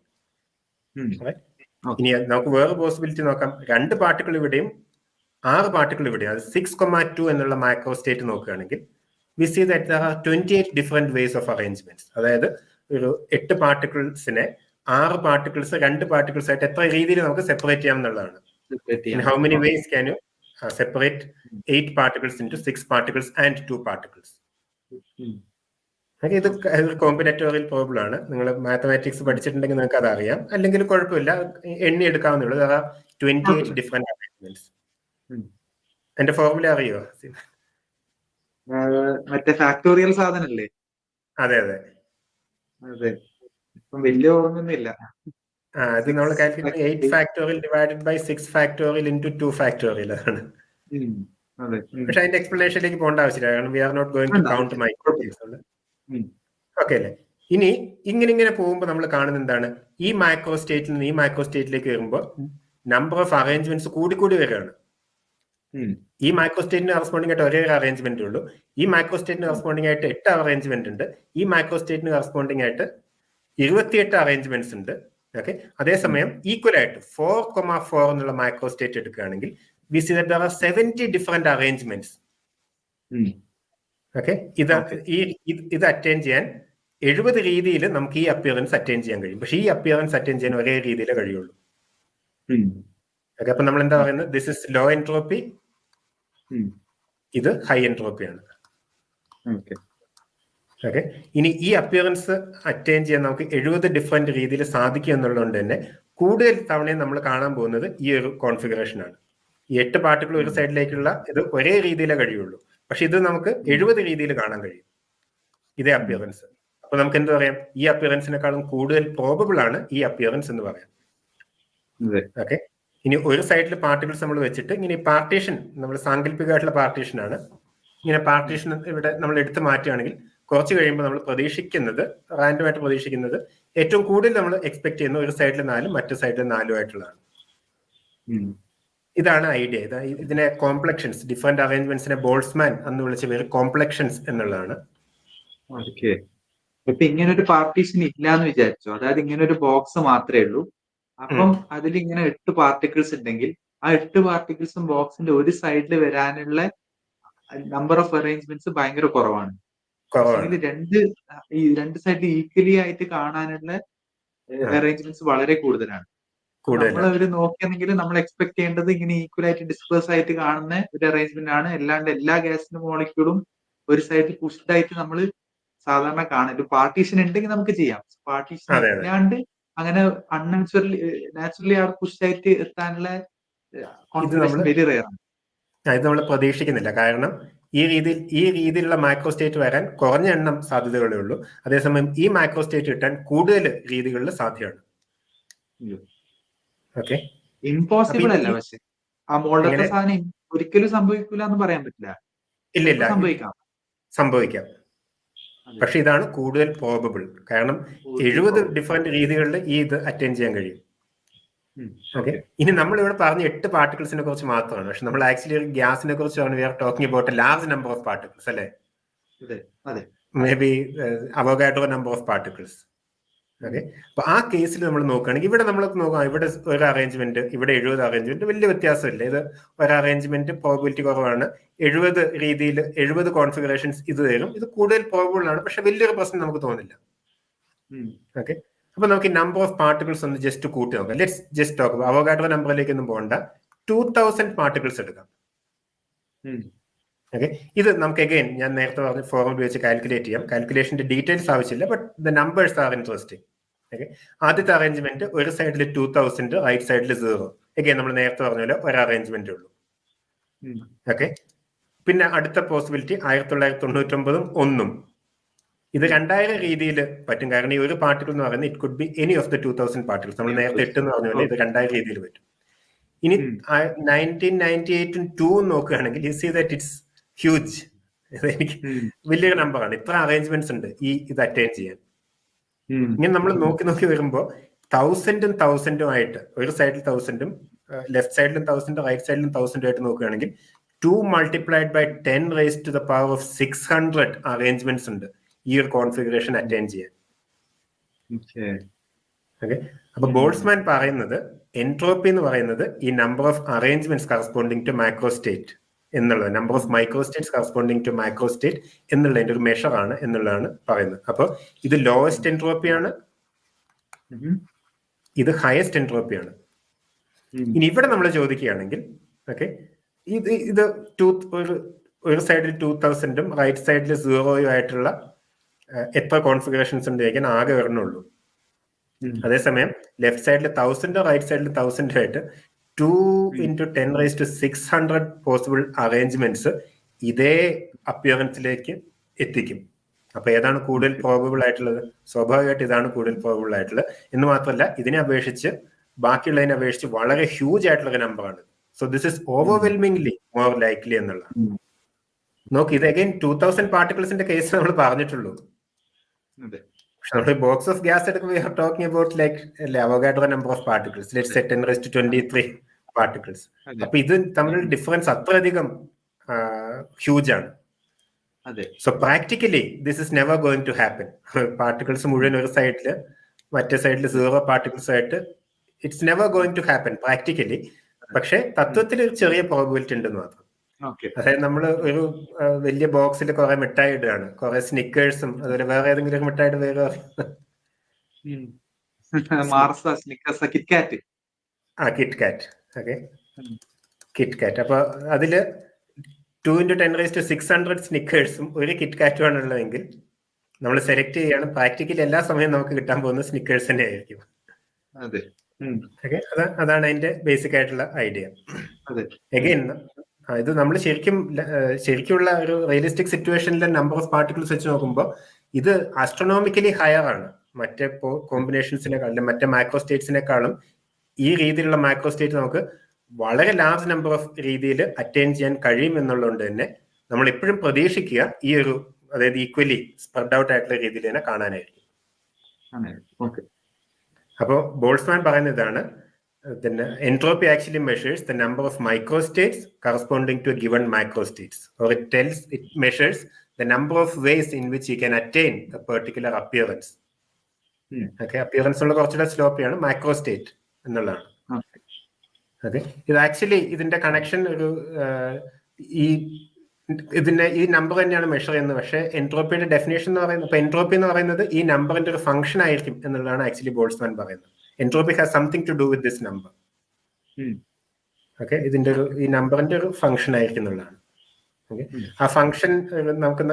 ഇനി നമുക്ക് വേറെ പോസിബിലിറ്റി നോക്കാം. 2 പാർട്ടിക്കിൾ ഇവിടെയും 6 പാർട്ടിക്കിൾ ഇവിടെയും, അത് 6,2 എന്നുള്ള മൈക്രോസ്റ്റേറ്റ് നോക്കുകയാണെങ്കിൽ we see that there are 28 different ways of arrangements. അതായത് ഒരു 8 പാർട്ടിക്കിൾസിനെ 6 പാർട്ടിക്കിൾസ് 2 പാർട്ടിക്കിൾസ് ആയിട്ട് എത്ര രീതിയിൽ നമുക്ക് സെപ്പറേറ്റ് ചെയ്യാം എന്നുള്ളതാണ്. How many vase can you separate 8 particles into 6 particles and 2 particles? ഇത് കോമ്പിനേറ്റോറിയൽ പ്രോബ്ലം ആണ്. നിങ്ങൾ മാത്തമാറ്റിക്സ് പഠിച്ചിട്ടുണ്ടെങ്കിൽ നിങ്ങൾക്ക് അത് അറിയാം, അല്ലെങ്കിൽ കുഴപ്പമില്ല, എണ്ണി എടുക്കാവുന്നുള്ളൂ. 28 ഡിഫറെന്റ് അറേഞ്ച്മെന്റ്സ്. എന്റെ ഫോർമുല അറിയോ? മറ്റേ ഫാക്ടോറിയൽ സാധനല്ലേ? അതെ അതെ അതെ. വലിയ ഓർമ്മയൊന്നുമില്ല. അത് നമ്മൾ calculate 8 factorial divided by 6 factorial into 2 factorial ആണ്. പക്ഷെ അതിന്റെ എക്സ്പ്ലനേഷനിലേക്ക് പോകേണ്ട ആവശ്യമില്ല, കാരണം we are not going to count microstates. Okay അല്ലേ? ഇനി ഇങ്ങനെ പോകുമ്പോൾ നമ്മൾ കാണുന്ന എന്താണ്, ഈ മൈക്രോസ്റ്റേറ്റിൽ നിന്ന് ഈ മൈക്രോസ്റ്റേറ്റിലേക്ക് വരുമ്പോൾ നമ്പർ ഓഫ് അറേഞ്ച്മെന്റ്സ് കൂടി വരികയാണ്. ഈ മൈക്രോസ്റ്റേറ്റിന് കറസ്പോണ്ടിങ് ആയിട്ട് ഒരേ അറേഞ്ച്മെന്റ് ഉള്ളൂ. ഈ മൈക്രോസ്റ്റേറ്റിന് കറസ്പോണ്ടിങ് ആയിട്ട് 8 അറേഞ്ച്മെന്റ് ഉണ്ട്. ഈ മൈക്രോസ്റ്റേറ്റിന് കറസ്പോണ്ടിങ് ആയിട്ട് 28 അറേഞ്ച്മെന്റ്സ് ഉണ്ട്. ഓക്കെ. അതേസമയം ഈക്വൽ ആയിട്ട് 4,4 എന്നുള്ള മൈക്രോസ്റ്റേറ്റ് എടുക്കുകയാണെങ്കിൽ we see that there are 70 different arrangements. Okay. ഇത് അറ്റൈൻ ചെയ്യാൻ 70 രീതിയിൽ നമുക്ക് ഈ അപ്പിയറൻസ് അറ്റൈൻ ചെയ്യാൻ കഴിയും. പക്ഷെ ഈ അപ്പിയറൻസ് അറ്റൈൻ ചെയ്യാൻ ഒരേ രീതിയിലേ കഴിയുള്ളൂ. ഓക്കെ, അപ്പൊ നമ്മൾ എന്താ പറയുന്നത്, ദിസ് ഇസ് ലോ എൻട്രോപ്പി, ഇത് ഹൈ എൻട്രോപ്പിയാണ്. ഓക്കെ, ഇനി ഈ അപ്പിയറൻസ് അറ്റൈൻ ചെയ്യാൻ നമുക്ക് 70 ഡിഫറെന്റ് രീതിയിൽ സാധിക്കും എന്നുള്ളതുകൊണ്ട് തന്നെ കൂടുതൽ തവണയും നമ്മൾ കാണാൻ പോകുന്നത് ഈ ഒരു കോൺഫിഗറേഷൻ ആണ്. ഈ 8 പാർട്ടിക്കിൾ ഒരു സൈഡിലേക്കുള്ള ഇത് ഒരേ രീതിയിലേ കഴിയുള്ളൂ, പക്ഷെ ഇത് നമുക്ക് 70 രീതിയിൽ കാണാൻ കഴിയും ഇതേ അപ്പിയറൻസ്. അപ്പൊ നമുക്ക് എന്ത് പറയാം, ഈ അപ്പിയറൻസിനെക്കാളും കൂടുതൽ പ്രോബബിൾ ആണ് ഈ അപ്പിയറൻസ് എന്ന് പറയാം. ഓക്കെ, ഇനി ഒരു സൈഡിൽ പാർട്ടിക്കിൾസ് നമ്മൾ വെച്ചിട്ട് ഇങ്ങനെ പാർട്ടീഷൻ, നമ്മൾ സാങ്കല്പികമായിട്ടുള്ള പാർട്ടീഷൻ ആണ്. ഇങ്ങനെ പാർട്ടീഷൻ ഇവിടെ നമ്മൾ എടുത്തു മാറ്റുകയാണെങ്കിൽ കുറച്ച് കഴിയുമ്പോൾ നമ്മൾ പ്രതീക്ഷിക്കുന്നത്, റാൻഡമായിട്ട് പ്രതീക്ഷിക്കുന്നത്, ഏറ്റവും കൂടുതൽ നമ്മൾ എക്സ്പെക്ട് ചെയ്യുന്ന ഒരു സൈഡിൽ 4 മറ്റു സൈഡിൽ 4 ആയിട്ടുള്ളതാണ്. ഇതാണ് ഐഡിയ. ഇതിനെ കോംപ്ലക്ഷൻസ്, ഡിഫറെന്റ് അറേഞ്ച്മെന്റ്സിനെ ബോൾസ്മാൻ എന്ന് വിളിച്ച പേര് കോംപ്ലക്ഷൻസ് എന്നുള്ളതാണ്. ഇപ്പൊ ഇങ്ങനെ ഒരു പാർട്ടീഷൻ ഇല്ലാന്ന് വിചാരിച്ചോ, അതായത് ഇങ്ങനെ ഒരു ബോക്സ് മാത്രമേ ഉള്ളൂ, അപ്പം അതിൽ ഇങ്ങനെ 8 പാർട്ടിക്കിൾസ് ഉണ്ടെങ്കിൽ ആ 8 പാർട്ടിക്കിൾസും ബോക്സിന്റെ ഒരു സൈഡിൽ വരാനുള്ള നമ്പർ ഓഫ് അറേഞ്ച്മെന്റ്സ് ഭയങ്കര കുറവാണ്. രണ്ട് സൈഡിൽ ഈക്വലി ആയിട്ട് കാണാനുള്ള അറേഞ്ച്മെന്റ്സ് വളരെ കൂടുതലാണ്. നമ്മളൊരു നോക്കിയാണെങ്കിൽ നമ്മൾ എക്സ്പെക്ട് ചെയ്യേണ്ടത് ഇങ്ങനെ ഈക്വൽ ആയിട്ട് ഡിസ്പേഴ്സ് ആയിട്ട് കാണുന്ന ഒരു അറേഞ്ച്മെന്റ് ആണ്. അല്ലാണ്ട് എല്ലാ ഗ്യാസിന്റെ മോളിക്യൂളും ഒരു സൈഡിൽ പുഷ്ഡ് ആയിട്ട് നമ്മൾ സാധാരണ കാണും. പാർട്ടീഷൻ ഉണ്ടെങ്കിൽ നമുക്ക് ചെയ്യാം, പാർട്ടീഷൻ ഇല്ലാണ്ട് അങ്ങനെ നാച്ചുറലി ആ പുഷ് ആയിട്ട് എത്താനുള്ള കോൺഫിഗറേഷൻ വെരി റെയർ ആണ്. ഇത് നമ്മൾ പ്രതീക്ഷിക്കുന്നില്ല, കാരണം ഈ രീതിയിലുള്ള മാക്രോ സ്റ്റേറ്റ് വരാൻ കുറഞ്ഞ എണ്ണം സാധ്യതകളേ ഉള്ളൂ. അതേസമയം ഈ മാക്രോ സ്റ്റേറ്റ് കിട്ടാൻ കൂടുതൽ രീതികളിൽ സാധ്യമാണ്. ഓക്കെ, ഇമ്പോസിബിൾ അല്ല, പക്ഷെ ആ മോൾഡത്തെ സാധനം ഒരിക്കലും സംഭവിക്കില്ല എന്ന് പറയാൻ പറ്റില്ല. ഇല്ല, സംഭവിക്കാം. പക്ഷെ ഇതാണ് കൂടുതൽ പ്രോബബിൾ, കാരണം 70 ഡിഫറെന്റ് രീതികളിൽ ഈ ഇത് അറ്റൻഡ് ചെയ്യാൻ കഴിയും. ഓക്കെ, ഇനി നമ്മൾ ഇവിടെ പറഞ്ഞ 8 പാർട്ടിക്കിൾസിനെ കുറിച്ച് മാത്രമാണ്, പക്ഷെ നമ്മൾ ആക്ച്വലി ഒരു ഗ്യാസിനെ കുറിച്ചാണ് we are talking about a large number of particles, അല്ലേ? Maybe Avogadro number of particles. Okay, അപ്പൊ ആ കേസിൽ നമ്മൾ നോക്കുകയാണെങ്കിൽ ഇവിടെ നമ്മൾ നോക്കാം, ഇവിടെ ഒരു അറേഞ്ച്മെന്റ്, ഇവിടെ 70 അറേഞ്ച്മെന്റ്, വലിയ വ്യത്യാസമില്ല. ഇത് ഒരു അറേഞ്ച്മെന്റ് പ്രോബിലിറ്റി കുറവാണ്, 70 രീതിയിൽ 70 കോൺഫിഗറേഷൻസ് ഇത് തരും. ഇത് കൂടുതൽ പ്രോബിൾ ആണ്, പക്ഷെ വലിയൊരു പ്രശ്നം നമുക്ക് തോന്നില്ല. ഓക്കെ, അപ്പൊ നമുക്ക് ഈ നമ്പർ ഓഫ് പാർട്ടിക്കിൾസ് ഒന്ന് ജസ്റ്റ് കൂട്ടി നോക്കാം. ലെറ്റ്സ് ജസ്റ്റ് ടോക്ക്, അവോഗാഡ്രോ നമ്പറിലേക്ക് ഒന്നും പോകണ്ട, 2000 പാർട്ടിക്കിൾസ് എടുക്കാം. ഓക്കെ, ഇത് നമുക്ക് അഗൈൻ ഞാൻ നേരത്തെ പറഞ്ഞ ഫോർമുല വെച്ച് കാൽക്കുലേറ്റ് ചെയ്യാം. കാൽക്കുലേഷന്റെ ഡീറ്റെയിൽസ് ആവശ്യമില്ല, but the numbers are interesting. Okay, ആദ്യത്തെ അറേഞ്ച്മെന്റ് ഒരു സൈഡിൽ 2000, റൈറ്റ് സൈഡിൽ 0. അഗൈൻ നമ്മൾ നേരത്തെ പറഞ്ഞ പോലെ ഒരു അറേഞ്ച്മെന്റ് ഉള്ളൂ. ഓക്കെ, പിന്നെ അടുത്ത പോസിബിലിറ്റി 1999 1. ഇത് 2000 രീതിയിൽ പറ്റും, കാരണം ഈ ഒരു പാർട്ടിക്കിൾ എന്ന് പറയുന്നത് it could B any of the 2000 particles. നമ്മൾ നേരത്തെ 8 എന്ന് പറഞ്ഞ പോലെ ഇത് 2000 രീതിയിൽ പറ്റും. ഇനി 1998 2 നോക്കുകയാണെങ്കിൽ you see that it's huge. എനിക്ക് വലിയൊരു നമ്പറാണ്, ഇത്ര അറേഞ്ച്മെന്റ്സ് ഉണ്ട് ഇത് അറ്റൈൻ ചെയ്യാൻ. ഇങ്ങനെ നമ്മൾ നോക്കി വരുമ്പോൾ 1000ഉം 1000ഉം ആയിട്ട്, ഒരു സൈഡിൽ 1000ഉം ലെഫ്റ്റ് സൈഡിലും 1000, റൈറ്റ് സൈഡിലും 1000 ആയിട്ട് നോക്കുകയാണെങ്കിൽ 2 multiplied by 10 raised to the power of 600 arrangements ഉണ്ട് ഈ ഒരു കോൺഫിഗറേഷൻ അറ്റൈൻ ചെയ്യാൻ. ഓക്കെ, അപ്പൊ ബോൾസ്മാൻ പറയുന്നത് എൻട്രോപ്പി എന്ന് പറയുന്നത് ഈ number of arrangements corresponding to macro state എന്നുള്ളത്, number of micro states corresponding to macro state എന്നുള്ളതിന്റെ ഒരു മെഷർ ആണ് എന്നുള്ളതാണ് പറയുന്നത്. അപ്പോൾ ഇത് ലോവസ്റ്റ് എൻട്രോപ്പിയാണ്, ഇത് ഹയസ്റ്റ് എൻട്രോപ്പിയാണ്. ഇനി ഇവിടെ നമ്മൾ ചോദിക്കുകയാണെങ്കിൽ, ഓക്കെ, ഇത് ഒരു സൈഡിൽ 2000ഉം റൈറ്റ് സൈഡിൽ 0 ആയിട്ടുള്ള എത്ര കോൺഫിഗറേഷൻസ് ഉണ്ട് ആകെ വരണുള്ളൂ. അതേസമയം ലെഫ്റ്റ് സൈഡിൽ 1000, റൈറ്റ് സൈഡിൽ 1000 ആയിട്ട് 2 × 10⁻600 പോസിബിൾ അറേഞ്ച്മെന്റ്സ് ഇതേ അപ്പിയറൻസിലേക്ക് എത്തിക്കും. അപ്പൊ ഏതാണ് കൂടുതൽ പ്രോബബിൾ ആയിട്ടുള്ളത്? സ്വാഭാവികമായിട്ട് ഇതാണ് കൂടുതൽ പ്രോബബിൾ ആയിട്ടുള്ളത്. എന്ന് മാത്രമല്ല, ഇതിനെ അപേക്ഷിച്ച് ബാക്കിയുള്ളതിനെ അപേക്ഷിച്ച് വളരെ ഹ്യൂജ് ആയിട്ടുള്ള ഒരു നമ്പറാണ്. So this is overwhelmingly more likely എന്നുള്ള. നോക്ക്, ഇത് അഗൈൻ 2000 പാർട്ടിക്കിൾസിന്റെ കേസ് നമ്മൾ പറഞ്ഞിട്ടുള്ളൂ. പക്ഷെ നമ്മൾ ബോക്സ് ഓഫ് ഗ്യാസ് എടുക്കുമ്പോൾ we are talking about like Avogadro number of particles, let's say 10⁻23 particles. അപ്പൊ ഇത് തമ്മിലുള്ള ഡിഫറൻസ് അത്രയധികം ഹ്യൂജ് ആണ്. So practically this is never going to happen. Particles മുഴുവൻ ഒരു സൈഡില് മറ്റേ സൈഡിൽ 0 പാർട്ടിക്കിൾസ് ആയിട്ട് it's never going to happen practically. പക്ഷെ തത്വത്തിൽ ഒരു ചെറിയ പ്രോബിലിറ്റി ഉണ്ടെന്ന് മാത്രം. അതായത് നമ്മൾ ഒരു വലിയ ബോക്സിൽ കുറെ മിഠായി ഇടുകയാണ്, കുറെ സ്നിക്കേഴ്സും അതുപോലെ വേറെ ഏതെങ്കിലും മിഠായിയുടെ പേര് കിറ്റ്കാറ്റ്. ഓക്കെ, കിറ്റ് കാറ്റ്. അപ്പൊ അതില് 2x10⁶ സ്നിക്കേഴ്സും ഒരു കിറ്റ് കാറ്റുമാണ് ഉള്ളതെങ്കിൽ നമ്മൾ സെലക്ട് ചെയ്യാണ്. പ്രാക്ടിക്കലി എല്ലാ സമയവും നമുക്ക് കിട്ടാൻ പോകുന്ന സ്നിക്കേഴ്സ് തന്നെ ആയിരിക്കും. ഓക്കെ, അതാണ് അതിന്റെ ബേസിക് ആയിട്ടുള്ള ഐഡിയ. എഗെയിൻ ഇത് നമ്മൾ ശരിക്കുള്ള ഒരു റിയലിസ്റ്റിക് സിറ്റുവേഷനിലെ നമ്പർ ഓഫ് പാർട്ടിക്കിൾസ് വെച്ച് നോക്കുമ്പോൾ ഇത് ആസ്ട്രോണോമിക്കലി ഹയർ ആണ് മറ്റേ കോമ്പിനേഷൻസിനെക്കാളും മറ്റേ മാക്രോസ്റ്റേറ്റ്സിനെക്കാളും. ഈ രീതിയിലുള്ള മാക്രോസ്റ്റേറ്റ് നമുക്ക് വളരെ ലാർജ് നമ്പർ ഓഫ് രീതിയിൽ അറ്റൈൻ ചെയ്യാൻ കഴിയും എന്നുള്ളതുകൊണ്ട് തന്നെ നമ്മൾ എപ്പോഴും പ്രതീക്ഷിക്കുക ഈ ഒരു, അതായത് ഈക്വലി സ്പ്രെഡ് ഔട്ട് ആയിട്ടുള്ള രീതിയിൽ തന്നെ കാണാനായിരിക്കും. അപ്പോൾ ബോൾട്സ്മാൻ പറയുന്ന ഇതാണ്, entropy actually measures the number of microstates corresponding to a given macrostates, or it measures the number of ways in which you can attain a particular appearance. Okay, appearance ഉള്ള കുറച്ചുകൂടെ സ്ലോപ്പിയാണ് മാക്രോസ്റ്റേറ്റ് എന്നുള്ളതാണ്. ഓക്കെ, ഇത് ആക്ച്വലി ഇതിന്റെ കണക്ഷൻ ഒരു ഈ നമ്പർ തന്നെയാണ് മെഷർ ചെയ്യുന്നത്. പക്ഷേ എൻട്രോപ്പിയുടെ ഡെഫിനേഷൻ എന്ന് പറയുന്നത്, ഇപ്പൊ എൻട്രോപ്പി എന്ന് പറയുന്നത് ഈ നമ്പറിന്റെ ഒരു ഫംഗ്ഷൻ ആയിരിക്കും എന്നുള്ളതാണ് ആക്ച്വലി ബോൾട്സ്മാൻ പറയുന്നത്. Entropy has something to do with this number. Okay, ഇതിന്റെ ഈ നമ്പറിന്റെ ഒരു ഫംഗ്ഷൻ ആയിരിക്കും എന്നുള്ളതാണ്. ഓക്കെ, ആ ഫംഗ്ഷൻ നമുക്ക്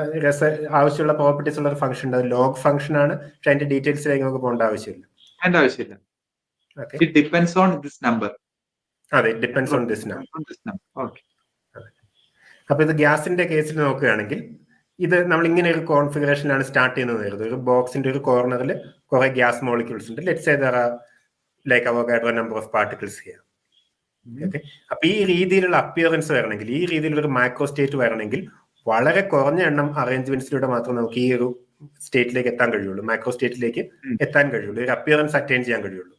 ആവശ്യമുള്ള പ്രോപ്പർട്ടീസ് ഉള്ള ഒരു ഫംഗ്ഷൻ ഉണ്ട്. അത് ലോഗ് ഫംഗ്ഷൻ ആണ്. പക്ഷെ അതിന്റെ ഡീറ്റെയിൽസിലേക്ക് നമുക്ക് പോകേണ്ട ആവശ്യമില്ല. It depends on this number. അതെ, it depends on this number. അപ്പൊ ഇത് ഗ്യാസിന്റെ കേസിൽ നോക്കുകയാണെങ്കിൽ ഇത് നമ്മൾ ഇങ്ങനെ ഒരു കോൺഫിഗറേഷനാണ് സ്റ്റാർട്ട് ചെയ്യുന്നത്. ഒരു ബോക്സിന്റെ ഒരു കോർണറിൽ കുറെ ഗ്യാസ് മോളിക്യൂൾസ് ഉണ്ട്. Let's say there are like Avogadro number of particles here. Okay, അപ്പൊ ഈ രീതിയിലുള്ള അപ്പിയറൻസ് വരണമെങ്കിൽ, ഈ രീതിയിലുള്ള ഒരു മാക്രോസ്റ്റേറ്റ് വരണമെങ്കിൽ വളരെ കുറഞ്ഞ എണ്ണം അറേഞ്ച്മെന്റ്സിലൂടെ മാത്രം നമുക്ക് ഈ ഒരു സ്റ്റേറ്റിലേക്ക് എത്താൻ കഴിയുള്ളൂ, മാക്രോസ്റ്റേറ്റിലേക്ക് എത്താൻ കഴിയുള്ളൂ, ഒരു അപ്പിയറൻസ് അറ്റൈൻ ചെയ്യാൻ കഴിയുള്ളൂ.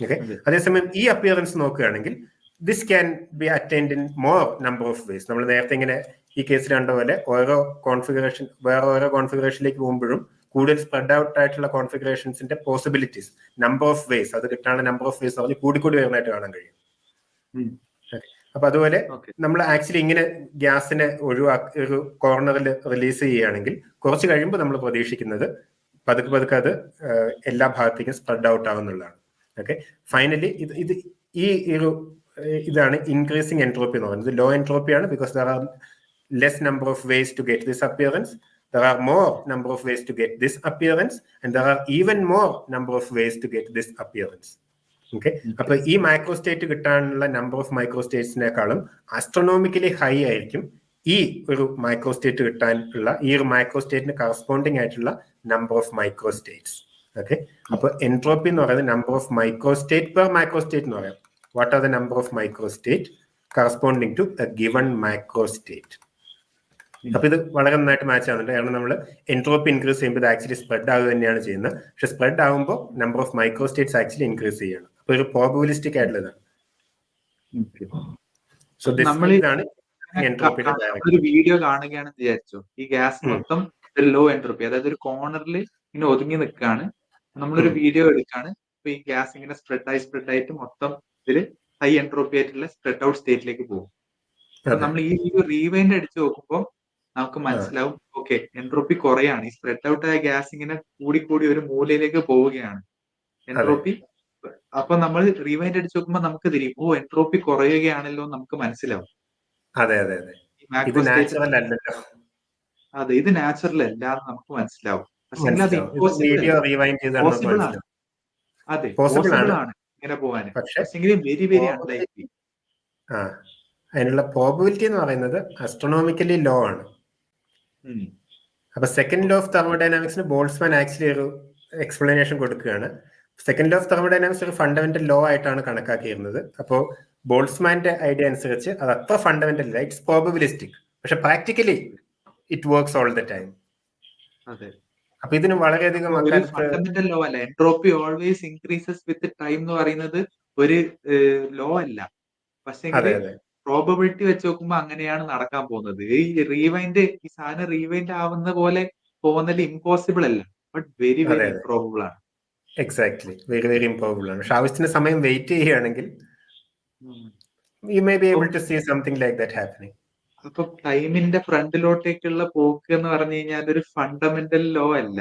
ഓക്കെ, അതേസമയം ഈ അപ്പിയറൻസ് നോക്കുകയാണെങ്കിൽ this can be attained in more number of vase. നമ്മൾ നേരത്തെ ഇങ്ങനെ ഈ കേസിൽ കണ്ട പോലെ ഓരോ കോൺഫിഗറേഷനിലേക്ക് പോകുമ്പോഴും കൂടുതൽ സ്പ്രെഡ് ഔട്ട് ആയിട്ടുള്ള കോൺഫിഗറേഷൻസിന്റെ പോസിബിലിറ്റീസ്, നമ്പർ ഓഫ് വേസ്, അത് കിട്ടാനുള്ള നമ്പർ ഓഫ് വേസ് പറഞ്ഞ് കൂടിക്കൂടി വരുന്നതായിട്ട് കാണാൻ കഴിയും. അപ്പൊ അതുപോലെ നമ്മൾ ആക്ച്വലി ഇങ്ങനെ ഗ്യാസിനെ ഒരു കോർണറിൽ റിലീസ് ചെയ്യുകയാണെങ്കിൽ കുറച്ച് കഴിയുമ്പോൾ നമ്മൾ പ്രതീക്ഷിക്കുന്നത് പതുക്കെ അത് എല്ലാ ഭാഗത്തേക്കും സ്പ്രെഡ് ഔട്ട് ആവുന്നുള്ളതാണ്. ഓക്കെ, ഫൈനലി ഇതാണ് ഇൻക്രീസിങ് എൻട്രോപ്പി എന്ന് പറയുന്നത്. ലോ എൻട്രോപ്പിയാണ് because there are less number of ways to get this appearance, there are more number of ways to get this appearance, and there are even more number of ways to get this appearance. Okay, അപ്പൊ ഈ മൈക്രോസ്റ്റേറ്റ് കിട്ടാനുള്ള നമ്പർ ഓഫ് മൈക്രോസ്റ്റേറ്റ്സിനേക്കാളും ആസ്ട്രോണോമിക്കലി ഹൈ ആയിരിക്കും ഈ ഒരു മൈക്രോസ്റ്റേറ്റ് കിട്ടാനുള്ള, ഈ ഒരു മൈക്രോസ്റ്റേറ്റിന് കറസ്പോണ്ടിങ് ആയിട്ടുള്ള നമ്പർ ഓഫ് മൈക്രോസ്റ്റേറ്റ്സ്. ഓക്കെ, അപ്പൊ എൻട്രോപ്പി എന്ന് പറയുന്നത് number of microstate per microstate എന്ന് പറയാം. What are the number of microstate corresponding to a given microstate. അപ്പൊ ഇത് വളരെ നന്നായിട്ട് മാച്ച് ആവുന്നുണ്ട്. കാരണം നമ്മൾ എൻട്രോപ്പി ഇൻക്രീസ് ചെയ്യുമ്പോൾ ഇത് ആക്ച്വലി സ്പ്രെഡ് ആവുക തന്നെയാണ് ചെയ്യുന്നത്. പക്ഷെ സ്പ്രെഡ് ആകുമ്പോൾ നമ്പർ ഓഫ് മൈക്രോസ്റ്റേറ്റ്സ് ആക്ച്വലി ഇൻക്രീസ് ചെയ്യണം. അപ്പൊ ഒരു പ്രോബബിലിസ്റ്റിക് ആയിട്ടുള്ളതാണ്. സോ ഇതാണ് എൻട്രോപ്പിയുടെ ഒരു വീഡിയോ കാണുകയാണെന്ന് വിചാരിച്ചോ, ഈ ഗ്യാസ് മൊത്തം ഒരു ലോ എൻട്രോപ്പി, അതായത് ഒരു കോർണറിൽ ഇങ്ങനെ ഒതുങ്ങി നിൽക്കുകയാണ്. നമ്മളൊരു വീഡിയോ എടുക്കാണ്. അപ്പൊ ഈ ഗ്യാസ് ഇങ്ങനെ സ്പ്രെഡ് ആയിട്ട് മൊത്തം ഇതിൽ ഹൈ എൻട്രോപ്പി ആയിട്ടുള്ള സ്പ്രെഡ് ഔട്ട് സ്റ്റേറ്റിലേക്ക് പോകും. നമ്മൾ ഈ വീഡിയോ റീവൈൻഡ് അടിച്ച് നോക്കുമ്പോൾ നമുക്ക് മനസ്സിലാവും, ഓക്കെ, എൻട്രോപ്പി കുറയാണ്. ഈ സ്പ്രെഡ് ഔട്ട് ആയ ഗ്യാസ് ഇങ്ങനെ കൂടി ഒരു മൂലയിലേക്ക് പോവുകയാണ് എൻട്രോപ്പി. അപ്പൊ നമ്മൾ റീവൈൻഡ് അടിച്ച് നോക്കുമ്പോൾ നമുക്ക് തിരിയും, എൻട്രോപ്പി കുറയുകയാണല്ലോ നമുക്ക് മനസ്സിലാവും. അതെ, ഇത് നാച്ചുറൽ അല്ല എന്ന് നമുക്ക് മനസ്സിലാവും. പക്ഷെ അത് പോസിബിൾ ആണ്. അതെ, പോസിബിൾ ആണ് ഇങ്ങനെ പോവാൻ. പക്ഷെ വെരി വെരി അൺലൈക്ലി. അതിനുള്ള പ്രോബബിലിറ്റി എന്ന് പറയുന്നത് ആസ്ട്രോണോമിക്കലി ലോ ആണ്. അപ്പൊ സെക്കൻഡ് ലോ ഓഫ് തെർമോഡൈനാമിക്സിന് ബോൾട്സ്മാൻ ആക്ച്വലി ഒരു എക്സ്പ്ലനേഷൻ കൊടുക്കുകയാണ്. സെക്കൻഡ് ലോ ഓഫ് തെർമോഡൈനാമിക്സ് ഒരു ഫണ്ടമെന്റൽ ലോ ആയിട്ടാണ് കണക്കാക്കിയിരുന്നത്. അപ്പോൾ ബോൾട്സ്മാന്റെ ഐഡിയ അനുസരിച്ച് അത് അത്ര ഫണ്ടമെന്റൽ അല്ല, ഇറ്റ്സ് പ്രോബബിലിസ്റ്റിക്. പക്ഷെ practically it works all the time. അപ്പൊ ഇതിന് വളരെയധികം ഫണ്ടമെന്റൽ ലോ അല്ല. Entropy always increases with time എന്ന് പറയുന്നത് ഒരു ലോ അല്ല. പക്ഷേ പ്രോബബിലിറ്റി വെച്ച് നോക്കുമ്പോൾ അങ്ങനെയാണ് നടക്കാൻ പോകുന്നത്. ഈ സാധനം റീവൈൻഡ് ആവുന്ന പോലെ പോകുന്നത് ഇമ്പോസിബിൾ അല്ല, ബട്ട് വെരി വെരി ഇംപ്രോബിൾ ആണ്. എക്സാക്ട്ലി, വെരി വെരി ഇംപ്രോബിൾ ആണ്. പക്ഷെ ആവശ്യത്തിന് സമയം വെയിറ്റ് ചെയ്യുകയാണെങ്കിൽ you may be able to see something like that happening. അപ്പൊ ടൈമിന്റെ ഫ്രണ്ടിലോട്ടേക്കുള്ള പോക്ക് എന്ന് പറഞ്ഞു കഴിഞ്ഞാൽ ഒരു ഫണ്ടമെന്റൽ ലോ അല്ല,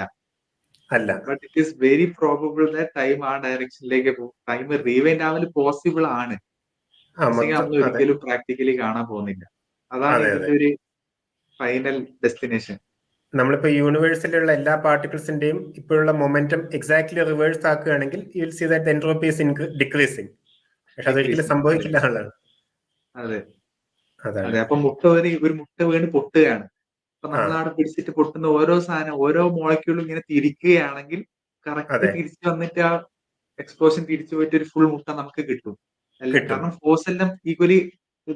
but it is very probable that time ആ ഡയറക്ഷനിലേക്ക് പോകും. ടൈം റീവൈൻഡ് ആവൽ പോസിബിൾ ആണ്. നമ്മൾ ഒരിക്കലും പ്രാക്ടിക്കലി കാണാൻ പോകുന്നില്ല. അതാണ് ഇതിന്റെ ഒരു ഫൈനൽ ഡെസ്റ്റിനേഷൻ. നമ്മളിപ്പോ യൂണിവേഴ്സിലുള്ള എല്ലാ പാർട്ടിക്കിൾസിന്റെയും ഇപ്പോഴുള്ള മൊമെന്റം എക്സാക്ട്ലി റിവേഴ്സ് ആക്കുകയാണെങ്കിൽ you will see that entropy is decreasing. പക്ഷെ അതൊരിക്കലും സംഭവിക്കില്ല എന്നുള്ളതാണ്. അതെ, അപ്പൊ ഒരു മുട്ട വീണ് പൊട്ടുകയാണ്. അപ്പൊ നമ്മളവിടെ പിടിച്ചിട്ട് പൊട്ടുന്ന ഓരോ സാധനം, ഓരോ മോളിക്യൂളും ഇങ്ങനെ തിരിക്കുകയാണെങ്കിൽ കറക്റ്റ് തിരിച്ചു വന്നിട്ട് ആ എക്സ്പ്ലോഷൻ തിരിച്ചു പോയിട്ട് ഒരു ഫുൾ മുട്ട നമുക്ക് കിട്ടും. കാരണം ഫോഴ്സ് എല്ലാം ഈക്വലി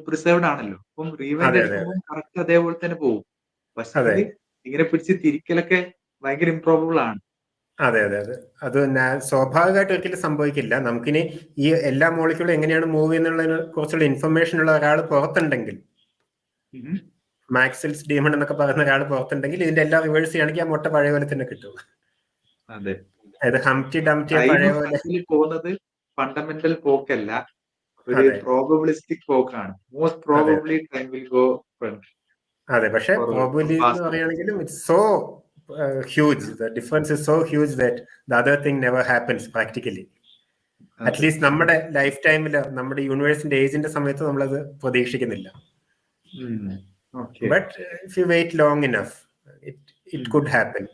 പ്രിസർവ്ഡ് ആണല്ലോ. അപ്പം റീവൈൻഡ് എടുക്കുമ്പോൾ കറക്റ്റ് അതേപോലെ തന്നെ പോകും. പക്ഷേ ഇങ്ങനെ പിടിച്ച് തിരിക്കലൊക്കെ ഭയങ്കര ഇംപ്രോബിൾ ആണ്. അതെ, അത് സ്വാഭാവികമായിട്ട് ഒരിക്കലും സംഭവിക്കില്ല. നമുക്കിനി ഈ എല്ലാ മോളിക്യൂളും എങ്ങനെയാണ് മൂവ് ചെയ്യുന്നതിനെ കുറിച്ചുള്ള ഇൻഫർമേഷൻ ഉള്ള ഒരാൾ പുറത്തുണ്ടെങ്കിൽ, മാക്സിൽസ് ഡീമൺ എന്നൊക്കെ പറയുന്ന ഒരാൾ പുറത്തുണ്ടെങ്കിൽ ഇതിന്റെ എല്ലാം റിവേഴ്സ് ചെയ്യുകയാണെങ്കിൽ ആ മുട്ട പഴയ പോലെ തന്നെ കിട്ടും. അതായത് ഹംറ്റി ഡംറ്റി പഴയ പോലെ പോകുന്നത് ഫണ്ടമെന്റൽ പോക്കല്ല, ഒരു പ്രോബബിലിസ്റ്റിക് പോക്കാണ്. Most probably time will go front. അതെ, പക്ഷെ പ്രോബബിലി എന്ന് പറയുകയാണെങ്കിലും it's so huge, the difference is so huge that the other thing never happens practically. At least നമ്മുടെ ലൈഫ് ടൈമില്, നമ്മുടെ യൂണിവേഴ്സിന്റെ ഏജിന്റെ സമയത്ത് നമ്മളത് പ്രതീക്ഷിക്കുന്നില്ല. But if you wait long enough it could happen.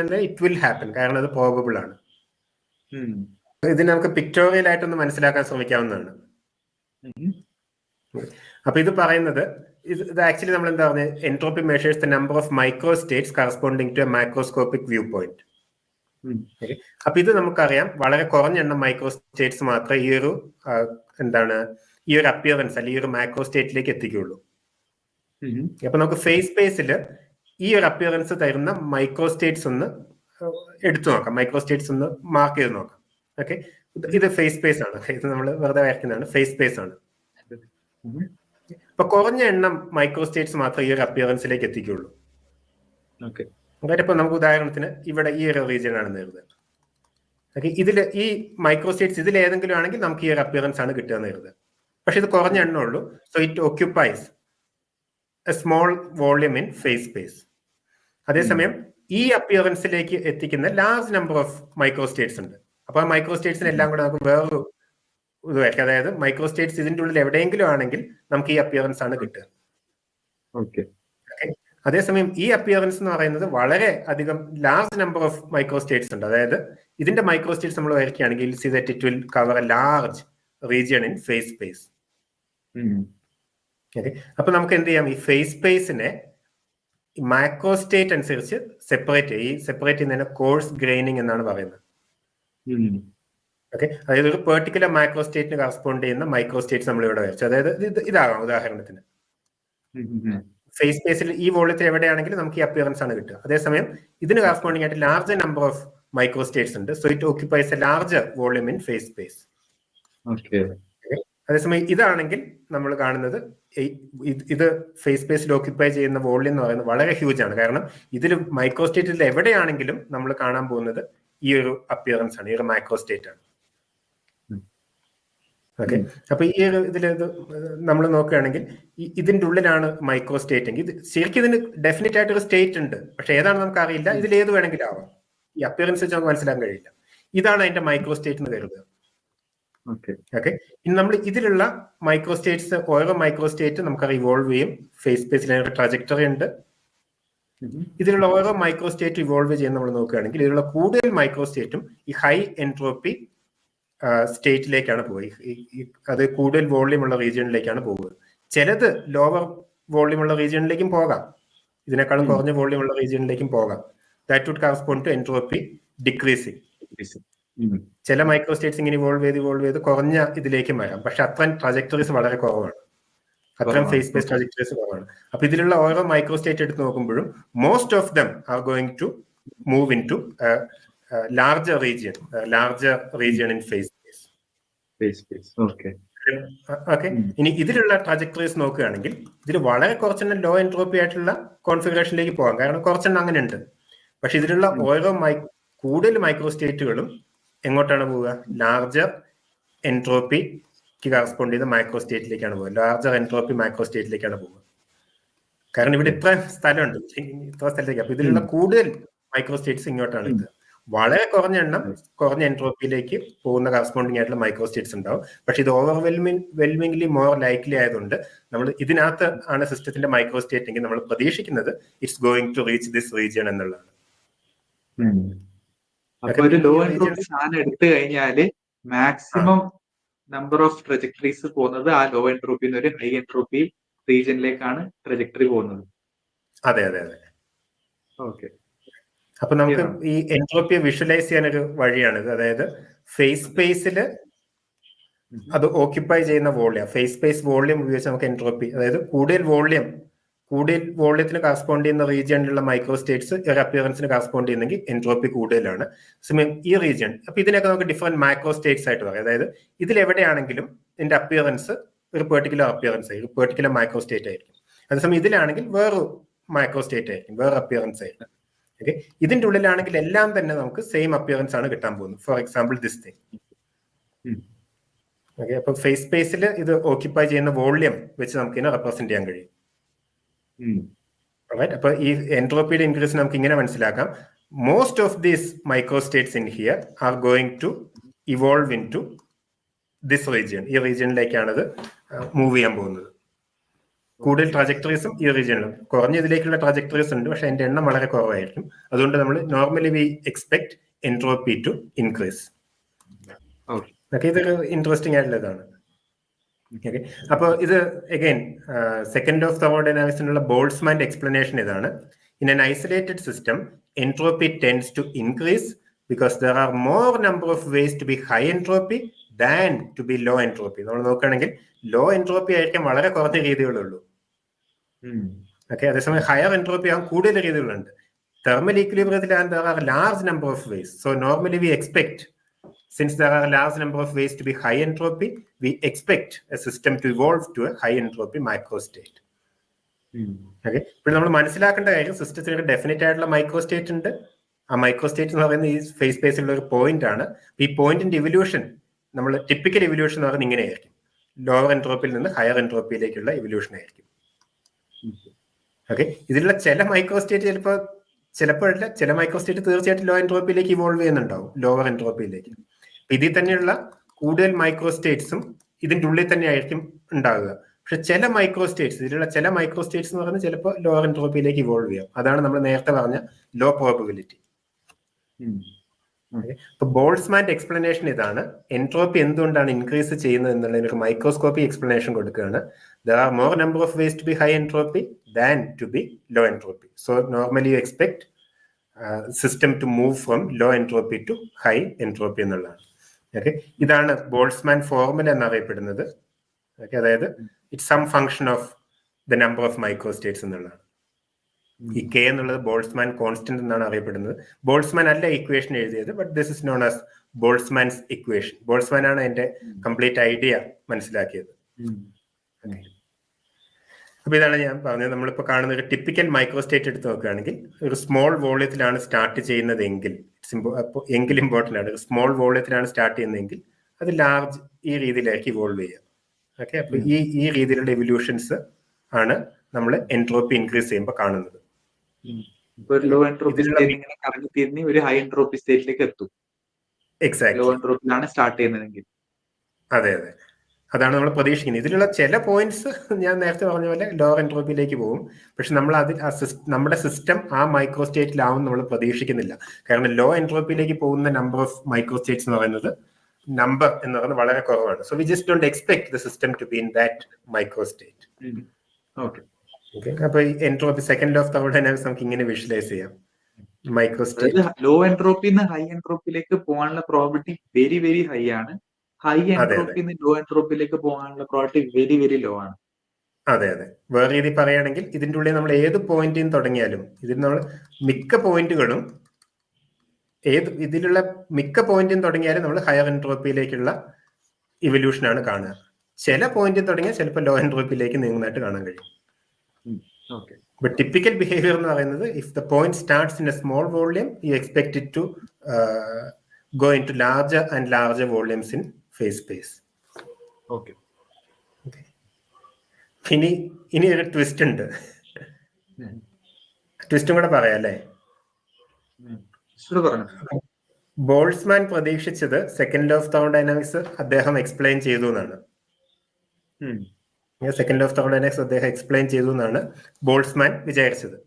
അല്ല, ഇറ്റ് വിൽ ഹാപ്പൻ. കാരണം അത് പ്രോബബിൾ ആണ്. ഇതിന് നമുക്ക് പിക്ടോറിയൽ ആയിട്ടൊന്ന് മനസ്സിലാക്കാൻ ശ്രമിക്കാവുന്നതാണ്. അപ്പൊ ഇത് പറയുന്നത്, ഇത് ആക്ച്വലി നമ്മൾ എന്താ പറയുന്നത്, entropy measures the number of micro states corresponding to a microscopic view point. അപ്പൊ ഇത് നമുക്കറിയാം, വളരെ കുറഞ്ഞ എണ്ണം മൈക്രോ സ്റ്റേറ്റ്സ് മാത്രമേ ഈ ഒരു അപ്പിയറൻസ് അല്ലെങ്കിൽ ഈ ഒരു മൈക്രോ സ്റ്റേറ്റിലേക്ക് എത്തിക്കുള്ളൂ. അപ്പൊ നമുക്ക് ഫേസ് സ്പേസിൽ ഈ ഒരു അപ്പിയറൻസ് തരുന്ന മൈക്രോ സ്റ്റേറ്റ്സ് ഒന്ന് എടുത്തു നോക്കാം, മൈക്രോ സ്റ്റേറ്റ്സ് ഒന്ന് മാർക്ക് ചെയ്ത് നോക്കാം. ഓക്കെ, ഇത് ഫേസ് സ്പേസ് ആണ്. ഇത് നമ്മൾ വെറുതെ വരയ്ക്കുന്നതാണ്, ഫേസ് സ്പേസ് ആണ്. അപ്പൊ കുറഞ്ഞ എണ്ണം മൈക്രോ സ്റ്റേറ്റ്സ് മാത്രമേ ഈ ഒരു അപ്പിയറൻസിലേക്ക് എത്തിക്കുള്ളൂ. ഇപ്പൊ നമുക്ക് ഉദാഹരണത്തിന് ഇവിടെ ഈ ഒരു റീജിയൻ ആണ് കരുതുക. ഓക്കെ, ഇതിൽ ഈ മൈക്രോ സ്റ്റേറ്റ്സ് ഇതിൽ ഏതെങ്കിലും ആണെങ്കിൽ നമുക്ക് ഈ ഒരു അപ്പിയറൻസ് ആണ് കിട്ടുക എന്ന് കരുതുക. പക്ഷെ ഇത് കുറഞ്ഞ എണ്ണം ഉള്ളൂ. So it occupies A small volume in phase space. അതേസമയം ഈ അപ്പിയറൻസിലേക്ക് എത്തിക്കുന്ന large number of micro states ഉണ്ട്. അപ്പൊ ആ മൈക്രോ സ്റ്റേറ്റ്സിന് എല്ലാം കൂടെ നമുക്ക് വേറൊരു ഇത് വയ്ക്കാം. അതായത് മൈക്രോ സ്റ്റേറ്റ്സ് ഇതിന്റെ ഉള്ളിൽ എവിടെയെങ്കിലും ആണെങ്കിൽ നമുക്ക് ഈ അപ്പിയറൻസ് ആണ് കിട്ടുക. അതേസമയം ഈ അപ്പിയറൻസ് എന്ന് പറയുന്നത് വളരെ അധികം large number of micro states ഉണ്ട്. അതായത് ഇതിന്റെ മൈക്രോ സ്റ്റേറ്റ്സ് നമ്മൾ വരയ്ക്കുകയാണെങ്കിൽ see that it will cover a large region in phase space. അപ്പൊ നമുക്ക് എന്ത് ചെയ്യാം, ഈ ഫേസ് സ്പേസിനെ മൈക്രോ സ്റ്റേറ്റ് അനുസരിച്ച് സെപ്പറേറ്റ് ചെയ്യുന്നതിന് കോഴ്സ് ഗ്രൈനിങ് എന്നാണ് പറയുന്നത്. ഓക്കെ, അതായത് ഒരു പെർട്ടിക്കുലർ മൈക്രോ സ്റ്റേറ്റിന് കറസ്പോണ്ട് ചെയ്യുന്ന മൈക്രോ സ്റ്റേറ്റ്സ് നമ്മൾ ഇവിടെ വരച്ചു. അതായത് ഇതാകാം ഉദാഹരണത്തിന് ഫേസ് സ്പേസിൽ ഈ വോള്യത്തിൽ എവിടെയാണെങ്കിലും നമുക്ക് ഈ അപ്പിയറൻസ് ആണ് കിട്ടുക. അതേസമയം ഇതിന് കറസ്പോണ്ടിങ് ആയിട്ട് larger number of micro states ഉണ്ട്. So it occupies a larger volume in phase space. അതേസമയം ഇതാണെങ്കിൽ നമ്മൾ കാണുന്നത് ഇത് ഫേസ് സ്പേസിൽ ഓക്യുപ്പൈ ചെയ്യുന്ന വോള്യൂം എന്ന് പറയുന്നത് വളരെ ഹ്യൂജ് ആണ്. കാരണം ഇതിൽ മൈക്രോ സ്റ്റേറ്റിൽ എവിടെയാണെങ്കിലും നമ്മൾ കാണാൻ പോകുന്നത് ഈ ഒരു അപ്പിയറൻസ് ആണ്, ഈ ഒരു മൈക്രോ സ്റ്റേറ്റ് ആണ്. ഓക്കെ, അപ്പൊ ഈ ഒരു ഇതിൽ നമ്മൾ നോക്കുകയാണെങ്കിൽ ഇതിന്റെ ഉള്ളിലാണ് മൈക്രോ സ്റ്റേറ്റ് എങ്കിൽ ശരിക്കും ഇതിന് ഡെഫിനറ്റ് ആയിട്ട് ഒരു സ്റ്റേറ്റ് ഉണ്ട്. പക്ഷെ ഏതാണ് നമുക്ക് അറിയില്ല. ഇതിൽ ഏത് വേണമെങ്കിലും ആവാം. ഈ അപ്പിയറൻസ് വെച്ച് നമുക്ക് മനസ്സിലാക്കാൻ കഴിയില്ല. ഇതാണ് അതിന്റെ മൈക്രോ സ്റ്റേറ്റ് എന്ന് കരുതുക. ഓക്കെ, ഇനി നമ്മൾ ഇതിലുള്ള മൈക്രോ സ്റ്റേറ്റ്സ്, ഓരോ മൈക്രോ സ്റ്റേറ്റ് നമുക്ക് ഇവോൾവ് ചെയ്യും. ഫേസ് സ്പേസിൽ ഒരു ട്രജക്ടറി ഉണ്ട്. ഇതിലുള്ള ഓരോ മൈക്രോ സ്റ്റേറ്റ് ഇവോൾവ് ചെയ്യുന്ന നമ്മൾ നോക്കുകയാണെങ്കിൽ ഇതിലുള്ള കൂടുതൽ മൈക്രോ സ്റ്റേറ്റും ഈ ഹൈ എൻട്രോപ്പി സ്റ്റേറ്റിലേക്കാണ് പോകുക. അത് കൂടുതൽ വോള്യൂം ഉള്ള റീജിയനിലേക്കാണ് പോകുന്നത്. ചിലത് ലോവർ വോള്യൂം ഉള്ള റീജിയനിലേക്കും പോകാം, ഇതിനേക്കാളും കുറഞ്ഞ വോള്യൂം ഉള്ള റീജിയനിലേക്കും പോകാം. That would correspond to entropy decreasing. ചില മൈക്രോ സ്റ്റേറ്റ്സ് ഇങ്ങനെ ഇവോൾവ് ചെയ്ത് കുറഞ്ഞ ഇതിലേക്കും വരാം. പക്ഷെ അത്രയും ട്രജക്ടറീസ് വളരെ കുറവാണ്, അത്രയും ഫേസ് സ്പേസ് ട്രജക്ടറീസ് കുറവാണ്. അപ്പൊ ഇതിലുള്ള ഓരോ മൈക്രോ സ്റ്റേറ്റ് എടുത്ത് നോക്കുമ്പോഴും most of them are going to move into larger region in phase space. Okay. ഇനി ഇതിലുള്ള ട്രജക്ടറീസ് നോക്കുകയാണെങ്കിൽ ഇതിൽ വളരെ കുറച്ചെണ്ണം ലോ എൻട്രോപ്പി ആയിട്ടുള്ള കോൺഫിഗറേഷനിലേക്ക് പോകാം. കാരണം കുറച്ചെണ്ണം അങ്ങനെ ഉണ്ട്. പക്ഷെ ഇതിലുള്ള ഓരോ കൂടുതൽ മൈക്രോ സ്റ്റേറ്റുകളും എങ്ങോട്ടാണ് പോവുക? ലാർജർ എൻട്രോപ്പിക്ക് കറസ്പോണ്ട് ചെയ്ത മൈക്രോ സ്റ്റേറ്റിലേക്കാണ് പോവുക. ലാർജർ എൻട്രോപ്പി മൈക്രോ സ്റ്റേറ്റിലേക്കാണ് പോവുക. കാരണം ഇവിടെ ഇത്ര സ്ഥലമുണ്ട്, ഇത്ര സ്ഥലത്തേക്ക്. അപ്പൊ ഇതിലുള്ള കൂടുതൽ മൈക്രോ സ്റ്റേറ്റ്സ് ഇങ്ങോട്ടാണ് എത്തുക. വളരെ കുറഞ്ഞ എണ്ണം കുറഞ്ഞ എൻട്രോപ്പിയിലേക്ക് പോകുന്ന കറസ്പോണ്ടിങ് ആയിട്ടുള്ള മൈക്രോ സ്റ്റേറ്റ്സ് ഉണ്ടാവും. പക്ഷെ ഇത് ഓവർവെൽമിംഗ്ലി മോർ ലൈക്ലി ആയതുകൊണ്ട് നമ്മൾ ഇതിനകത്ത് ആണ് സിസ്റ്റത്തിന്റെ മൈക്രോ സ്റ്റേറ്റ് എങ്കിൽ നമ്മൾ പ്രതീക്ഷിക്കുന്നത് it's going to reach this region എന്നുള്ളതാണ്. അപ്പൊ ഒരു ലോ എൻട്രോപ്പി സാധനം എടുത്തു കഴിഞ്ഞാല് മാക്സിമം നമ്പർ ഓഫ് ട്രജക്ടറീസ് പോകുന്നത് ആ ലോ എൻട്രോപ്പിയിൽ നിന്ന് ഒരു ഹൈ എൻട്രോപ്പി റീജിയനിലേക്കാണ് ട്രജക്ടറി പോകുന്നത്. അതെ അതെ അതെ. ഓക്കെ. അപ്പൊ നമുക്ക് ഈ എൻട്രോപ്പിയെ വിഷ്വലൈസ് ചെയ്യാൻ ഒരു വഴിയാണിത്. അതായത് ഫേസ് സ്പേസിൽ അത് ഓക്യുപ്പൈ ചെയ്യുന്ന വോളിയം, ഫേസ് സ്പേസ് വോളിയം ഉപയോഗിച്ച് നമുക്ക് എൻട്രോപ്പി, അതായത് കൂടുതൽ വോളിയത്തിന് കറസ്പോണ്ട് ചെയ്യുന്ന റീജിയനിലുള്ള മൈക്രോ സ്റ്റേറ്റ്സ് ഒരു അപ്പിയറൻസിന് കറസ്പോണ്ട് ചെയ്യുന്നെങ്കിൽ എൻട്രോപ്പി കൂടുതലാണ്. സമയം ഈ റീജിയൻ, അപ്പൊ ഇതിനൊക്കെ നമുക്ക് ഡിഫറെന്റ് മൈക്രോ സ്റ്റേറ്റ്സ് ആയിട്ട് പറയാം. അതായത് ഇതിലെവിടെയാണെങ്കിലും ഇതിന്റെ അപ്പിയറൻസ് ഒരു പെർട്ടിക്കുലർ അപ്പിയറൻസ് ആയിരിക്കും, പെർട്ടിക്കുലർ മൈക്രോ സ്റ്റേറ്റ് ആയിരിക്കും. അതേസമയം ഇതിലാണെങ്കിൽ വേറൊരു മൈക്രോ സ്റ്റേറ്റ് ആയിരിക്കും, വേറെ അപ്പിയറൻസ് ആയിരിക്കും. ഓക്കെ, ഇതിന്റെ ഉള്ളിലാണെങ്കിൽ എല്ലാം തന്നെ നമുക്ക് സെയിം അപ്പിയറൻസ് ആണ് കിട്ടാൻ പോകുന്നത്. For example this thing. Okay, അപ്പൊ ഫേസ് സ്പേസിൽ ഇത് ഓക്യുപ്പൈ ചെയ്യുന്ന വോളിയം വെച്ച് നമുക്ക് ഇതിനെ റെപ്രസെന്റ് ചെയ്യാൻ കഴിയും. അപ്പൊ ഈ എൻട്രോപ്പിയുടെ ഇൻക്രീസ് നമുക്ക് ഇങ്ങനെ മനസ്സിലാക്കാം. Most of these micro states in here are going to evolve into this region. ഈ റീജിയനിലേക്കാണ് ഇത് മൂവ് ചെയ്യാൻ പോകുന്നത്. കൂടുതൽ ട്രാജക്ടറീസും ഈ റീജിയനിലും, കുറഞ്ഞ ഇതിലേക്കുള്ള ട്രാജക്ടറീസ് ഉണ്ട്, പക്ഷെ അതിന്റെ എണ്ണം വളരെ കുറവായിരിക്കും. അതുകൊണ്ട് നമ്മൾ normally we expect entropy to increase. Okay, ഇതൊരു ഇൻട്രസ്റ്റിംഗ് ആയിട്ടുള്ള ഇതാണ്. ഓക്കെ, അപ്പോൾ ഇത് അഗൈൻ സെക്കൻഡ് ഓഫ് തെർമോഡൈനാമിക്സിനുള്ള ബോൾട്സ്മാന്റെ എക്സ്പ്ലനേഷൻ ഇതാണ്. In an isolated system entropy tends to increase because there are more number of ways to be high entropy than to be low entropy. നമ്മൾ നോക്കുകയാണെങ്കിൽ ലോ എൻട്രോപ്പി ആയിരിക്കും വളരെ കുറഞ്ഞ രീതികളുള്ളൂ. ഓക്കെ, അതേസമയം ഹയർ എൻട്രോപ്പി ആകും കൂടുതൽ രീതികളുണ്ട്. തെർമൽ ഈക്വിലിബ്രിയത്തിൽ there are large number of ways. So normally we expect, since there are a large number of ways to be high entropy, we expect a system to evolve to a high entropy microstate. Okay, ഇപ്പോൾ നമ്മൾ മനസ്സിലാക്കേണ്ട കാര്യം സിസ്റ്റത്തിന് ഒരു ഡെഫിനറ്റ് ആയിട്ടുള്ള മൈക്രോസ്റ്റേറ്റ് ഉണ്ട്. ആ മൈക്രോസ്റ്റേറ്റ് എന്ന് പറയുന്നത് ഈ ഫേസ് സ്പേസിലുള്ള ഒരു പോയിന്റ് ആണ്. ഈ പോയിന്റിന്റെ ഇവല്യൂഷൻ, നമ്മൾ ടിപ്പിക്കൽ ഇവല്യൂഷൻ എന്ന് പറയുന്നത് ഇങ്ങനെയായിരിക്കും. ലോവർ എൻട്രോപ്പിയിൽ നിന്ന് ഹയർ എൻട്രോപ്പിയിലേക്കുള്ള ഇവല്യൂഷൻ ആയിരിക്കും. ഓക്കെ, ഇതിലുള്ള ചില മൈക്രോസ്റ്റേറ്റ് ചിലപ്പോഴല്ല, ചില മൈക്രോസ്റ്റേറ്റ് തീർച്ചയായിട്ടും ലോ എൻട്രോപ്പിയിലേക്ക് ഇവോൾവ് ചെയ്യുന്നുണ്ടാവും, ലോവർ എൻട്രോപ്പിയിലേക്ക്. ഇതിൽ തന്നെയുള്ള കൂടുതൽ മൈക്രോസ്റ്റേറ്റ്സും ഇതിന്റെ ഉള്ളിൽ തന്നെ ആയിരിക്കും ഉണ്ടാകുക. പക്ഷെ ചില മൈക്രോസ്റ്റേറ്റ്സ്, ഇതിലുള്ള ചില മൈക്രോസ്റ്റേറ്റ്സ് എന്ന് പറയുന്നത് ചിലപ്പോൾ ലോവർ എൻട്രോപ്പിയിലേക്ക് ഇവോൾവ് ചെയ്യാം. അതാണ് നമ്മൾ നേരത്തെ പറഞ്ഞ ലോ പ്രോബബിലിറ്റി. അപ്പൊ ബോൾട്സ്മാന്റെ എക്സ്പ്ലനേഷൻ ഇതാണ്. എൻട്രോപ്പി എന്തുകൊണ്ടാണ് ഇൻക്രീസ് ചെയ്യുന്നത് എന്നുള്ളതിന് ഒരു മൈക്രോസ്കോപ്പി എക്സ്പ്ലനേഷൻ കൊടുക്കുകയാണ്. There are more number of ways to be high entropy than to be low entropy. So normally you expect system to move from low entropy to high entropy എന്നുള്ളതാണ്. ഓക്കെ, ഇതാണ് ബോൾട്സ്മാൻ ഫോർമുല എന്നറിയപ്പെടുന്നത്. ഓക്കെ, അതായത് it's some function of the number of microstates എന്നുള്ളതാണ്. ഈ കെ എന്നുള്ളത് ബോൾട്സ്മാൻ കോൺസ്റ്റന്റ് എന്നാണ് അറിയപ്പെടുന്നത്. ബോൾട്സ്മാൻ അല്ല ഇക്വേഷൻ എഴുതിയത്, but this is known as Boltzmann's equation. Boltzmann ആണ് അതിന്റെ കംപ്ലീറ്റ് ഐഡിയ മനസ്സിലാക്കിയത്. അപ്പൊ ഇതാണ് ഞാൻ പറഞ്ഞത്. നമ്മളിപ്പോ കാണുന്ന ഒരു ടിപ്പിക്കൽ മൈക്രോസ്റ്റേറ്റ് എടുത്ത് നോക്കുകയാണെങ്കിൽ ഒരു സ്മോൾ വോളിയത്തിലാണ് സ്റ്റാർട്ട് ചെയ്യുന്നതെങ്കിൽ, എങ്കിൽ ഇമ്പോർട്ടൻ്റ് ആണ്, സ്മോൾ വോളിയത്തിലാണ് സ്റ്റാർട്ട് ചെയ്യുന്നതെങ്കിൽ അത് ലാർജ് ഈ രീതിയിലേക്ക് ഇവോൾവ് ചെയ്യുക. ഓക്കെ, അപ്പൊ ഈ രീതിയിലുള്ള എവല്യൂഷൻസ് ആണ് നമ്മൾ എൻട്രോപ്പി ഇൻക്രീസ് ചെയ്യുമ്പോൾ കാണുന്നത്. ലോ എൻട്രോപ്പി സ്റ്റേറ്റ് കറങ്ങി തിരിഞ്ഞ് ഒരു ഹൈ എൻട്രോപ്പി സ്റ്റേറ്റിലേക്ക് എത്തും. എക്സാക്ട്, ലോ എൻട്രോപ്പിലാണ് സ്റ്റാർട്ട് ചെയ്യുന്നതെങ്കിൽ. അതെ അതെ, അതാണ് നമ്മൾ പ്രതീക്ഷിക്കുന്നത്. ഇതിലുള്ള ചില പോയിന്റ്സ് ഞാൻ നേരത്തെ പറഞ്ഞ പോലെ ലോവർ എൻട്രോപ്പിയിലേക്ക് പോകും. പക്ഷെ നമ്മൾ നമ്മുടെ സിസ്റ്റം ആ മൈക്രോ സ്റ്റേറ്റിലാവും നമ്മൾ പ്രതീക്ഷിക്കുന്നില്ല. കാരണം ലോ എൻട്രോപ്പിയിലേക്ക് പോകുന്ന നമ്പർ ഓഫ് മൈക്രോ സ്റ്റേറ്റ്സ് എന്ന് പറയുന്നത് വളരെ കുറവാണ്. So we just don't expect the system to be in that micro state. Okay, അപ്പൊ ഈ എൻട്രോപ്പി സെക്കൻഡ് ഓഫ് തെർമോഡൈനാമിക്സ് നമുക്ക് ഇങ്ങനെ വിഷ്വലൈസ് ചെയ്യാം. മൈക്രോ സ്റ്റേറ്റ് ലോ എൻട്രോപ്പിന്ന് ഹൈ എൻട്രോപ്പിയിലേക്ക് പോകാനുള്ള പ്രോബിലിറ്റി വെരി വെരി ഹൈ ആണ്. ഹൈ എൻട്രോപ്പിന്ന് ലോ എൻട്രോപ്പിയിലേക്ക് പോകാനുള്ള പ്രോബിലിറ്റി വെരി വെരി ലോ ആണ്. അതെ അതെ, വേറെ രീതി പറയുകയാണെങ്കിൽ ഇതിന്റെ ഉള്ളിൽ നമ്മൾ ഏത് പോയിന്റിൽ നിന്ന് തുടങ്ങിയാലും ഇതിൽ നമ്മൾ മിക്ക പോയിന്റുകളും ഇതിലുള്ള മിക്ക പോയിന്റിൽ തുടങ്ങിയാലും നമ്മൾ ഹയർ എൻട്രോപ്പിയിലേക്കുള്ള ഇവല്യൂഷനാണ് കാണുക. ചില പോയിന്റിൽ തുടങ്ങിയാൽ ചിലപ്പോൾ ലോ എൻട്രോപ്പിയിലേക്ക് നീങ്ങുന്നതായിട്ട് കാണാൻ കഴിയും. But typical behavior എന്ന് പറയുന്നത് if the point starts in a small volume you expect it to go into larger and larger volumes in phase space. Okay. ഇനി ഒരു ട്വിസ്റ്റ് ഉണ്ട്. ട്വിസ്റ്റും കൂടെ പറയാം അല്ലേ? ബോൾട്സ്മാൻ പ്രതീക്ഷിച്ചത് സെക്കൻഡ് ലോ ഓഫ് തെർമോഡൈനാമിക്സ് അദ്ദേഹം എക്സ്പ്ലെയിൻ ചെയ്തു എന്നാണ്. സെക്കൻഡ് ലോ ഓഫ് തെർമോഡൈനാമിക്സ് അദ്ദേഹം എക്സ്പ്ലെയിൻ ചെയ്തു എന്നാണ് ബോൾട്സ്മാൻ വിചാരിച്ചത്.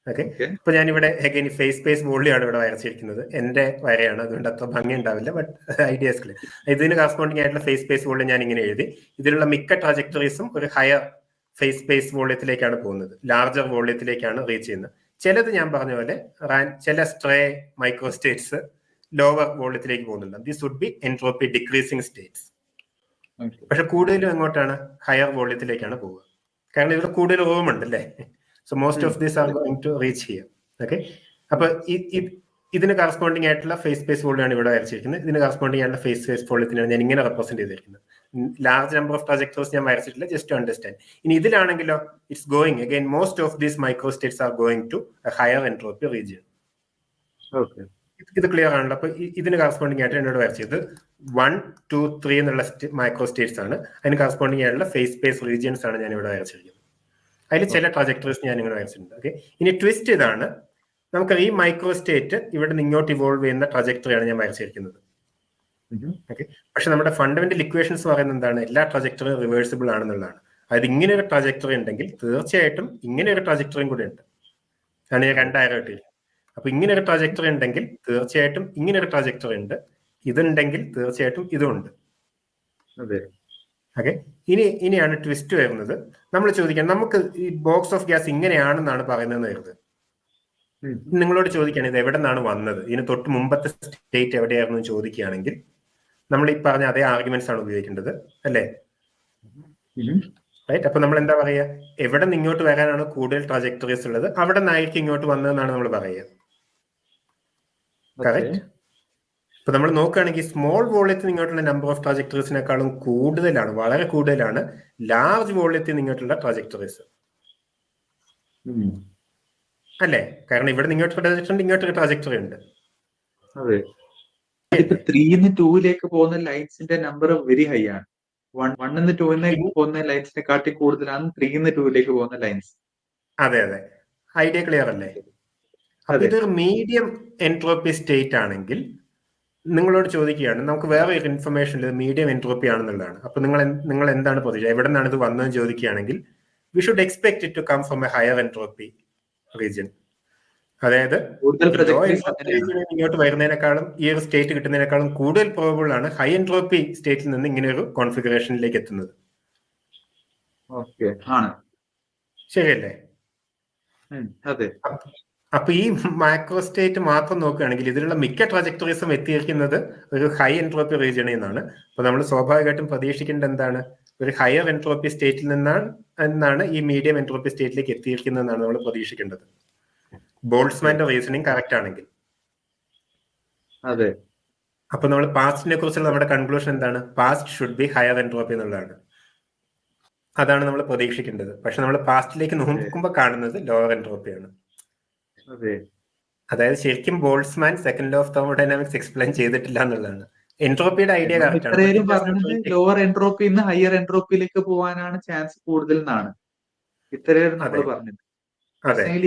ഓക്കെ, അപ്പൊ ഞാനിവിടെ അഗൈൻ ഫേസ് സ്പേസ് വോളിയാണ് ഇവിടെ വരച്ചിരിക്കുന്നത്. എന്റെ വരയാണ്, അതുകൊണ്ട് അത്ര ഭംഗി ഉണ്ടാവില്ല, ബട്ട് ഐഡിയാസ് ക്ലിയർ. ഇതിന് കറസ്പോണ്ടിങ് ആയിട്ടുള്ള ഫേസ് സ്പേസ് വോളിയം ഞാൻ ഇങ്ങനെ എഴുതി. ഇതിലുള്ള മിക്ക ട്രാജക്ടറീസും ഒരു ഹയർ ഫേസ് സ്പേസ് വോളിയത്തിലേക്കാണ് പോകുന്നത്, ലാർജർ വോളിയത്തിലേക്കാണ് റീച്ച് ചെയ്യുന്നത്. ചിലത് ഞാൻ പറഞ്ഞ പോലെ ചില സ്ട്രേ മൈക്രോസ്റ്റേറ്റ്സ് ലോവർ വോളിയത്തിലേക്ക് പോകുന്നുണ്ട്. This would be entropy decreasing states. പക്ഷെ കൂടുതലും എങ്ങോട്ടാണ്? ഹയർ വോളിയത്തിലേക്കാണ് പോവുക. കാരണം ഇവിടെ കൂടുതൽ റൂം ഉണ്ട് അല്ലേ. So most of these are going to reach here. Okay, അപ്പൊ ഇതിന് കറസ്പോണ്ടിങ് ആയിട്ടുള്ള ഫേസ് സ്പേസ് വോളിയമാണ് ഇവിടെ വരച്ചിരിക്കുന്നത്. ഇതിന് കറസ്പോണ്ടിങ് ആയിട്ടുള്ള ഫേസ് സ്പേസ് വോളിയത്തിനാണ് ഞാൻ ഇങ്ങനെ റെപ്രസെന്റ് ചെയ്തിരിക്കുന്നത്. ലാർജ് നമ്പർ ഓഫ് ട്രാജക്ടറീസ് ഞാൻ വരച്ചിട്ടില്ല, ജസ്റ്റ് ടു അണ്ടർസ്റ്റാൻഡ്. ഇനി ഇതിലാണെങ്കിലോ it's going again most of these microstates are going to higher entropy region. ഇത് ക്ലിയർ ആണല്ലോ. അപ്പൊ ഇതിന് കറസ്പോണ്ടിങ് ആയിട്ട് എന്നോട് വരച്ചത് 1, 2, 3 എന്നുള്ള മൈക്രോസ്റ്റേറ്റ്സ് ആണ്. അതിന് കറസ്പോണ്ടിങ് ആയിട്ടുള്ള ഫേസ് സ്പേസ് റീജിയൻസ് ആണ് ഞാൻ ഇവിടെ വരച്ചിരിക്കുന്നത്. അതിൽ ചില ട്രാജക്ടറീസ് ഞാൻ ഇങ്ങനെ വരച്ചിട്ടുണ്ട്. ഓക്കെ, ഇനി ട്വിസ്റ്റ് ഇതാണ്. നമുക്ക് ഈ മൈക്രോസ്റ്റേറ്റ് ഇവിടെ നിന്ന് ഇങ്ങോട്ട് ഇവോൾവ് ചെയ്യുന്ന ട്രാജക്ടറിയാണ് ഞാൻ വരച്ചിരിക്കുന്നത്. ഓക്കെ, പക്ഷെ നമ്മുടെ ഫണ്ടമെന്റൽ ഇക്വേഷൻസ് പറയുന്നത് എന്താണ്? എല്ലാ ട്രാജക്ടറിയും റിവേഴ്സിബിൾ ആണെന്നുള്ളതാണ്. അതായത് ഇങ്ങനെ ഒരു ട്രാജക്ടറി ഉണ്ടെങ്കിൽ തീർച്ചയായിട്ടും ഇങ്ങനെ ഒരു ട്രാജക്ടറിയും കൂടെ ഉണ്ട്. ആണ് ഞാൻ 2 ആരോ ഇട്ടിരിക്കുന്നത്. അപ്പൊ ഇങ്ങനെ ഒരു ട്രാജക്ടറി ഉണ്ടെങ്കിൽ തീർച്ചയായിട്ടും ഇങ്ങനെ ഒരു ട്രാജക്ടറി ഉണ്ട്, ഇതുണ്ടെങ്കിൽ തീർച്ചയായിട്ടും ഇതുണ്ട്. ഓക്കെ, ഇനിയാണ് ട്വിസ്റ്റ് വരുന്നത്. നമ്മൾ ചോദിക്കാൻ, നമുക്ക് ഈ ബോക്സ് ഓഫ് ഗ്യാസ് ഇങ്ങനെയാണെന്നാണ് പറയുന്നത് കരുത്. നിങ്ങളോട് ചോദിക്കുകയാണ് ഇത് എവിടെ നിന്നാണ് വന്നത്, ഇതിന് തൊട്ട് മുമ്പത്തെ സ്റ്റേറ്റ് എവിടെയായിരുന്നു ചോദിക്കുകയാണെങ്കിൽ നമ്മൾ ഈ പറഞ്ഞ അതേ ആർഗ്യുമെന്റ്സ് ആണ് ഉപയോഗിക്കേണ്ടത് അല്ലേ. റൈറ്റ്, അപ്പൊ നമ്മൾ എന്താ പറയുക? എവിടെ നിന്ന് ഇങ്ങോട്ട് വരാനാണ് കൂടുതൽ ട്രാജക്ടറീസ് ഉള്ളത്, അവിടെ നിന്നായിരിക്കും ഇങ്ങോട്ട് വന്നതെന്നാണ് നമ്മൾ പറയുക. കറക്റ്റ്. ഇപ്പൊ നമ്മൾ നോക്കുകയാണെങ്കിൽ സ്മോൾ വോളിയത്തിൽ ഇങ്ങോട്ടുള്ള നമ്പർ ഓഫ് ട്രാജക്ടറീസിനേക്കാളും കൂടുതലാണ്, വളരെ കൂടുതലാണ് ലാർജ് വോളിയത്തിൽ ഇങ്ങോട്ടുള്ള ട്രാജക്ടറീസ് അല്ലേ. കാരണം ഇവിടെ ഇങ്ങോട്ട് ട്രാജക്ടറി ഉണ്ട്, ഇങ്ങോട്ടൊരു ട്രാജക്ടറി ഉണ്ട്. അതെ, 3 2 പോകുന്ന ലൈൻസിന്റെ നമ്പർ വെരി ഹൈ ആണ്. 1 2 പോകുന്ന ലൈൻസിനെ കാട്ടി കൂടുതലാണ് 3 2 പോകുന്ന ലൈൻസ്. അതെ അതെ, ഐഡിയ ക്ലിയർ അല്ലേ. അപ്പൊ ഇതൊരു മീഡിയം എൻട്രോപ്പി സ്റ്റേറ്റ് ആണെങ്കിൽ നിങ്ങളോട് ചോദിക്കുകയാണ്, നമുക്ക് വേറെ ഒരു ഇൻഫർമേഷൻ മീഡിയം എൻട്രോപ്പി ആണെന്നുള്ളതാണ്. അപ്പൊ നിങ്ങൾ എന്താണ് പ്രതീക്ഷ, എവിടെ നിന്നാണ് ഇത് വന്നതെന്ന് ചോദിക്കുകയാണെങ്കിൽ we should expect it to come from a higher entropy region. അതായത് ഇങ്ങോട്ട് വരുന്നതിനേക്കാളും ഈ ഒരു സ്റ്റേറ്റ് കിട്ടുന്നതിനേക്കാളും കൂടുതൽ പ്രോബബിൾ ആണ് ഹൈ എൻട്രോപ്പി സ്റ്റേറ്റിൽ നിന്ന് ഇങ്ങനെ ഒരു കോൺഫിഗറേഷനിലേക്ക് എത്തുന്നത്. ശരിയല്ലേ? അതെ. അപ്പൊ ഈ മാക്രോ സ്റ്റേറ്റ് മാത്രം നോക്കുകയാണെങ്കിൽ ഇതിലുള്ള മിക്ക ട്രാജക്ടറീസും എത്തിയിരിക്കുന്നത് ഒരു ഹൈ എൻട്രോപ്പി റീജിയണിൽ നിന്നാണ്. അപ്പൊ നമ്മൾ സ്വാഭാവികമായിട്ടും പ്രതീക്ഷിക്കേണ്ടത് എന്താണ്? ഒരു ഹയർ എൻട്രോപ്പി സ്റ്റേറ്റിൽ നിന്നാണ് ഈ മീഡിയം എൻട്രോപ്പി സ്റ്റേറ്റിലേക്ക് എത്തിയിരിക്കുന്നതെന്നാണ് നമ്മൾ പ്രതീക്ഷിക്കേണ്ടത്. ബോൾട്സ്മാന്റെ റീസണിങ് കറക്റ്റ് ആണെങ്കിൽ. അതെ. അപ്പൊ നമ്മൾ പാസ്റ്റിനെ കുറിച്ചുള്ള നമ്മുടെ കൺക്ലൂഷൻ എന്താണ്? Past should be higher entropy എന്നുള്ളതാണ്. അതാണ് നമ്മൾ പ്രതീക്ഷിക്കേണ്ടത്. പക്ഷെ നമ്മൾ പാസ്റ്റിലേക്ക് നോക്കുമ്പോൾ കാണുന്നത് ലോവർ എൻട്രോപ്പിയാണ്. അതായത് ശരിക്കും Boltzmann second law of thermodynamics explain ചെയ്തിട്ടില്ല എന്നുള്ളതാണ്. എൻട്രോപ്പിയുടെ ഐഡിയ കറക്റ്റ് ആണ്. ലോവർ എൻട്രോപ്പി ഹയർ എൻട്രോപ്പിയിലേക്ക് പോകാനാണ് ചാൻസ് കൂടുതൽ എന്നാണ് ഇത്രയും നമ്മൾ പറഞ്ഞത്.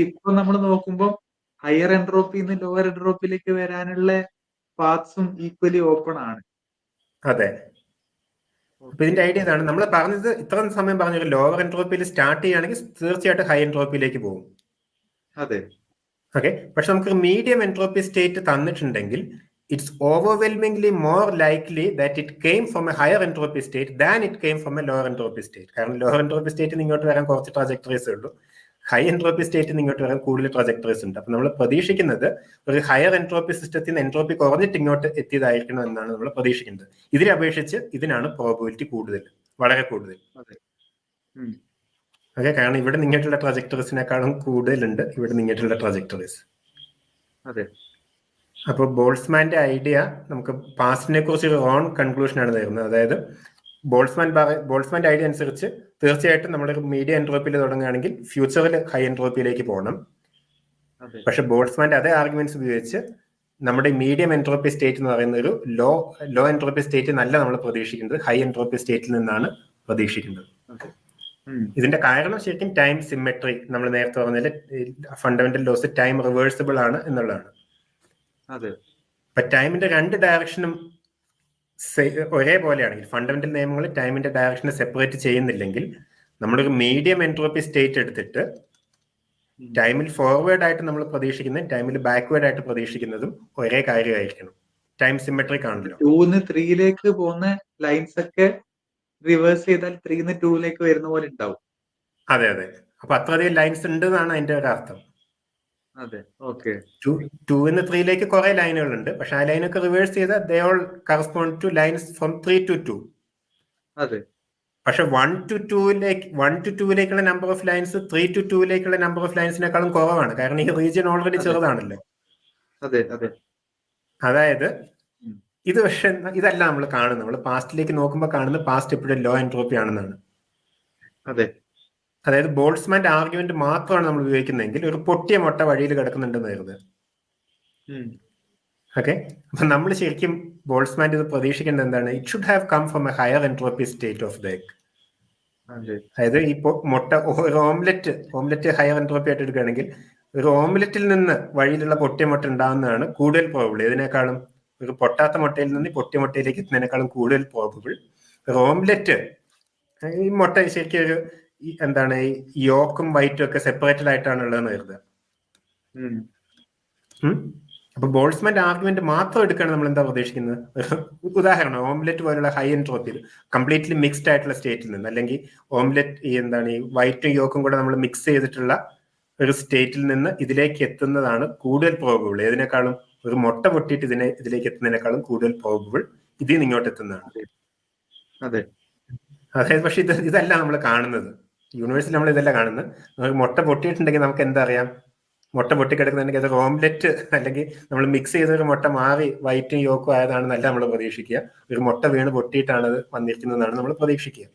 ഇപ്പൊ നമ്മൾ നോക്കുമ്പോൾ ഹയർ എൻട്രോപ്പിന്ന് ലോവർ എൻട്രോപ്പിയിലേക്ക് വരാനുള്ള പാത്സും ഈക്വലി ഓപ്പൺ ആണ്. അതെ, അപ്പൊ ഇതിന്റെ ഐഡിയ ഇതാണ്. നമ്മൾ പറഞ്ഞത് ഇത്ര സമയം പറഞ്ഞൊരു ലോവർ എൻട്രോപ്പിയിൽ സ്റ്റാർട്ട് ചെയ്യുകയാണെങ്കിൽ തീർച്ചയായിട്ടും ഹൈ എൻട്രോപ്പിയിലേക്ക് പോകും. അതെ, ഓക്കെ. പക്ഷെ നമുക്ക് മീഡിയം എൻട്രോപ്പി സ്റ്റേറ്റ് തന്നിട്ടുണ്ടെങ്കിൽ it's overwhelmingly more likely that it came from a higher entropy state than it came from A lower entropy state. കാരണം ലോവർ എൻട്രോപ്പി സ്റ്റേറ്റിൽ ഇങ്ങോട്ട് വരാൻ കുറച്ച് ട്രാജക്ടറീസ് ഉള്ളൂ, ഹൈ എൻട്രോപ്പി സ്റ്റേറ്റിൽ ഇങ്ങോട്ട് വരാൻ കൂടുതൽ ട്രാജക്ടറീസ് ഉണ്ട്. അപ്പൊ നമ്മൾ പ്രതീക്ഷിക്കുന്നത് ഒരു ഹയർ എൻട്രോപ്പി സിസ്റ്റത്തിൽ നിന്ന് എൻട്രോപ്പി കുറഞ്ഞിട്ട് ഇങ്ങോട്ട് എത്തിയതായിരിക്കണം എന്നാണ് നമ്മൾ പ്രതീക്ഷിക്കുന്നത്. ഇതിനെ അപേക്ഷിച്ച് ഇതിനാണ് പ്രോബബിലിറ്റി കൂടുതൽ, വളരെ കൂടുതൽ. ഓക്കെ, കാരണം ഇവിടെ നിങ്ങോട്ടുള്ള ട്രാജക്ടറീസിനേക്കാളും കൂടുതലുണ്ട് ഇവിടെ നിങ്ങോട്ടുള്ള ട്രാജക്ടറീസ്. അതെ. അപ്പോൾ ബോൾട്സ്മാന്റെ ഐഡിയ നമുക്ക് പാസ്റ്റിനെ കുറിച്ച് ഒരു റോങ് കൺക്ലൂഷൻ ആണ് തരുന്നത്. അതായത് ബോൾട്സ്മാന്റെ ഐഡിയ അനുസരിച്ച് തീർച്ചയായിട്ടും നമ്മളൊരു മീഡിയം എൻട്രോപ്പിയിൽ തുടങ്ങുകയാണെങ്കിൽ ഫ്യൂച്ചറിൽ ഹൈ എൻട്രോപ്പിയിലേക്ക് പോകണം. പക്ഷെ ബോൾട്സ്മാന്റെ അതേ ആർഗ്യുമെന്റ്സ് ഉപയോഗിച്ച് നമ്മുടെ മീഡിയം എൻട്രോപ്പി സ്റ്റേറ്റ് എന്ന് പറയുന്ന ഒരു ലോ എൻട്രോപ്പി സ്റ്റേറ്റ് നല്ല നമ്മൾ പ്രതീക്ഷിക്കുന്നത് ഹൈ എൻട്രോപ്പി സ്റ്റേറ്റിൽ നിന്നാണ് പ്രതീക്ഷിക്കുന്നത്. ഇതിന്റെ കാരണം ശരിക്കും ടൈം സിമെട്രി, നമ്മൾ നേരത്തെ പറഞ്ഞാൽ ഫണ്ടമെന്റൽ ലോസ് ടൈം റിവേഴ്സിബിൾ ആണ് എന്നുള്ളതാണ്. അതെ. ഇപ്പൊ ടൈമിന്റെ രണ്ട് ഡയറക്ഷനും ഒരേപോലെയാണെങ്കിൽ, ഫണ്ടമെന്റൽ നിയമങ്ങൾ ടൈമിന്റെ ഡയറക്ഷനെ സെപ്പറേറ്റ് ചെയ്യുന്നില്ലെങ്കിൽ, നമ്മളൊരു മീഡിയം എൻട്രോപ്പി സ്റ്റേറ്റ് എടുത്തിട്ട് ടൈമിൽ ഫോർവേഡ് ആയിട്ട് നമ്മൾ പ്രതീക്ഷിക്കുന്നതും ടൈമിൽ ബാക്ക്വേർഡ് ആയിട്ട് പ്രതീക്ഷിക്കുന്നതും ഒരേ കാര്യമായിരിക്കണം. ടൈം സിമെട്രിക് ആണല്ലോ. 2-ന്ന് 3-ലേക്ക് പോകുന്ന ലൈൻസ് ഒക്കെ റിവേഴ്സ് ചെയ്താൽ 3-ന്ന് 2-ലേക്ക് വരുന്ന പോലെ ഉണ്ടാവും. അതെ അതെ. അപ്പൊ അത്രയധികം ലൈൻസ് ഉണ്ട് എന്നാണ് അതിന്റെ ഒരു അർത്ഥം. അതെ, ഓക്കെ. 2-ന്ന് 3-ലേക്ക് കുറെ ലൈനുകൾ ഉണ്ട്, പക്ഷെ ആ ലൈനൊക്കെ റിവേഴ്സ് ചെയ്താൽ they all correspond to lines from 3 to 2. അതെ. പക്ഷെ 1 to 2-ലേക്കുള്ള നമ്പർ ഓഫ് ലൈൻസ് 3 to 2-ലേക്കുള്ള നമ്പർ ഓഫ് ലൈൻസിനേക്കാളും കുറവാണ്. കാരണം ഈ റീജിയൻ ഓൾറെഡി ചെറുതാണല്ലോ. അതെ അതെ. അതായത് ഇത് പക്ഷെ ഇതല്ല നമ്മൾ കാണുന്നത്. നമ്മൾ പാസ്റ്റിലേക്ക് നോക്കുമ്പോൾ കാണുന്നത് പാസ്റ്റ് ഇപ്പോഴും ലോ എൻട്രോപ്പി ആണെന്നാണ്. അതെ. അതായത് ബോൾട്സ്മാന്റെ ആർഗ്യുമെന്റ് മാത്രമാണ് നമ്മൾ ഉപയോഗിക്കുന്നതെങ്കിൽ ഒരു പൊട്ടിയ മുട്ട വഴിയിൽ കിടക്കുന്നുണ്ടെന്ന് കരുതുക. ഓക്കെ, അപ്പൊ നമ്മൾ ശരിക്കും ബോൾട്സ്മാൻ ഇത് പ്രതീക്ഷിക്കേണ്ടത് എന്താണ്? It should have come from a higher entropy state of the egg. അതായത് ഈ മുട്ട ഒരു ഓംലെറ്റ് ഹയർ എൻട്രോപ്പി ആയിട്ട് എടുക്കുകയാണെങ്കിൽ ഒരു ഓംലെറ്റിൽ നിന്ന് വഴിയിലുള്ള പൊട്ടിയ മുട്ട ഉണ്ടാകുന്നതാണ് കൂടുതൽ പ്രോബിൾ. ഇതിനേക്കാളും ഒരു പൊട്ടാത്ത മുട്ടയിൽ നിന്ന് പൊട്ടിയ മുട്ടയിലേക്ക് എത്തുന്നതിനേക്കാളും കൂടുതൽ പ്രോബിൾ ഒരു ഓംലെറ്റ്, ഈ മുട്ട ശരിക്കും ഒരു എന്താണ് ഈ യോക്കും വൈറ്റും ഒക്കെ സെപ്പറേറ്റഡ് ആയിട്ടാണ് ഉള്ളതെന്ന് കരുതുക. അപ്പൊ ബോൾട്സ്മാന്റെ ആർഗ്യുമെന്റ് മാത്രം എടുക്കുകയാണ് നമ്മൾ എന്താ പ്രതീക്ഷിക്കുന്നത്? ഉദാഹരണം, ഓംലെറ്റ് പോലുള്ള ഹൈ എൻട്രോപ്പിയിൽ കംപ്ലീറ്റ്ലി മിക്സ്ഡ് ആയിട്ടുള്ള സ്റ്റേറ്റിൽ നിന്ന്, അല്ലെങ്കിൽ ഓംലെറ്റ് ഈ വൈറ്റും യോക്കും കൂടെ നമ്മൾ മിക്സ് ചെയ്തിട്ടുള്ള ഒരു സ്റ്റേറ്റിൽ നിന്ന് ഇതിലേക്ക് എത്തുന്നതാണ് കൂടുതൽ പ്രോബിൾ. ഏതിനേക്കാളും ഒരു മുട്ട പൊട്ടിയിട്ട് ഇതിലേക്ക് എത്തുന്നതിനേക്കാളും കൂടുതൽ പ്രോബിൾ ഇതിൽ നിന്ന് ഇങ്ങോട്ട് എത്തുന്നതാണ്. അതായത് പക്ഷെ ഇതല്ല നമ്മൾ കാണുന്നത്. യൂണിവേഴ്സിൽ നമ്മൾ ഇതല്ല കാണുന്നത്. നമുക്ക് മുട്ട പൊട്ടിയിട്ടുണ്ടെങ്കിൽ നമുക്ക് എന്താ അറിയാം? മുട്ട പൊട്ടിക്കിടക്കുന്നുണ്ടെങ്കിൽ അത് ഓംലെറ്റ് അല്ലെങ്കിൽ നമ്മൾ മിക്സ് ചെയ്തൊരു മുട്ട മാറി വൈറ്റും യോക്കും ആയതാണെന്നല്ല നമ്മൾ പ്രതീക്ഷിക്കുക. ഒരു മുട്ട വീണ് പൊട്ടിയിട്ടാണ് അത് വന്നിരിക്കുന്നതെന്നാണ് നമ്മൾ പ്രതീക്ഷിക്കുക.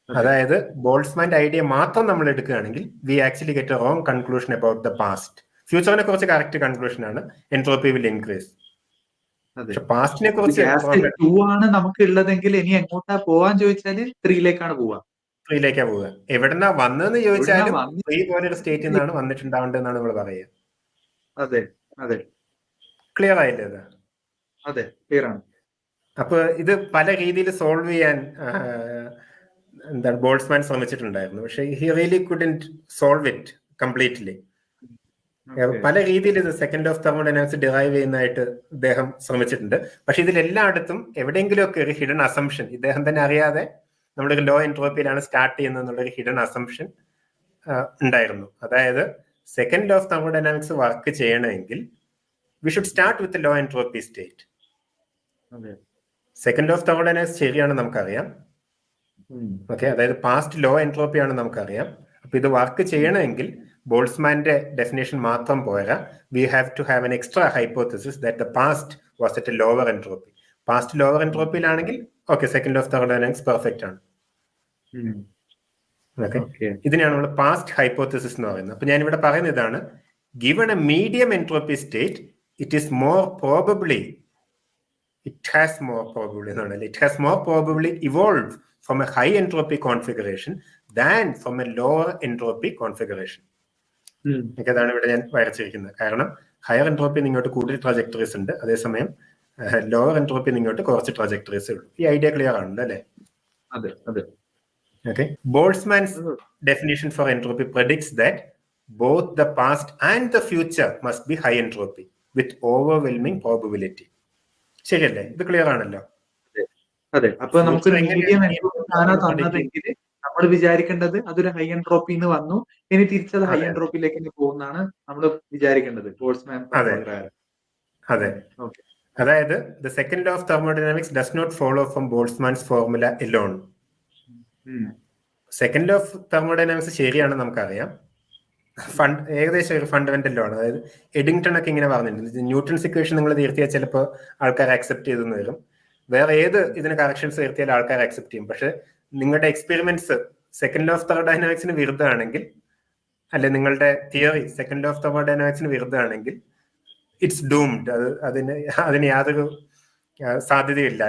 അതായത് ബോൾട്സ്മാന്റെ ഐഡിയ മാത്രം നമ്മൾ എടുക്കുകയാണെങ്കിൽ we actually get a wrong conclusion about the past. ഫ്യൂച്ചറിനെ കുറിച്ച് കറക്റ്റ് കൺക്ലൂഷൻ ആണ്, എൻട്രോപ്പി വിൽ ഇൻക്രീസ്. പക്ഷെ പാസ്റ്റിനെ കുറിച്ച് 2 ആണ് നമുക്ക് ഉള്ളതെങ്കിൽ ഇനി എങ്ങോട്ടാ പോവാൻ ചോദിച്ചാല് 3-ലേക്കാണ് പോവുക. 3-ലേക്കാ പോവുക. എവിടെന്നാ വന്നതെന്ന് ചോദിച്ചാലും 3 പോലൊരു സ്റ്റേറ്റിൽ നിന്നാണ് വന്നിട്ടുണ്ടാവേണ്ടതെന്നാണ് നമ്മൾ പറയുക. അതെ അതെ, ക്ലിയർ ആയില്ലേ അത്? അതെ, ക്ലിയർ ആണ്. അപ്പൊ ഇത് പല രീതിയിൽ സോൾവ് ചെയ്യാൻ എന്താണ് ബോൾട്സ്മാൻ ശ്രമിച്ചിട്ടുണ്ടായിരുന്നു. പക്ഷെ he really couldn't solve it completely. പല രീതിയിൽ ഇത് സെക്കൻഡ് ഓഫ് തെർമോഡൈനാമിക്സ് ഡിറൈവ് ചെയ്യുന്നതായിട്ട് ഇദ്ദേഹം ശ്രമിച്ചിട്ടുണ്ട്. പക്ഷെ ഇതിലെല്ലായിടത്തും എവിടെയെങ്കിലുമൊക്കെ ഒരു ഹിഡൻ അസംഷൻ, ഇദ്ദേഹം തന്നെ അറിയാതെ നമ്മളൊരു ലോ എൻട്രോപ്പിയിലാണ് സ്റ്റാർട്ട് ചെയ്യുന്നത് എന്നുള്ളൊരു ഹിഡൻ അസംഷൻ ഉണ്ടായിരുന്നു. അതായത് സെക്കൻഡ് ഓഫ് തെർമോഡൈനാമിക്സ് വർക്ക് ചെയ്യണമെങ്കിൽ we should start with low entropy state. Second of thermodynamics ശരിയാണ് നമുക്കറിയാം. ഓക്കെ, അതായത് പാസ്റ്റ് ലോ എൻട്രോപ്പി ആണ് നമുക്കറിയാം. അപ്പൊ ഇത് വർക്ക് ചെയ്യണമെങ്കിൽ ബോൾട്സ്മാന്റെ ഡെഫിനേഷൻ മാത്രം പോരാ. We have to have an extra hypothesis that the past was at a lower entropy. Past lower എൻട്രോപ്പിയിലാണെങ്കിൽ okay, second of thermodynamics perfect ആണ്. ഓക്കെ, ഇതിനെയാണ് നമ്മൾ പാസ്റ്റ് ഹൈപ്പോത്തസിസ് എന്ന് പറയുന്നത്. അപ്പൊ ഞാൻ ഇവിടെ പറയുന്ന ഇതാണ്, given A medium entropy state it is more probably it has more probably evolved from a high entropy configuration than from a lower entropy configuration. അതാണ് ഇവിടെ ഞാൻ വരച്ചിരിക്കുന്നത്. കാരണം ഹയർ എൻട്രോപ്പി ഇങ്ങോട്ട് കൂടുതൽ ട്രജക്ടറീസ് ഉണ്ട്, അതേസമയം ലോവർ എൻട്രോപ്പി ഇങ്ങോട്ട് കുറച്ച് ട്രജക്ടറീസ് ഉള്ളൂ. ഈ ഐഡിയ ക്ലിയർ ആണല്ലോ അല്ലേ? Okay, Boltzmann's definition for entropy predicts that both the past and the future must be high entropy with overwhelming probability. ശരിയല്ലേ? ഇത് ക്ലിയർ ആണല്ലോ? അതെ. അപ്പൊ നമുക്ക് മീഡിയം എൻട്രോപ്പി ആണ് തന്നതെങ്കിൽ നമ്മൾ വിചാരിക്കേണ്ടത് അതൊരു ഹൈ എൻട്രോപ്പി വന്നു, ഇനി തിരിച്ചത് ഹൈ എൻട്രോപ്പിയിലേക്ക് പോകുന്നതാണ് നമ്മൾ വിചാരിക്കേണ്ടത്. ബോൾട്സ്മാൻ അതെ. അതായത് the second law of thermodynamics does not follow from Boltzmann's formula alone. Second law of thermodynamics ശരിയാണ്, നമുക്കറിയാം. ഏകദേശം ഒരു ഫണ്ടമെന്റൽ ലോ ആണ്. അതായത് എഡിങ്ടൺ ഒക്കെ ഇങ്ങനെ പറഞ്ഞിട്ടുണ്ട്, ന്യൂട്ടൺസ് ഇക്വേഷൻ നിങ്ങൾ തീർത്തിയാൽ ചിലപ്പോൾ ആൾക്കാർ അക്സെപ്റ്റ് ചെയ്തെന്ന് വരും, വേറെ ഏത് ഇതിന് കറക്ഷൻസ് തീർത്തിയാൽ ആൾക്കാർ അക്സെപ്റ്റ് ചെയ്യും. പക്ഷെ നിങ്ങളുടെ എക്സ്പെരിമെന്റ്സ് സെക്കൻഡ് ലോ ഓഫ് തെർമോഡൈനാമിക്സിന് വിരുദ്ധമാണെങ്കിൽ, അല്ലെ നിങ്ങളുടെ തിയറി സെക്കൻഡ് ലോ ഓഫ് തെർമോഡൈനാമിക്സിന് വിരുദ്ധമാണെങ്കിൽ ഇറ്റ്സ് ഡൂംഡ്. അതിന് യാതൊരു സാധ്യതയില്ല,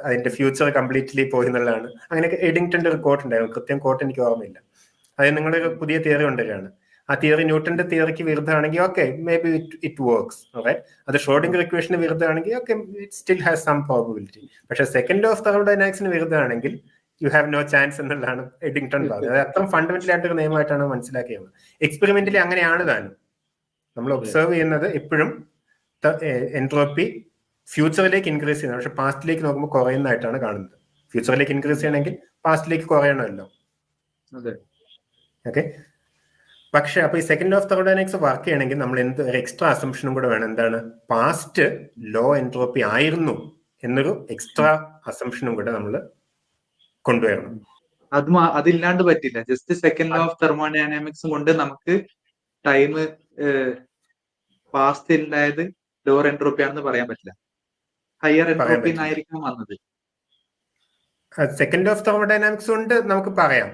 അതിന്റെ ഫ്യൂച്ചർ കംപ്ലീറ്റ്ലി പോയി എന്നുള്ളതാണ്. അങ്ങനെയൊക്കെ എഡിങ്ടന്റെ ഒരു കോട്ട് ഉണ്ടായിരുന്നു, കൃത്യം കോട്ട് എനിക്ക് ഓർമ്മയില്ല. അതായത് നിങ്ങളൊരു പുതിയ തിയറി കൊണ്ടുവരികയാണ്, ആ തിയറി ന്യൂട്ടന്റെ തിയറിക്ക് വിരുദ്ധമാണെങ്കിൽ okay maybe it works. അത് ഷ്രോഡിംഗർ ഇക്വേഷന് വിരുദ്ധമാണെങ്കിൽ okay it still has some probability. പക്ഷെ സെക്കൻഡ് ലോ ഓഫ് തെർമോഡൈനാമിക്സിന് വിരുദ്ധമാണെങ്കിൽ യു ഹാവ് നോ ചാൻസ് എന്നുള്ളതാണ് എഡിങ്ടൺ പറഞ്ഞത്. അത് അത്ര ഫണ്ടമെന്റൽ ആയിട്ടൊരു നിയമമായിട്ടാണ് മനസ്സിലാക്കിയത്. എക്സ്പെരിമെന്റലി അങ്ങനെയാണ് താനും. നമ്മൾ ഒബ്സർവ് ചെയ്യുന്നത് എപ്പോഴും എൻട്രോപ്പി ഫ്യൂച്ചറിലേക്ക് ഇൻക്രീസ് ചെയ്യുന്നത്, പക്ഷെ പാസ്റ്റിലേക്ക് നോക്കുമ്പോൾ കുറയുന്നതായിട്ടാണ് കാണുന്നത്. ഫ്യൂച്ചറിലേക്ക് ഇൻക്രീസ് ചെയ്യണമെങ്കിൽ പാസ്റ്റിലേക്ക് കുറയണമല്ലോ. ഓക്കെ. പക്ഷെ അപ്പൊ ഈ second law of thermodynamics work ചെയ്യണമെങ്കിൽ നമ്മൾ എന്ത് ഒരു എക്സ്ട്രാ അസംഷനും കൂടെ വേണം. എന്താണ്? പാസ്റ്റ് ലോ എൻട്രോപ്പി ആയിരുന്നു എന്നൊരു എക്സ്ട്രാ അസംഷനും കൂടെ നമ്മൾ കൊണ്ടുവരണം. അതില്ലാണ്ട് പറ്റില്ല. Just second law of thermodynamics കൊണ്ട് നമുക്ക് ടൈം പാസ്റ്റ് ഉണ്ടായത് ലോവർ എൻട്രോപ്പി ആണെന്ന് പറയാൻ പറ്റില്ല. ഹയർ എൻട്രോപ്പി ആയിരിക്കും വന്നത്. സെക്കൻഡ് ലോ ഓഫ് തെർമോഡൈനാമിക്സ് കൊണ്ട് നമുക്ക് പറയാം.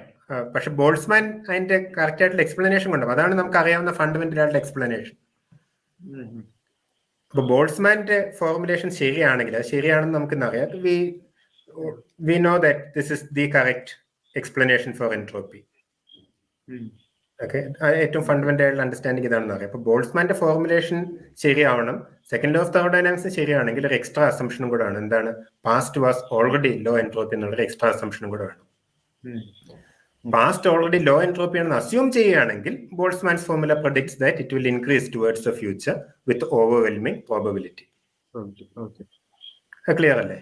പക്ഷെ ബോൾട്സ്മാൻ അതിന്റെ കറക്റ്റ് ആയിട്ടുള്ള എക്സ്പ്ലനേഷൻ കൊണ്ടുപോകും. അതാണ് നമുക്ക് അറിയാവുന്ന ഫണ്ടമെന്റൽ ആയിട്ടുള്ള എക്സ്പ്ലനേഷൻ. അപ്പൊ ബോൾട്സ്മാന്റെ ഫോർമുലേഷൻ ശരിയാണെങ്കിൽ, അത് ശരിയാണെന്ന് നമുക്കിന്നറിയാം. we know that this is the correct explanation for entropy. Okay. ഏറ്റവും ഫണ്ടമെന്റൽ ആയിട്ടുള്ള അണ്ടർസ്റ്റാൻഡിങ് ഇതാണെന്ന് അറിയാം. അപ്പൊ ബോൾട്സ്മാന്റെ ഫോർമുലേഷൻ ശരിയാവണം. സെക്കൻഡ് ലോ ഓഫ് തെർമോഡൈനാമിക്സ് ശരിയാണെങ്കിൽ ഒരു എക്സ്ട്രാ അസംഷനും കൂടെ ആണ്. എന്താണ്? Past was already low entropy എന്നുള്ള എക്സ്ട്രാ അസംഷനും കൂടെ വേണം. പാസ്റ്റ് ഓൾറെഡി ലോ എൻട്രോപ്പി ആണെന്ന് അസ്യൂം ചെയ്യുകയാണെങ്കിൽ Boltzmann's formula predicts that it will increase towards the future with overwhelming probability. Clear അല്ലേ?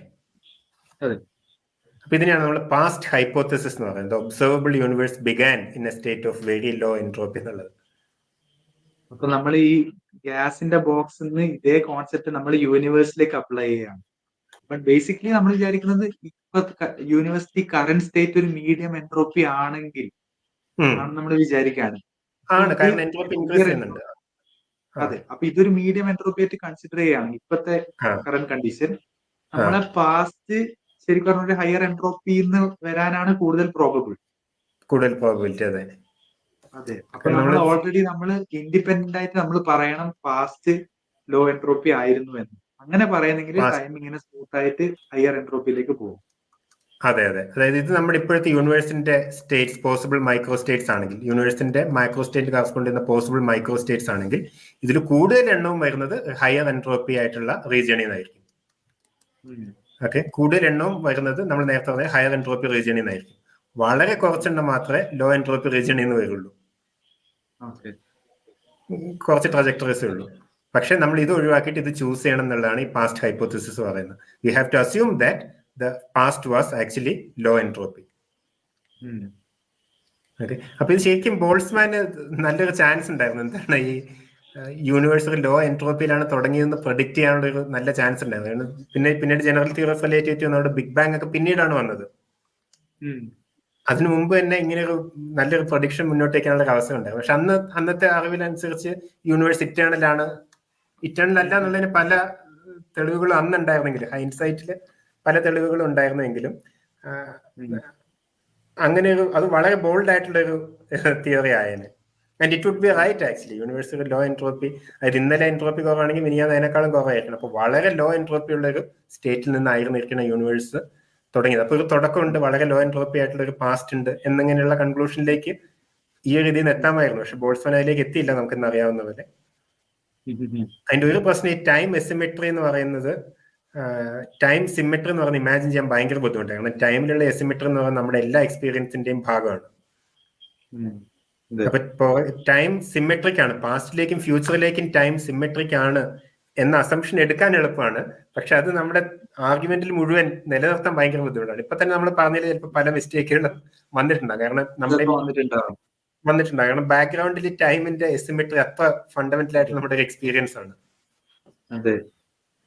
അപ്പൊ ഇതിനെയാണ് നമ്മൾ പാസ്റ്റ് ഹൈപ്പോത്തസിസ് എന്ന് പറയുന്നത്. Observable universe began in A state of very low entropy എന്നുള്ളത്. അപ്പൊ നമ്മൾ ഈ ഗ്യാസിന്റെ ബോക്സിൽ നിന്ന് ഇതേ കോൺസെപ്റ്റ് നമ്മൾ യൂണിവേഴ്സിലേക്ക് അപ്ലൈ ചെയ്യാണ്. ബട്ട് ബേസിക്കലി നമ്മൾ വിചാരിക്കുന്നത് ഇപ്പൊ യൂണിവേഴ്സിറ്റി കറന്റ് സ്റ്റേറ്റ് ഒരു മീഡിയം എൻട്രോപ്പി ആണെങ്കിൽ നമ്മൾ വിചാരിക്കാണ്. അതെ. അപ്പൊ ഇതൊരു മീഡിയം എൻട്രോപ്പി ആയിട്ട് കൺസിഡർ ചെയ്യാണ് ഇപ്പത്തെ കറന്റ് കണ്ടീഷൻ. നമ്മളെ പാസ്റ്റ് ശരിക്കും പറഞ്ഞ ഒരു ഹയർ എൻട്രോപ്പിന്ന് വരാനാണ് കൂടുതൽ പ്രോബബിലിറ്റി. അതെ. അപ്പൊ നമ്മൾ ഓൾറെഡി നമ്മൾ ഇൻഡിപെൻഡന്റ് ആയിട്ട് നമ്മൾ പറയണം പാസ്റ്റ് ലോ എൻട്രോപ്പി ആയിരുന്നു എന്ന്. അങ്ങനെ പറയുന്നെങ്കിൽ ടൈം ഇങ്ങനെ സ്മൂത്ത് ആയിട്ട് ഹയർ എൻട്രോപ്പിയിലേക്ക് പോകും. അതെ. അതായത് ഇത് നമ്മുടെ ഇപ്പോഴത്തെ യൂണിവേഴ്സിന്റെ സ്റ്റേറ്റ്സ് പോസിബിൾ മൈക്രോ സ്റ്റേറ്റ്സ് ആണെങ്കിൽ, യൂണിവേഴ്സിന്റെ മൈക്രോ സ്റ്റേറ്റ് കറസ്പോണ്ട് ചെയ്യുന്ന പോസിബിൾ മൈക്രോ സ്റ്റേറ്റ്സ് ആണെങ്കിൽ ഇതിൽ കൂടുതൽ എണ്ണവും വരുന്നത് ഹയർ എൻട്രോപ്പി ആയിട്ടുള്ള റീജിയണിൽ നിന്നായിരിക്കും. ഓക്കെ. കൂടുതൽ എണ്ണവും വരുന്നത് നമ്മൾ നേരത്തെ പറഞ്ഞ ഹയർ എൻട്രോപ്പി റീജിയണിൽ നിന്നായിരിക്കും. വളരെ കുറച്ചെണ്ണം മാത്രമേ ലോ എൻട്രോപ്പി റീജിയണിൽ നിന്ന് വരുള്ളൂ. കുറച്ച് ട്രജക്ടറീസേ ഉള്ളൂ. പക്ഷെ നമ്മൾ ഇത് ഒഴിവാക്കിയിട്ട് ഇത് ചൂസ് ചെയ്യണം എന്നുള്ളതാണ് ഈ പാസ്റ്റ് ഹൈപ്പോത്തസിസ് പറയുന്നത്. We have to assume that the past was actually low entropy. Okay. അപ്പൊ ഇത് ശരിക്കും ബോൾട്സ്മാന് നല്ലൊരു ചാൻസ് ഉണ്ടായിരുന്നു. എന്താണ്? ഈ യൂണിവേഴ്സ് ലോ എൻട്രോപ്പിയിലാണ് തുടങ്ങിയതെന്ന് പ്രഡിക്ട് ചെയ്യാനുള്ള ഒരു നല്ല ചാൻസ് ഉണ്ടായിരുന്നു. പിന്നീട് ജനറൽ തിയറി ഓഫ് റിലേറ്റിവിറ്റി വന്നോട് ബിഗ് ബാങ് ഒക്കെ പിന്നീടാണ് വന്നത്. അതിനു മുമ്പ് തന്നെ ഇങ്ങനെ ഒരു നല്ലൊരു പ്രൊഡിക്ഷൻ മുന്നോട്ടേക്കാനുള്ള ഒരു അവസരം ഉണ്ടായിരുന്നു. പക്ഷെ അന്നത്തെ അറിവിനനുസരിച്ച് യൂണിവേഴ്സ് ഇറ്റേണൽ അല്ല എന്നുള്ളതിന് പല തെളിവുകളും അന്നുണ്ടായിരുന്നെങ്കിലും, ഹൈൻസൈറ്റില് പല തെളിവുകളും ഉണ്ടായിരുന്നെങ്കിലും അങ്ങനെ അത് വളരെ ബോൾഡ് ആയിട്ടുള്ള ഒരു തിയറി ആയേനെ. And it would be right actually. യൂണിവേഴ്സിറ്റി ലോ എൻട്രോപ്പി, അതായത് ഇന്നലെ എൻട്രോപ്പി കുറവാണെങ്കിൽ മിനിയാന്ന് അതിനേക്കാളും കുറവായിരിക്കണം. അപ്പൊ വളരെ ലോ എൻട്രോപ്പി ഉള്ള ഒരു സ്റ്റേറ്റിൽ നിന്നായിരുന്നിരിക്കുന്ന യൂണിവേഴ്സ് തുടങ്ങിയത്. അപ്പൊ ഒരു തുടക്കമുണ്ട്, വളരെ ലോ എൻട്രോപ്പി ആയിട്ടുള്ള ഒരു പാസ്റ്റ് ഉണ്ട് എന്നിങ്ങനെയുള്ള കൺക്ലൂഷനിലേക്ക് ഈ ഒരു രീതിയിൽ നിന്ന് എത്താമായിരുന്നു. പക്ഷെ ബോൾട്സ്മാൻ അതിലേക്ക് എത്തിയില്ല, നമുക്കിന്ന് അറിയാവുന്ന പോലെ. അതിന്റെ ഒരു പ്രശ്നം ഈ ടൈം എസിമെട്രി എന്ന് പറയുന്നത്, ടൈം സിമെട്രി എന്ന് പറഞ്ഞ് ഇമാജിൻ ചെയ്യാൻ ഭയങ്കര ബുദ്ധിമുട്ടാണ്. കാരണം ടൈമിലുള്ള എസിമെട്രി എന്ന് പറയുന്നത് നമ്മുടെ എല്ലാ എക്സ്പീരിയൻസിന്റെയും ഭാഗമാണ്. അപ്പൊ ടൈം സിമെട്രിക് ആണ്, പാസ്റ്റിലേക്കും ഫ്യൂച്ചറിലേക്കും ടൈം സിമെട്രിക് ആണ് എന്ന അസംഷൻ എടുക്കാൻ എളുപ്പമാണ്. പക്ഷെ അത് നമ്മുടെ ആർഗ്യുമെന്റിൽ മുഴുവൻ നിലനിർത്താൻ ഭയങ്കര ബുദ്ധിമുട്ടാണ്. ഇപ്പൊ തന്നെ നമ്മൾ പറഞ്ഞതിൽ ചിലപ്പോൾ പല മിസ്റ്റേക്കുകൾ വന്നിട്ടുണ്ടാകും. കാരണം നമ്മുടെ വന്നിട്ടുണ്ടാകും. കാരണം ബാക്ക്ഗ്രൗണ്ടിൽ ടൈമിന്റെ എസ്റ്റിമേറ്റ് അത്ര ഫണ്ടമെന്റൽ ആയിട്ട് നമ്മുടെ ഒരു എക്സ്പീരിയൻസ് ആണ്. അതെ.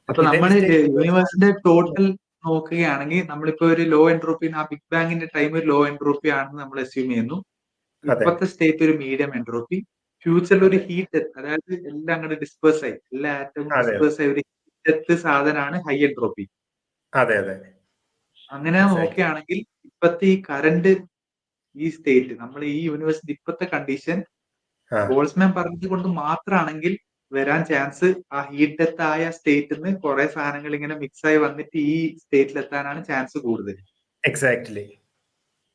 അപ്പൊ നമ്മൾ യൂണിവേഴ്സിന്റെ ടോട്ടൽ നോക്കുകയാണെങ്കിൽ നമ്മളിപ്പോ ഒരു ലോ എൻട്രോപ്പി, ആ ബിഗ് ബാങ്ങിന്റെ ടൈം ഒരു ലോ എൻട്രോപ്പി ആണെന്ന് നമ്മൾ അസ്യൂം ചെയ്യുന്നു. ഇപ്പോഴത്തെ സ്റ്റേറ്റ് ഒരു മീഡിയം എൻട്രോപ്പി, ഫ്യൂച്ചറിൽ ഒരു ഹീറ്റ്, അതായത് എല്ലാം അങ്ങോട്ട് ഡിസ്പേഴ്സ് ആയി, എല്ലാ ആറ്റവും ഡിസ്പേഴ്സ് ആയി ഒരു ഹീറ്റ് സാധനമാണ് ഹൈ എൻട്രോപ്പി. അങ്ങനെ നോക്കുകയാണെങ്കിൽ ഇപ്പത്തെ ഈ കറന്റ് ഈ സ്റ്റേറ്റ്, നമ്മൾ ഈ യൂണിവേഴ്സിറ്റി ഇപ്പത്തെ കണ്ടീഷൻ ബോൾട്സ്മാൻ പറഞ്ഞത് കൊണ്ട് മാത്രമാണെങ്കിൽ വരാൻ ചാൻസ് ആ ഹീറ്റ് ഡെത്ത് ആയ സ്റ്റേറ്റിൽ നിന്ന് കുറെ സാധനങ്ങൾ ഇങ്ങനെ മിക്സ് ആയി വന്നിട്ട് ഈ സ്റ്റേറ്റിൽ എത്താനാണ് ചാൻസ് കൂടുതൽ. എക്സാക്ട്ലി.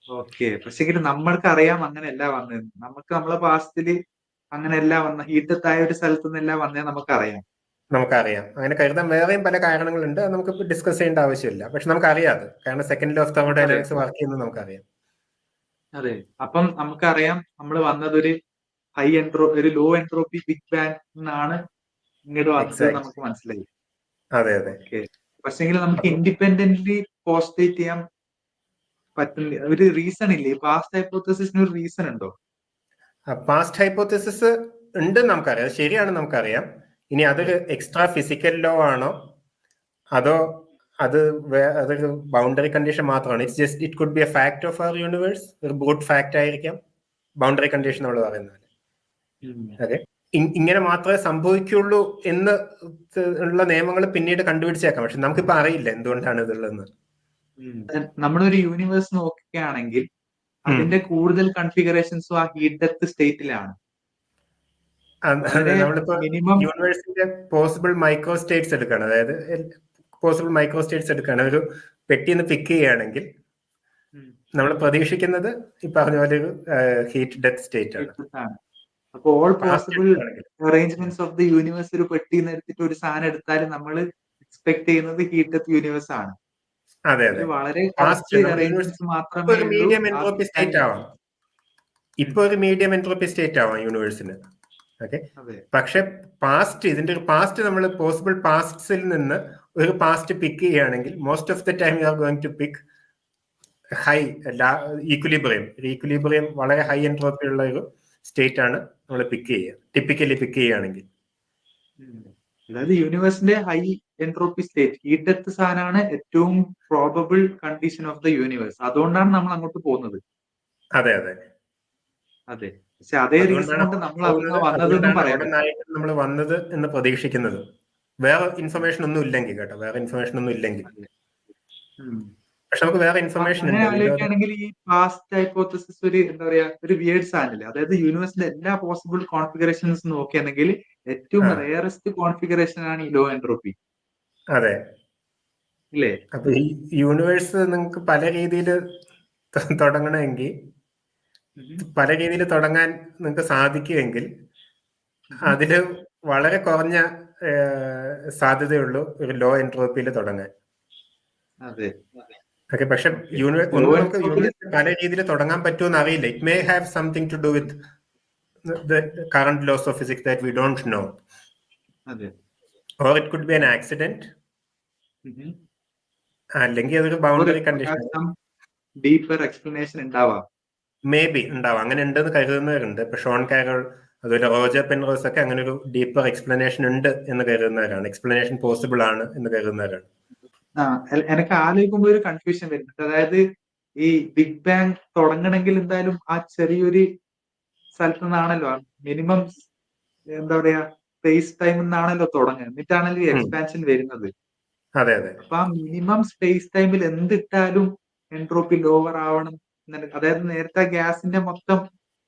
ഓക്കെ. പക്ഷെ നമ്മൾക്ക് അറിയാം അങ്ങനെയല്ല വന്നത്. നമുക്ക് നമ്മളെ പാസ്റ്റില് അങ്ങനെയെല്ലാം വന്ന ഹീറ്റത്തായ ഒരു സ്ഥലത്തു നിന്നെല്ലാം വന്നേ നമുക്കറിയാം. അങ്ങനെ കരുതാൻ വേറെയും പല കാരണങ്ങളുണ്ട്, അത് നമുക്ക് ഡിസ്കസ് ചെയ്യേണ്ട ആവശ്യമില്ല. പക്ഷെ നമുക്കറിയാം അത്, കാരണം second law of thermodynamics work ചെയ്യുന്നത് നമുക്കറിയാം. അതെ, അപ്പം നമുക്കറിയാം നമ്മൾ വന്നത് ഒരു ലോ എൻട്രോപ്പി ബിഗ് ബാങ് എന്നാണ് ഇങ്ങോട്ട് വന്നത് നമുക്ക് മനസ്സിലായി. അതെ. പക്ഷെങ്കിൽ നമുക്ക് ഇൻഡിപെൻഡന്റ്ലി പോസ്റ്റേറ്റ് ചെയ്യാൻ പറ്റുന്ന ഒരു റീസൺ ഇല്ലേ? പാസ്റ്റ് ഹൈപ്പോത്തസിസിന് ഒരു റീസൺ ഉണ്ടോ? പാസ്റ്റ് ഹൈപ്പോത്തസിസ് ഉണ്ട് നമുക്കറിയാം, ശരിയാണ് നമുക്കറിയാം. ഇനി അതൊരു എക്സ്ട്രാ ഫിസിക്കൽ ലോ ആണോ അതോ അതൊരു ബൗണ്ടറി കണ്ടീഷൻ മാത്രമാണ്? It could be a fact of our universe, ഒരു ബ്രൂട്ട് ഫാക്ട് ആയിരിക്കാം ബൗണ്ടറി കണ്ടീഷൻ നമ്മൾ പറയുന്നത്. അതെ, ഇങ്ങനെ മാത്രമേ സംഭവിക്കുള്ളൂ എന്ന് ഉള്ള നിയമങ്ങൾ പിന്നീട് കണ്ടുപിടിച്ചേക്കാം. പക്ഷെ നമുക്കിപ്പോ അറിയില്ല എന്തുകൊണ്ടാണ് ഇതുള്ളതെന്ന്. നമ്മളൊരു യൂണിവേഴ്സ് നോക്കുകയാണെങ്കിൽ അതിന്റെ കൂടുതൽ കൺഫിഗറേഷൻസും ആ ഹീറ്റ് ഡെപ്ത് സ്റ്റേറ്റിലാണ്. നമ്മളിപ്പോ യൂണിവേഴ്സിന്റെ പോസിബിൾ മൈക്രോ സ്റ്റേറ്റ്സ് എടുക്കുകയാണ്, അതായത് പോസിബിൾ മൈക്രോ സ്റ്റേറ്റ്സ് എടുക്കുകയാണ്. ഒരു പെട്ടിന്ന് പിക്ക് ചെയ്യുകയാണെങ്കിൽ നമ്മൾ പ്രതീക്ഷിക്കുന്നത് ഈ പറഞ്ഞ പോലെ ഒരു ഹീറ്റ് ഡെത്ത് സ്റ്റേറ്റ് ആണ്. അപ്പൊ all possible arrangements of the universe ഒരു പെട്ടിന്ന് എടുത്തിട്ട് ഒരു സാധനം എടുത്താലും നമ്മൾ എക്സ്പെക്ട് ചെയ്യുന്നത് ഹീറ്റ് ഡെത്ത് യൂണിവേഴ്സ് ആണ്. അതെ, വളരെ ഇപ്പൊ ഒരു മീഡിയം എൻട്രോപ്പി സ്റ്റേറ്റ് ആവാം, യൂണിവേഴ്സിന്. ഓക്കെ, പക്ഷെ ഇതിന്റെ ഒരു പാസ്റ്റ് നമ്മൾ പോസിബിൾ പാസ്റ്റിൽ നിന്ന് ഒരു പാസ്റ്റ് പിക്ക് ചെയ്യുകയാണെങ്കിൽ most of the time you are going to pick high equilibrium വളരെ ഹൈ എൻട്രോപ്പി ഉള്ള ഒരു സ്റ്റേറ്റ് ആണ് നമ്മൾ ടിപ്പിക്കലി പിക്ക് ചെയ്യുകയാണെങ്കിൽ. അതായത് യൂണിവേഴ്സിന്റെ high entropy state heat death സാധനമാണ് ഏറ്റവും probable condition of the universe. അതുകൊണ്ടാണ് നമ്മൾ അങ്ങോട്ട് പോകുന്നത്. അതെ. പക്ഷെ അതേ റീസൺ കൊണ്ട് നമ്മൾ വന്നത് എന്ന് പ്രതീക്ഷിക്കുന്നത്. വേറെ ഇൻഫർമേഷൻ ഒന്നും ഇല്ലെങ്കിൽ പക്ഷെ നമുക്ക് വേറെ ഇൻഫർമേഷൻ ആലോചിക്കുകയാണെങ്കിൽ ഈ പാസ്റ്റ് ഹൈപ്പോത്തസിസ് ഒരു വിയേർഡ് സാധനമില്ല. അതായത് യൂണിവേഴ്സിന്റെ എല്ലാ പോസിബിൾ കോൺഫിഗറേഷൻസ് നോക്കുകയാണെങ്കിൽ ഏറ്റവും റെയറസ്റ്റ് കോൺഫിഗറേഷൻ ആണ് ഈ ലോ എൻട്രോപ്പി. അതെ, ഇല്ലേ? അപ്പൊ ഈ യൂണിവേഴ്സ് നിങ്ങൾക്ക് പല രീതിയിൽ തുടങ്ങണമെങ്കിൽ, പല രീതിയിൽ തുടങ്ങാൻ നിങ്ങൾക്ക് സാധിക്കുമെങ്കിൽ അതില് വളരെ കുറഞ്ഞ സാധ്യതയുള്ളൂ ഒരു ലോ എൻട്രോപ്പിയിൽ തുടങ്ങാൻ. ഓക്കെ, പക്ഷെ യൂണിവേഴ്സ് പല രീതിയിൽ തുടങ്ങാൻ പറ്റുമെന്ന് അറിയില്ല. It may have something to do with the current laws of physics that we don't know. Or it could be an accident. അല്ലെങ്കിൽ അതൊരു ബൗണ്ടറി കണ്ടീഷൻ, ഡീപ്പർ എക്സ്പ്ലനേഷൻ ഉണ്ടാവാം. മേ ബി ഉണ്ടാവാം, അങ്ങനെ ഉണ്ടെന്ന് കരുതുന്നവരുണ്ട്. ഇപ്പൊ ഷോൺ കാരോൾ അതുപോലെ റോജർ പെൻറോസ് ഒക്കെ അങ്ങനെ ഒരു ഡീപ്പർ എക്സ്പ്ലനേഷൻ ഉണ്ട് എന്ന് കരുതുന്നവരാണ്, എക്സ്പ്ലനേഷൻ പോസിബിൾ ആണ് എന്ന് കരുതുന്നവരാണ്. എനിക്ക് ആലോചിക്കുമ്പോൾ ഒരു കൺഫ്യൂഷൻ വരുന്നുണ്ട്. അതായത് ഈ ബിഗ് ബാങ് തുടങ്ങണമെങ്കിൽ എന്തായാലും ആ ചെറിയൊരു സ്ഥലത്തു നിന്നാണല്ലോ മിനിമം സ്പേസ് ടൈം നിന്നാണല്ലോ തുടങ്ങുക, എന്നിട്ടാണല്ലോ എക്സ്പാൻഷൻ വരുന്നത്. അപ്പൊ ആ മിനിമം സ്പേസ് ടൈമിൽ എന്തിട്ടാലും എൻട്രോപ്പി ലോവർ ആവണം. അതായത് നേരത്തെ ഗ്യാസിന്റെ മൊത്തം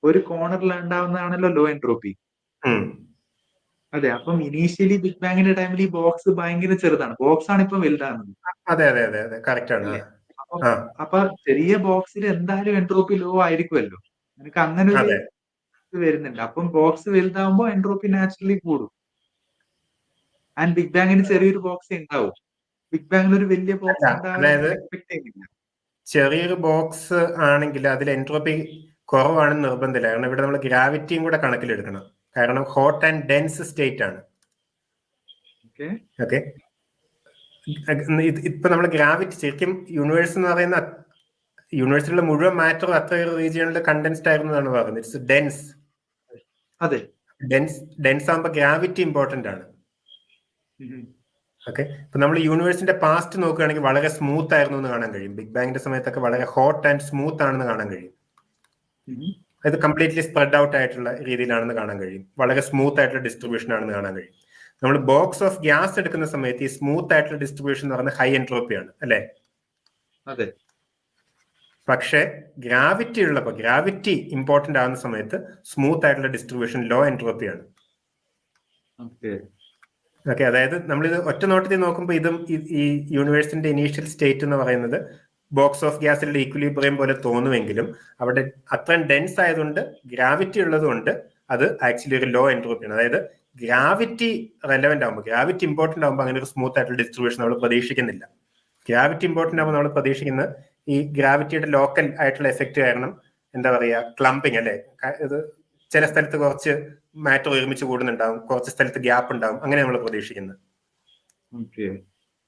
ഒരു കോർണറിൽ ഉണ്ടാവുന്നതാണല്ലോ ലോ എൻട്രോപ്പി. അതെ, അപ്പം ഇനീഷ്യലി ബിഗ് ബാങ്ങിന്റെ ടൈമിൽ ഈ ബോക്സ് ഭയങ്കര ചെറുതാണ്, ബോക്സ് ആണ് ഇപ്പൊ വലുതാകുന്നത്. അപ്പൊ ചെറിയ ബോക്സിൽ എന്തായാലും എൻട്രോപ്പി ലോ ആയിരിക്കുമല്ലോ. എനിക്ക് അങ്ങനെ ഒരു വരുന്നുണ്ട്. അപ്പം ബോക്സ് വലുതാവുമ്പോ എൻട്രോപ്പി നാച്ചുറലി കൂടും. ആൻഡ് ബിഗ് ബാങ്ങിന് ചെറിയൊരു ബോക്സ് ഉണ്ടാവും, ബിഗ് ബാങ്ങിൽ ഒരു വലിയ ബോക്സ് എക്സ്പെക്ട് ചെയ്യുന്നില്ല. ചെറിയൊരു ബോക്സ് ആണെങ്കിൽ അതിൽ എൻട്രോപ്പി കുറവാണെന്ന് നിർബന്ധമില്ല. കാരണം ഇവിടെ നമ്മൾ ഗ്രാവിറ്റിയും കൂടെ കണക്കിലെടുക്കണം. കാരണം ഹോട്ട് ആൻഡ് ഡെൻസ് സ്റ്റേറ്റ് ആണ്. ഓക്കെ, ഇപ്പൊ നമ്മൾ ഗ്രാവിറ്റി ശരിക്കും യൂണിവേഴ്സ് എന്ന് പറയുന്ന യൂണിവേഴ്സിലുള്ള മുഴുവൻ മാറ്റർ അത്ര ഒരു റീജിയണിൽ കണ്ടൻസ്ഡ് ആയിരുന്നതാണ് പറയുന്നത്. It's dense. അതെ, ഡെൻസ് ആകുമ്പോൾ ഗ്രാവിറ്റി ഇമ്പോർട്ടന്റ് ആണ്. ഓക്കെ, ഇപ്പൊ നമ്മൾ യൂണിവേഴ്സിന്റെ പാസ്റ്റ് നോക്കുകയാണെങ്കിൽ വളരെ സ്മൂത്ത് ആയിരുന്നു എന്ന് കാണാൻ കഴിയും. ബിഗ് ബാങ്ങിന്റെ സമയത്തൊക്കെ വളരെ ഹോട്ട് ആൻഡ് സ്മൂത്ത് ആണെന്ന് കാണാൻ കഴിയും. അത് കംപ്ലീറ്റ്ലി സ്പ്രെഡ് ഔട്ട് ആയിട്ടുള്ള രീതിയിലാണെന്ന് കാണാൻ കഴിയും. വളരെ സ്മൂത്ത് ആയിട്ടുള്ള ഡിസ്ട്രിബ്യൂഷൻ ആണെന്ന് കാണാൻ കഴിയും. നമ്മൾ ബോക്സ് ഓഫ് ഗ്യാസ് എടുക്കുന്ന സമയത്ത് ഈ സ്മൂത്ത് ആയിട്ടുള്ള ഡിസ്ട്രിബ്യൂഷൻ എന്ന് പറയുന്നത് ഹൈ എൻട്രോപ്പി ആണ്, അല്ലെ? അതെ. പക്ഷെ ഗ്രാവിറ്റി ഉള്ളപ്പോൾ, ഗ്രാവിറ്റി ഇമ്പോർട്ടന്റ് ആകുന്ന സമയത്ത് സ്മൂത്ത് ആയിട്ടുള്ള ഡിസ്ട്രിബ്യൂഷൻ ലോ എൻട്രോപ്പി ആണ്. ഓക്കെ, അതായത് നമ്മളിത് ഒറ്റ നോട്ടത്തിൽ നോക്കുമ്പോൾ ഇതും ഈ യൂണിവേഴ്സിന്റെ ഇനീഷ്യൽ സ്റ്റേറ്റ് എന്ന് പറയുന്നത് ബോക്സ് ഓഫ് ഗ്യാസിലുള്ള ഈക്വിലിബ്രിയം പോലെ തോന്നുമെങ്കിലും അവിടെ അത്രയും ഡെൻസ് ആയതുകൊണ്ട് ഗ്രാവിറ്റി ഉള്ളതുകൊണ്ട് അത് ആക്ച്വലി ഒരു ലോ എൻട്രോപ്പിയാണ്. അതായത് ഗ്രാവിറ്റി റെലവെന്റ് ആകുമ്പോൾ, ഗ്രാവിറ്റി ഇമ്പോർട്ടന്റ് ആകുമ്പോൾ അങ്ങനെ ഒരു സ്മൂത്ത് ആയിട്ടുള്ള ഡിസ്ട്രിബ്യൂഷൻ നമ്മൾ പ്രതീക്ഷിക്കുന്നില്ല. ഗ്രാവിറ്റി ഇമ്പോർട്ടന്റ് ആകുമ്പോൾ നമ്മൾ പ്രതീക്ഷിക്കുന്നത് ഈ ഗ്രാവിറ്റിയുടെ ലോക്കൽ ആയിട്ടുള്ള എഫക്റ്റ് കാരണം എന്താ പറയുക, ക്ലംപിങ് അല്ലെ, ഇത് ചില സ്ഥലത്ത് കുറച്ച് മാറ്റർ ഒരുമിച്ച് കൂടുന്നുണ്ടാവും, കുറച്ച് സ്ഥലത്ത് ഗ്യാപ്പ് ഉണ്ടാവും, അങ്ങനെ നമ്മൾ പ്രതീക്ഷിക്കുന്നത്.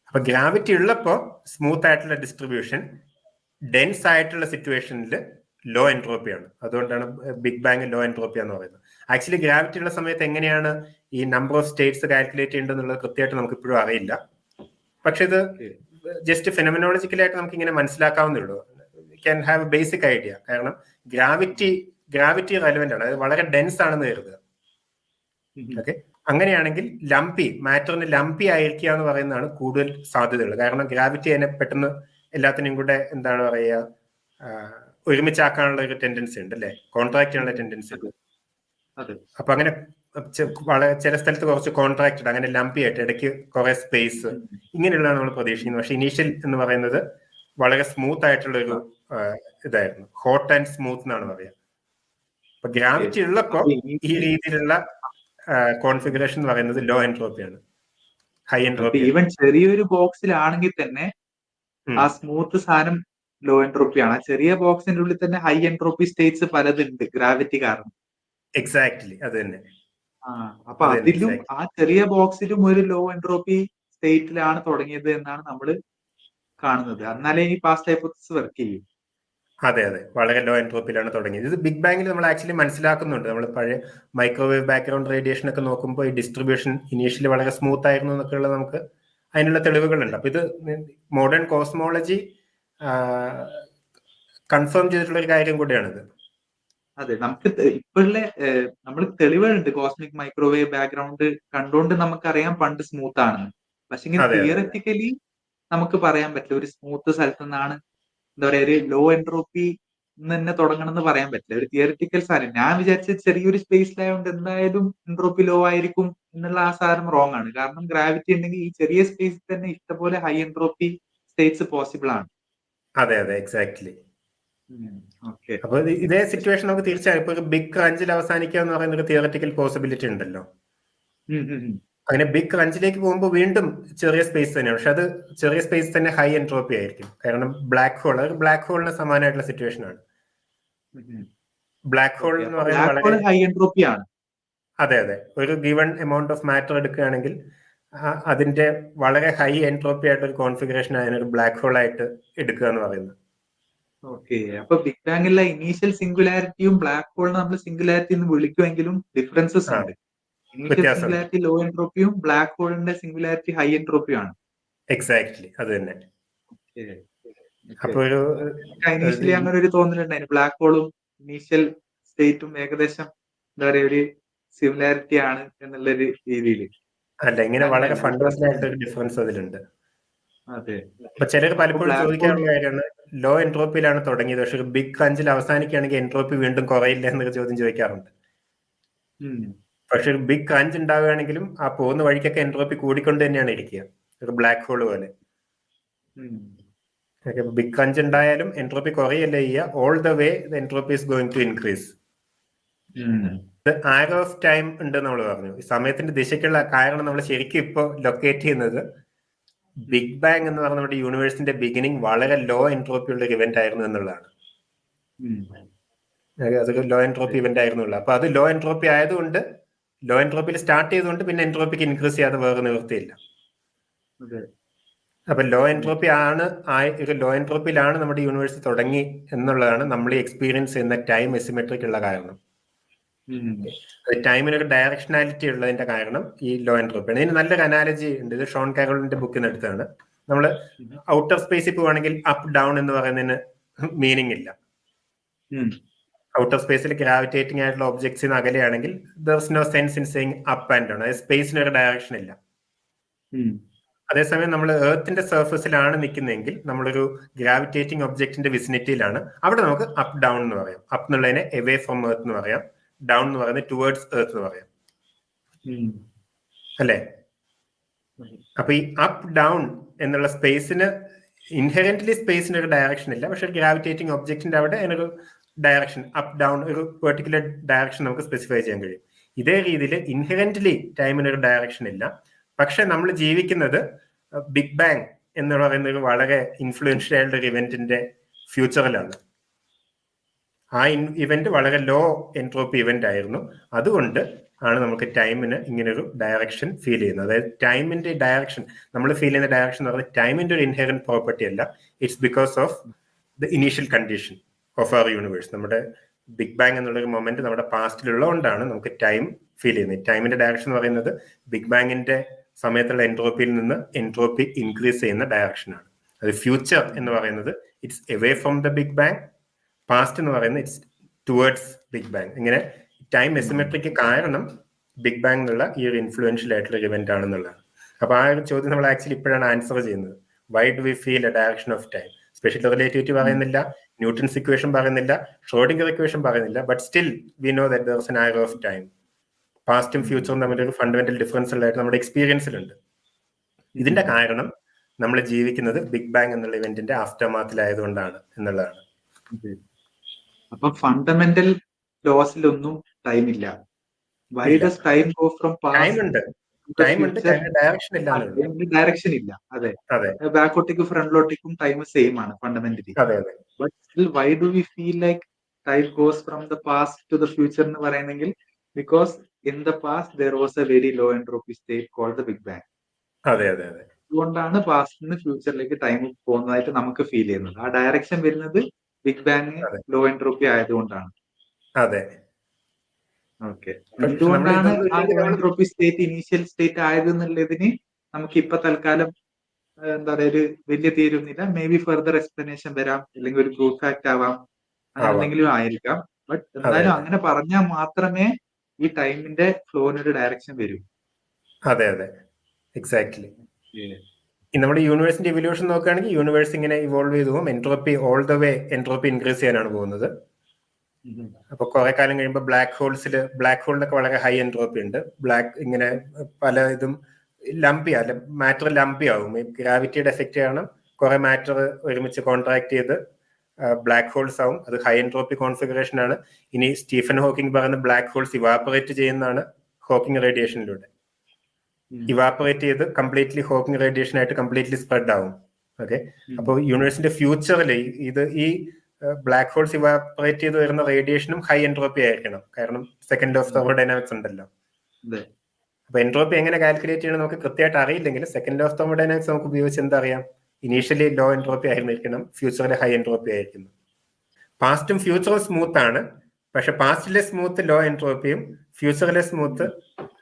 അപ്പൊ ഗ്രാവിറ്റി ഉള്ളപ്പോ സ്മൂത്ത് ആയിട്ടുള്ള ഡിസ്ട്രിബ്യൂഷൻ, ഡെൻസ് ആയിട്ടുള്ള സിറ്റുവേഷനിൽ ലോ എൻട്രോപ്പിയാണ്. അതുകൊണ്ടാണ് ബിഗ് ബാങ് ലോ എൻട്രോപ്പി എന്ന് പറയുന്നത്. ആക്ച്വലി ഗ്രാവിറ്റി ഉള്ള സമയത്ത് എങ്ങനെയാണ് ഈ നമ്പർ ഓഫ് സ്റ്റേറ്റ്സ് കാൽക്കുലേറ്റ് ചെയ്യേണ്ടതെന്നുള്ളത് കൃത്യമായിട്ട് നമുക്ക് ഇപ്പോഴും അറിയില്ല. പക്ഷെ ഇത് ജസ്റ്റ് ഫിനോമിനോളജിക്കലായിട്ട് നമുക്ക് ഇങ്ങനെ മനസ്സിലാക്കാവുന്നേ ഉള്ളൂ. Can have A basic idea. കാരണം ഗ്രാവിറ്റി റെലവെന്റ് ആണ്, അത് വളരെ ഡെൻസ് ആണെന്ന് കരുതുക. ഓക്കെ, അങ്ങനെയാണെങ്കിൽ മാറ്ററിന് ലംപി ആയിരിക്കുക എന്ന് പറയുന്നതാണ് കൂടുതൽ സാധ്യതകൾ. കാരണം ഗ്രാവിറ്റി അതിനെ പെട്ടെന്ന് എല്ലാത്തിനും കൂടെ എന്താണ് പറയുക, ഒരുമിച്ചാക്കാനുള്ള ഒരു ടെൻഡൻസി ഉണ്ട് അല്ലെ, കോൺട്രാക്ട് ചെയ്യാനുള്ള ടെൻഡൻസി ഉണ്ട്. അപ്പൊ അങ്ങനെ ചില സ്ഥലത്ത് കുറച്ച് കോൺട്രാക്റ്റഡ്, അങ്ങനെ ലംപി ആയിട്ട് ഇടയ്ക്ക് കുറെ സ്പേസ്, ഇങ്ങനെയുള്ളതാണ് നമ്മൾ പ്രതീക്ഷിക്കുന്നത്. പക്ഷെ ഇനീഷ്യൽ എന്ന് പറയുന്നത് വളരെ സ്മൂത്ത് ആയിട്ടുള്ള ഒരു ഇതായിരുന്നു, ഹോട്ട് ആൻഡ് സ്മൂത്ത് എന്നാണ് പറയുക. അപ്പൊ ഗ്രാവിറ്റി ഉള്ളപ്പോ ഈ രീതിയിലുള്ള കോൺഫിഗറേഷൻ എന്ന് പറയുന്നത് ലോ എൻട്രോപ്പിയാണ്, ഹൈ എൻട്രോപ്പി. ഈവൻ ചെറിയൊരു ബോക്സിലാണെങ്കിൽ തന്നെ ആ സ്മൂത്ത് സാധനം ലോ എൻട്രോപ്പി ആണ്. ചെറിയ ബോക്സിന്റെ ഉള്ളിൽ തന്നെ ഹൈ എൻട്രോപ്പി സ്റ്റേറ്റ്സ് പലതുണ്ട് ഗ്രാവിറ്റി കാരണം. എക്സാക്ട്ലി, അത് തന്നെ. അപ്പൊ അതിലും ആ ചെറിയ ബോക്സിലും ഒരു ലോ എൻട്രോപ്പി സ്റ്റേറ്റിലാണ് തുടങ്ങിയത് എന്നാണ് നമ്മൾ കാണുന്നത്. എന്നാലേ ഈ പാസ്റ്റ് ഹൈപ്പോത്തസിസ് വർക്ക് ചെയ്യും. അതെ, വളരെ ലോ എൻട്രോപ്പിയിലാണ് തുടങ്ങിയത്. ഇത് ബിഗ് ബാങ്ങിൽ നമ്മൾ ആക്ച്വലി മനസ്സിലാക്കുന്നുണ്ട്. നമ്മൾ പഴയ മൈക്രോവേവ് ബാക്ക്ഗ്രൗണ്ട് റേഡിയേഷൻ ഒക്കെ നോക്കുമ്പോൾ ഈ ഡിസ്ട്രിബ്യൂഷൻ ഇനീഷ്യലി വളരെ സ്മൂത്ത് ആയിരുന്നു എന്നൊക്കെയുള്ള നമുക്ക് അതിനുള്ള തെളിവുകളുണ്ട്. അപ്പൊ ഇത് മോഡേൺ കോസ്മോളജി കൺഫേം ചെയ്തിട്ടുള്ള ഒരു കാര്യം കൂടിയാണിത്. അതെ, നമുക്ക് ഇപ്പോഴുള്ള നമ്മൾ തെളിവുകളുണ്ട്. കോസ്മിക് മൈക്രോവേവ് ബാക്ക്ഗ്രൗണ്ട് കണ്ടുകൊണ്ട് നമുക്കറിയാം പണ്ട് സ്മൂത്ത് ആണെന്ന്. പക്ഷെ ഇങ്ങനെ തിയററ്റിക്കലി നമുക്ക് പറയാൻ പറ്റില്ല ഒരു സ്മൂത്ത് സ്ഥലത്ത് നിന്നാണ് എന്താ പറയാ ഒരു ലോ എൻട്രോപ്പി തന്നെ തുടങ്ങണം എന്ന് പറയാൻ പറ്റില്ല. ഒരു തിയററ്റിക്കൽ സാധനം. ഞാൻ വിചാരിച്ച ചെറിയൊരു സ്പേസിലായതുകൊണ്ട് എന്തായാലും എൻട്രോപ്പി ലോ ആയിരിക്കും എന്നുള്ള ആ സാധനം റോങ് ആണ്. കാരണം ഗ്രാവിറ്റി ഉണ്ടെങ്കിൽ ഈ ചെറിയ സ്പേസിൽ തന്നെ ഇഷ്ടംപോലെ ഹൈ എൻട്രോപ്പി സ്റ്റേറ്റ്സ് പോസിബിൾ ആണ്. അതെ, എക്സാക്ട്ലി. അപ്പൊ ഇതേ സിറ്റുവേഷൻ നമുക്ക് തീർച്ചയായും ഇപ്പൊ ബിഗ് ക്രഞ്ചിൽ അവസാനിക്കുക എന്ന് പറയുന്ന ഒരു തിയററ്റിക്കൽ പോസിബിലിറ്റി ഉണ്ടല്ലോ. അങ്ങനെ ബിഗ് ക്രഞ്ചിലേക്ക് പോകുമ്പോൾ വീണ്ടും ചെറിയ സ്പേസ് തന്നെയാണ്, പക്ഷെ അത് ചെറിയ സ്പേസ് തന്നെ ഹൈ എൻട്രോപ്പി ആയിരിക്കും. കാരണം ബ്ലാക്ക് ഹോളിന് സമാനമായിട്ടുള്ള സിറ്റുവേഷൻ ആണ്. ബ്ലാക്ക് ഹോൾ എന്ന് പറയുന്നത് ഹൈ എൻട്രോപ്പി ആണ്. അതെ, ഒരു ഗിവൺ എമൗണ്ട് ഓഫ് മാറ്റർ എടുക്കുകയാണെങ്കിൽ അതിന്റെ വളരെ ഹൈ എൻട്രോപ്പി ആയിട്ട് ഒരു കോൺഫിഗറേഷൻ അതിനൊരു ബ്ലാക്ക് ഹോൾ ആയിട്ട് എടുക്കുക എന്ന് പറയുന്നത്. ഓക്കെ, അപ്പൊ ബിഗ് ബാങ്ങിലെ ഇനീഷ്യൽ സിംഗുലാരിറ്റിയും ബ്ലാക്ക് ഹോളിനെ നമ്മൾ സിംഗുലാരിറ്റി എന്ന് വിളിക്കുമെങ്കിലും ഡിഫറൻസസ് ഉണ്ട്. ഇനീഷ്യൽ സിംഗുലാരിറ്റി ലോ എൻട്രോപ്പിയും ബ്ലാക്ക് ഹോളിന്റെ സിംഗുലാരിറ്റി ഹൈ എൻട്രോപ്പിയും ആണ്. എക്സാക്ട്ലി, അത് തന്നെ. അപ്പൊ ഇനീഷ്യലി അങ്ങനെ ഒരു തോന്നലുണ്ടായിരുന്നു, ബ്ലാക്ക് ഹോളും ഇനീഷ്യൽ സ്റ്റേറ്റും ഏകദേശം എന്താ പറയുക ഒരു സിമിലാരിറ്റി ആണ് എന്നുള്ളൊരു രീതിയിൽ. അല്ല, ഇങ്ങനെ വളരെ ഫണ്ടമെന്റൽ ആയിട്ട് ഒരു ഡിഫറൻസ് അതിലുണ്ട്. അതെ, അപ്പൊ ചിലർ പലപ്പോഴും ചോദിക്കാറുള്ള കാര്യമാണ് ലോ എൻട്രോപ്പിയിലാണ് തുടങ്ങിയത്, പക്ഷെ ബിഗ് ക്രഞ്ചിൽ അവസാനിക്കുകയാണെങ്കിൽ എൻട്രോപ്പി വീണ്ടും കുറയില്ല എന്നൊരു ചോദ്യം ചോദിക്കാറുണ്ട്. പക്ഷെ ഒരു ബിഗ് ക്രഞ്ച് ഉണ്ടാവുകയാണെങ്കിലും ആ പോകുന്ന വഴിക്കൊക്കെ എൻട്രോപ്പി കൂടിക്കൊണ്ട് തന്നെയാണ് ഇരിക്കുക, ഒരു ബ്ലാക്ക് ഹോൾ പോലെ. ബിഗ് ക്രഞ്ച് ഉണ്ടായാലും എൻട്രോപ്പി കുറയല്ലേ ചെയ്യുക, all the way entropy is going to increase. Arrow of time ഉണ്ട് നമ്മൾ പറഞ്ഞു. ഈ സമയത്തിന്റെ ദിശയ്ക്കുള്ള കാരണം നമ്മൾ ശരിക്കും ഇപ്പൊ ലൊക്കേറ്റ് ചെയ്യുന്നത് ബിഗ് ബാങ് എന്ന് പറഞ്ഞ നമ്മുടെ യൂണിവേഴ്സിന്റെ ബിഗിനിങ് വളരെ ലോ എൻട്രോപ്പി ഉള്ള ഒരു ഇവന്റ് ആയിരുന്നു എന്നുള്ളതാണ്. അതൊരു ലോ എൻട്രോപ്പി ഇവന്റ് ആയിരുന്നുള്ളൂ. അപ്പൊ അത് ലോ എൻട്രോപ്പി ആയതുകൊണ്ട്, ലോ എൻട്രോപ്പിയിൽ സ്റ്റാർട്ട് ചെയ്തുകൊണ്ട് പിന്നെ എൻട്രോപ്പിക്ക് ഇൻക്രീസ് ചെയ്യാതെ വേറെ നിവൃത്തിയില്ല. അപ്പൊ ലോ എൻട്രോപ്പിയിലാണ് നമ്മുടെ യൂണിവേഴ്സ് തുടങ്ങി എന്നുള്ളതാണ് നമ്മൾ ഈ എക്സ്പീരിയൻസ് ചെയ്യുന്ന ടൈം എസിമെട്രിക് ഉള്ള കാരണം. ടൈമിനൊരു ഡയറക്ഷനാലിറ്റി ഉള്ളതിന്റെ കാരണം ഈ ലോ എൻട്രോപ്പിയാണ്. ഇതിന് നല്ലൊരു അനാലജി ഉണ്ട്, ഇത് ഷോൺ കാരോളിന്റെ ബുക്കിന് അടുത്താണ്. നമ്മള് ഔട്ടർ സ്പേസിൽ പോവാണെങ്കിൽ അപ്പ് ഡൗൺ എന്ന് പറയുന്നതിന് മീനിങ് ഇല്ല. ഔട്ടർ സ്പേസിൽ ഗ്രാവിറ്റേറ്റിംഗ് ആയിട്ടുള്ള ഒബ്ജക്ട്സിന് അകലെയാണെങ്കിൽ there is no sense in saying up and down. അതായത് സ്പേസിനൊരു ഡയറക്ഷൻ ഇല്ല. അതേസമയം നമ്മൾ എർത്തിന്റെ സർഫസിലാണ് നിൽക്കുന്നതെങ്കിൽ, നമ്മളൊരു ഗ്രാവിറ്റേറ്റിംഗ് ഒബ്ജക്റ്റിന്റെ വിസിനിറ്റിയിലാണ്, അവിടെ നമുക്ക് അപ്പ് ഡൗൺ എന്ന് പറയാം. അപ്പ് എന്നുള്ളതിനെ എവേ ഫ്രം എർത്ത് എന്ന് പറയാം, ഡൗൺ എന്ന് പറയുന്നത് ടുവേർഡ്സ് എർത്ത് എന്ന് പറയാം, അല്ലേ? അപ്പൊ ഈ അപ്പ് ഡൗൺ എന്നുള്ള സ്പേസിന് ഇൻഹെറന്റ്ലി സ്പേസിന് ഒരു ഡയറക്ഷൻ ഇല്ല, പക്ഷെ ഗ്രാവിറ്റേറ്റിംഗ് ഒബ്ജക്റ്റിന്റെ അവിടെ അതിനൊരു ഡയറക്ഷൻ അപ്പ് ഡൗൺ ഒരു പെർട്ടിക്കുലർ ഡയറക്ഷൻ നമുക്ക് സ്പെസിഫൈ ചെയ്യാൻ കഴിയും. ഇതേ രീതിയിൽ ഇൻഹെറന്റ്ലി ടൈമിനൊരു ഡയറക്ഷൻ ഇല്ല. പക്ഷെ നമ്മൾ ജീവിക്കുന്നത് ബിഗ് ബാങ് എന്ന് പറയുന്ന ഒരു വളരെ ഇൻഫ്ലുവൻഷ്യൽ ആയിട്ടുള്ള ഒരു ഇവന്റിന്റെ ഫ്യൂച്ചറിലാണ്. ആ ഇവന്റ് വളരെ ലോ എൻട്രോപ്പി ഇവന്റ് ആയിരുന്നു. അതുകൊണ്ട് ആണ് നമുക്ക് ടൈമിന് ഇങ്ങനെ ഒരു ഡയറക്ഷൻ ഫീൽ ചെയ്യുന്നത്. അതായത് ടൈമിന്റെ ഡയറക്ഷൻ, നമ്മൾ ഫീൽ ചെയ്യുന്ന ഡയറക്ഷൻ എന്ന് പറഞ്ഞാൽ ടൈമിന്റെ ഒരു ഇൻഹെറന്റ് പ്രോപ്പർട്ടി അല്ല. It's because of the initial condition of our universe. നമ്മുടെ ബിഗ് ബാങ് എന്നുള്ളൊരു മൊമെന്റ് നമ്മുടെ പാസ്റ്റിലുള്ളതുകൊണ്ടാണ് നമുക്ക് ടൈം ഫീൽ ചെയ്യുന്നത്. ടൈമിന്റെ ഡയറക്ഷൻ എന്ന് പറയുന്നത് ബിഗ് ബാങ്ങിന്റെ സമയത്തുള്ള എൻട്രോപ്പിയിൽ നിന്ന് എൻട്രോപ്പി ഇൻക്രീസ് ചെയ്യുന്ന ഡയറക്ഷനാണ്. അത് ഫ്യൂച്ചർ എന്ന് പറയുന്നത് it's away from the big bang, past എന്ന് പറയുന്നത് ഇറ്റ്സ് ടുവേർഡ്സ് ബിഗ് ബാങ്. ഇങ്ങനെ ടൈം എസിമെട്രിക്ക് കാരണം ബിഗ് ബാങ് എന്നുള്ള ഈ ഒരു ഇൻഫ്ലുവൻഷ്യൽ ആയിട്ടുള്ള ഒരു ഇവന്റ് ആണെന്നുള്ളതാണ്. അപ്പൊ ആ ഒരു ചോദ്യം നമ്മൾ ആക്ച്വലി ഇപ്പോഴാണ് ആൻസർ ചെയ്യുന്നത്. Why do we feel a direction of time? Special relativity പറയുന്നില്ല, ന്യൂട്ടൺസ് ഇക്വേഷൻ പറയുന്നില്ല, ഷ്രോഡിംഗർ ഇക്വേഷൻ പറയുന്നില്ല, but still we know that there is an arrow of time. പാസ്റ്റും ഫ്യൂച്ചറും തമ്മിലൊരു ഫണ്ടമെന്റൽ ഡിഫറൻസ് ഉള്ളതായിട്ട് നമ്മുടെ എക്സ്പീരിയൻസിലുണ്ട്. ഇതിന്റെ കാരണം നമ്മൾ ജീവിക്കുന്നത് ബിഗ് ബാങ് എന്നുള്ള ഇവന്റിന്റെ ആഫ്റ്റർ മാത്തിലായതുകൊണ്ടാണ് എന്നുള്ളതാണ്. അപ്പൊ ഫണ്ടമെന്റൽ ലോസിലൊന്നും ടൈം ഇല്ല. Why does time go from past? Direction ഇല്ല. അതെ, ബാക്കോട്ടേക്കും ഫ്രണ്ടിലോട്ടേക്കും ടൈം സെയിം ആണ് fundamentally. But still why do we feel like time goes from the past to the future എന്ന് പറയുന്നെങ്കിൽ because in the past there was a very low entropy state called the big bang. അതുകൊണ്ടാണ് പാസ്റ്റിൽ നിന്ന് ഫ്യൂച്ചറിലേക്ക് ടൈം പോകുന്നതായിട്ട് നമുക്ക് ഫീൽ ചെയ്യുന്നത്. ആ ഡയറക്ഷൻ വരുന്നത് ബിഗ് ബാങ് ലോ എൻട്രോപ്പി ആയതുകൊണ്ടാണ്. അതെ, ഓക്കെ. എന്തുകൊണ്ടാണ് ആ low entropy state initial state ആയത് എന്നുള്ളതിന് നമുക്ക് ഇപ്പൊ തൽക്കാലം എന്താ പറയുക ഒരു വലിയ തീരുന്നില്ല. മേ ബി ഫർദർ എക്സ്പ്ലനേഷൻ വരാം, അല്ലെങ്കിൽ ഒരു പ്രൂഫ് ഫാക്ട് ആവാം, അങ്ങനെ എന്തെങ്കിലും ആയിരിക്കാം. ബട്ട് എന്തായാലും അങ്ങനെ പറഞ്ഞാൽ മാത്രമേ ഈ ടൈമിന്റെ ഫ്ലോനൊരു ഡയറക്ഷൻ വരൂ. അതെ അതെ, എക്സാക്ട്ലി. നമ്മുടെ യൂണിവേഴ്സിന്റെ ഇവല്യൂഷൻ നോക്കുകയാണെങ്കിൽ യൂണിവേഴ്സ് ഇങ്ങനെ ഇവോൾവ് ചെയ്തു പോകും. Entropy all the way entropy increase ചെയ്യാനാണ് പോകുന്നത്. അപ്പൊ കുറെ കാലം കഴിയുമ്പോൾ ബ്ലാക്ക് ഹോളിലൊക്കെ വളരെ ഹൈ എൻട്രോപ്പി ഉണ്ട്. ഇങ്ങനെ പല ഇതും ലംപി അല്ല, മാറ്റർ ലംപി ആവും. ഗ്രാവിറ്റിയുടെ എഫക്റ്റ് കാരണം കുറെ മാറ്റർ ഒരുമിച്ച് കോൺട്രാക്ട് ചെയ്ത് ബ്ലാക്ക് ഹോൾസ് ആവും. അത് ഹൈ എൻട്രോപ്പി കോൺഫിഗറേഷൻ ആണ്. ഇനി സ്റ്റീഫൻ ഹോക്കിംഗ് പറയുന്ന ബ്ലാക്ക് ഹോൾസ് ഇവാപ്പറേറ്റ് ചെയ്യുന്നതാണ് ഹോക്കിംഗ് റേഡിയേഷനിലൂടെ. ഇവാപ്പറേറ്റ് ചെയ്ത് കംപ്ലീറ്റ്ലി ഹോക്കിംഗ് റേഡിയേഷൻ ആയിട്ട് കംപ്ലീറ്റ്ലി സ്പ്രെഡ് ആവും. ഓക്കെ, അപ്പോൾ യൂണിവേഴ്സിന്റെ ഫ്യൂച്ചറിൽ ഈ ബ്ലാക്ക് ഹോൾസ് ഇവാപ്പറേറ്റ് ചെയ്ത് വരുന്ന റേഡിയേഷനും ഹൈ എൻട്രോപ്പി ആയിരിക്കണം. കാരണം സെക്കൻഡ് ഓഫ് തെർമോഡൈനാമിക്സ് ഉണ്ടല്ലോ. അപ്പൊ എൻട്രോപ്പി എങ്ങനെ കാൽക്കുലേറ്റ് ചെയ്യണം നമുക്ക് കൃത്യമായിട്ട് അറിയില്ലെങ്കിൽ സെക്കൻഡ് ഓഫ് തെർമോഡൈനാമിക്സ് നമുക്ക് ഉപയോഗിച്ച് എന്താ അറിയാം? ഇനീഷ്യലി ലോ എൻട്രോപ്പി ആയിരിക്കണം, ഫ്യൂച്ചറിൽ ഹൈ എൻട്രോപ്പി ആയിരിക്കുന്നു. പാസ്റ്റും ഫ്യൂച്ചറും സ്മൂത്ത് ആണ്, പക്ഷെ പാസ്റ്റിലെ സ്മൂത്ത് ലോ എൻട്രോപ്പിയും ഫ്യൂച്ചറിലെ സ്മൂത്ത്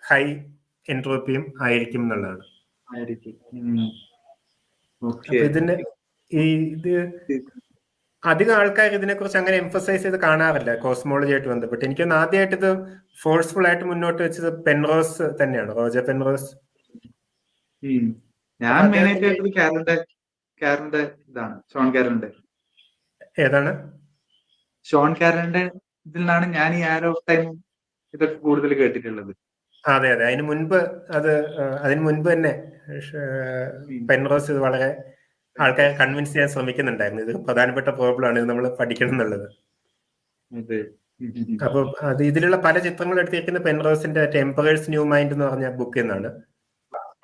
ഹൈ എൻട്രോപ്പിയും ആയിരിക്കും എന്നുള്ളതാണ്. ഇതിന് അധികം ആൾക്കാർ ഇതിനെക്കുറിച്ച് അങ്ങനെ എംഫസൈസ് ചെയ്ത് കാണാറില്ല കോസ്മോളജി ആയിട്ട് ബന്ധപ്പെട്ട്. എനിക്കൊന്ന് ആദ്യമായിട്ട് ഇത് ഫോഴ്സ്ഫുൾ ആയിട്ട് മുന്നോട്ട് വെച്ചത് പെൻറോസ് തന്നെയാണ്, റോജർ പെൻറോസ്. ഞാൻ മെയിനായിട്ട് കാരലിന്റെ ഇതാണ്, ഷോൺ കാരലിന്റെ. ഏതാണ്? ഷോൺ കാരലിന്റെ ഇതിൽ നിന്നാണ് ഞാൻ ഈ ആരോ ഓഫ് ടൈം ഇതൊക്കെ കൂടുതൽ കേട്ടിട്ടുള്ളത്. അതെ അതെ, അതിന് മുൻപ് തന്നെ പെൻറോസ് ഇത് വളരെ ആൾക്കാരെ കൺവിൻസ് ചെയ്യാൻ ശ്രമിക്കുന്നുണ്ടായിരുന്നു. ഇത് പ്രധാനപ്പെട്ട പ്രോബ്ലം ആണ്, ഇത് നമ്മൾ പഠിക്കണം എന്നുള്ളത്. അപ്പൊ ഇതിലുള്ള പല ചിത്രങ്ങൾ എടുത്തിരിക്കുന്ന പെൻറോസിന്റെ ടെമ്പറേഴ്സ് ന്യൂ മൈൻഡ് എന്ന് പറഞ്ഞ ബുക്കിൽ നിന്നാണ്.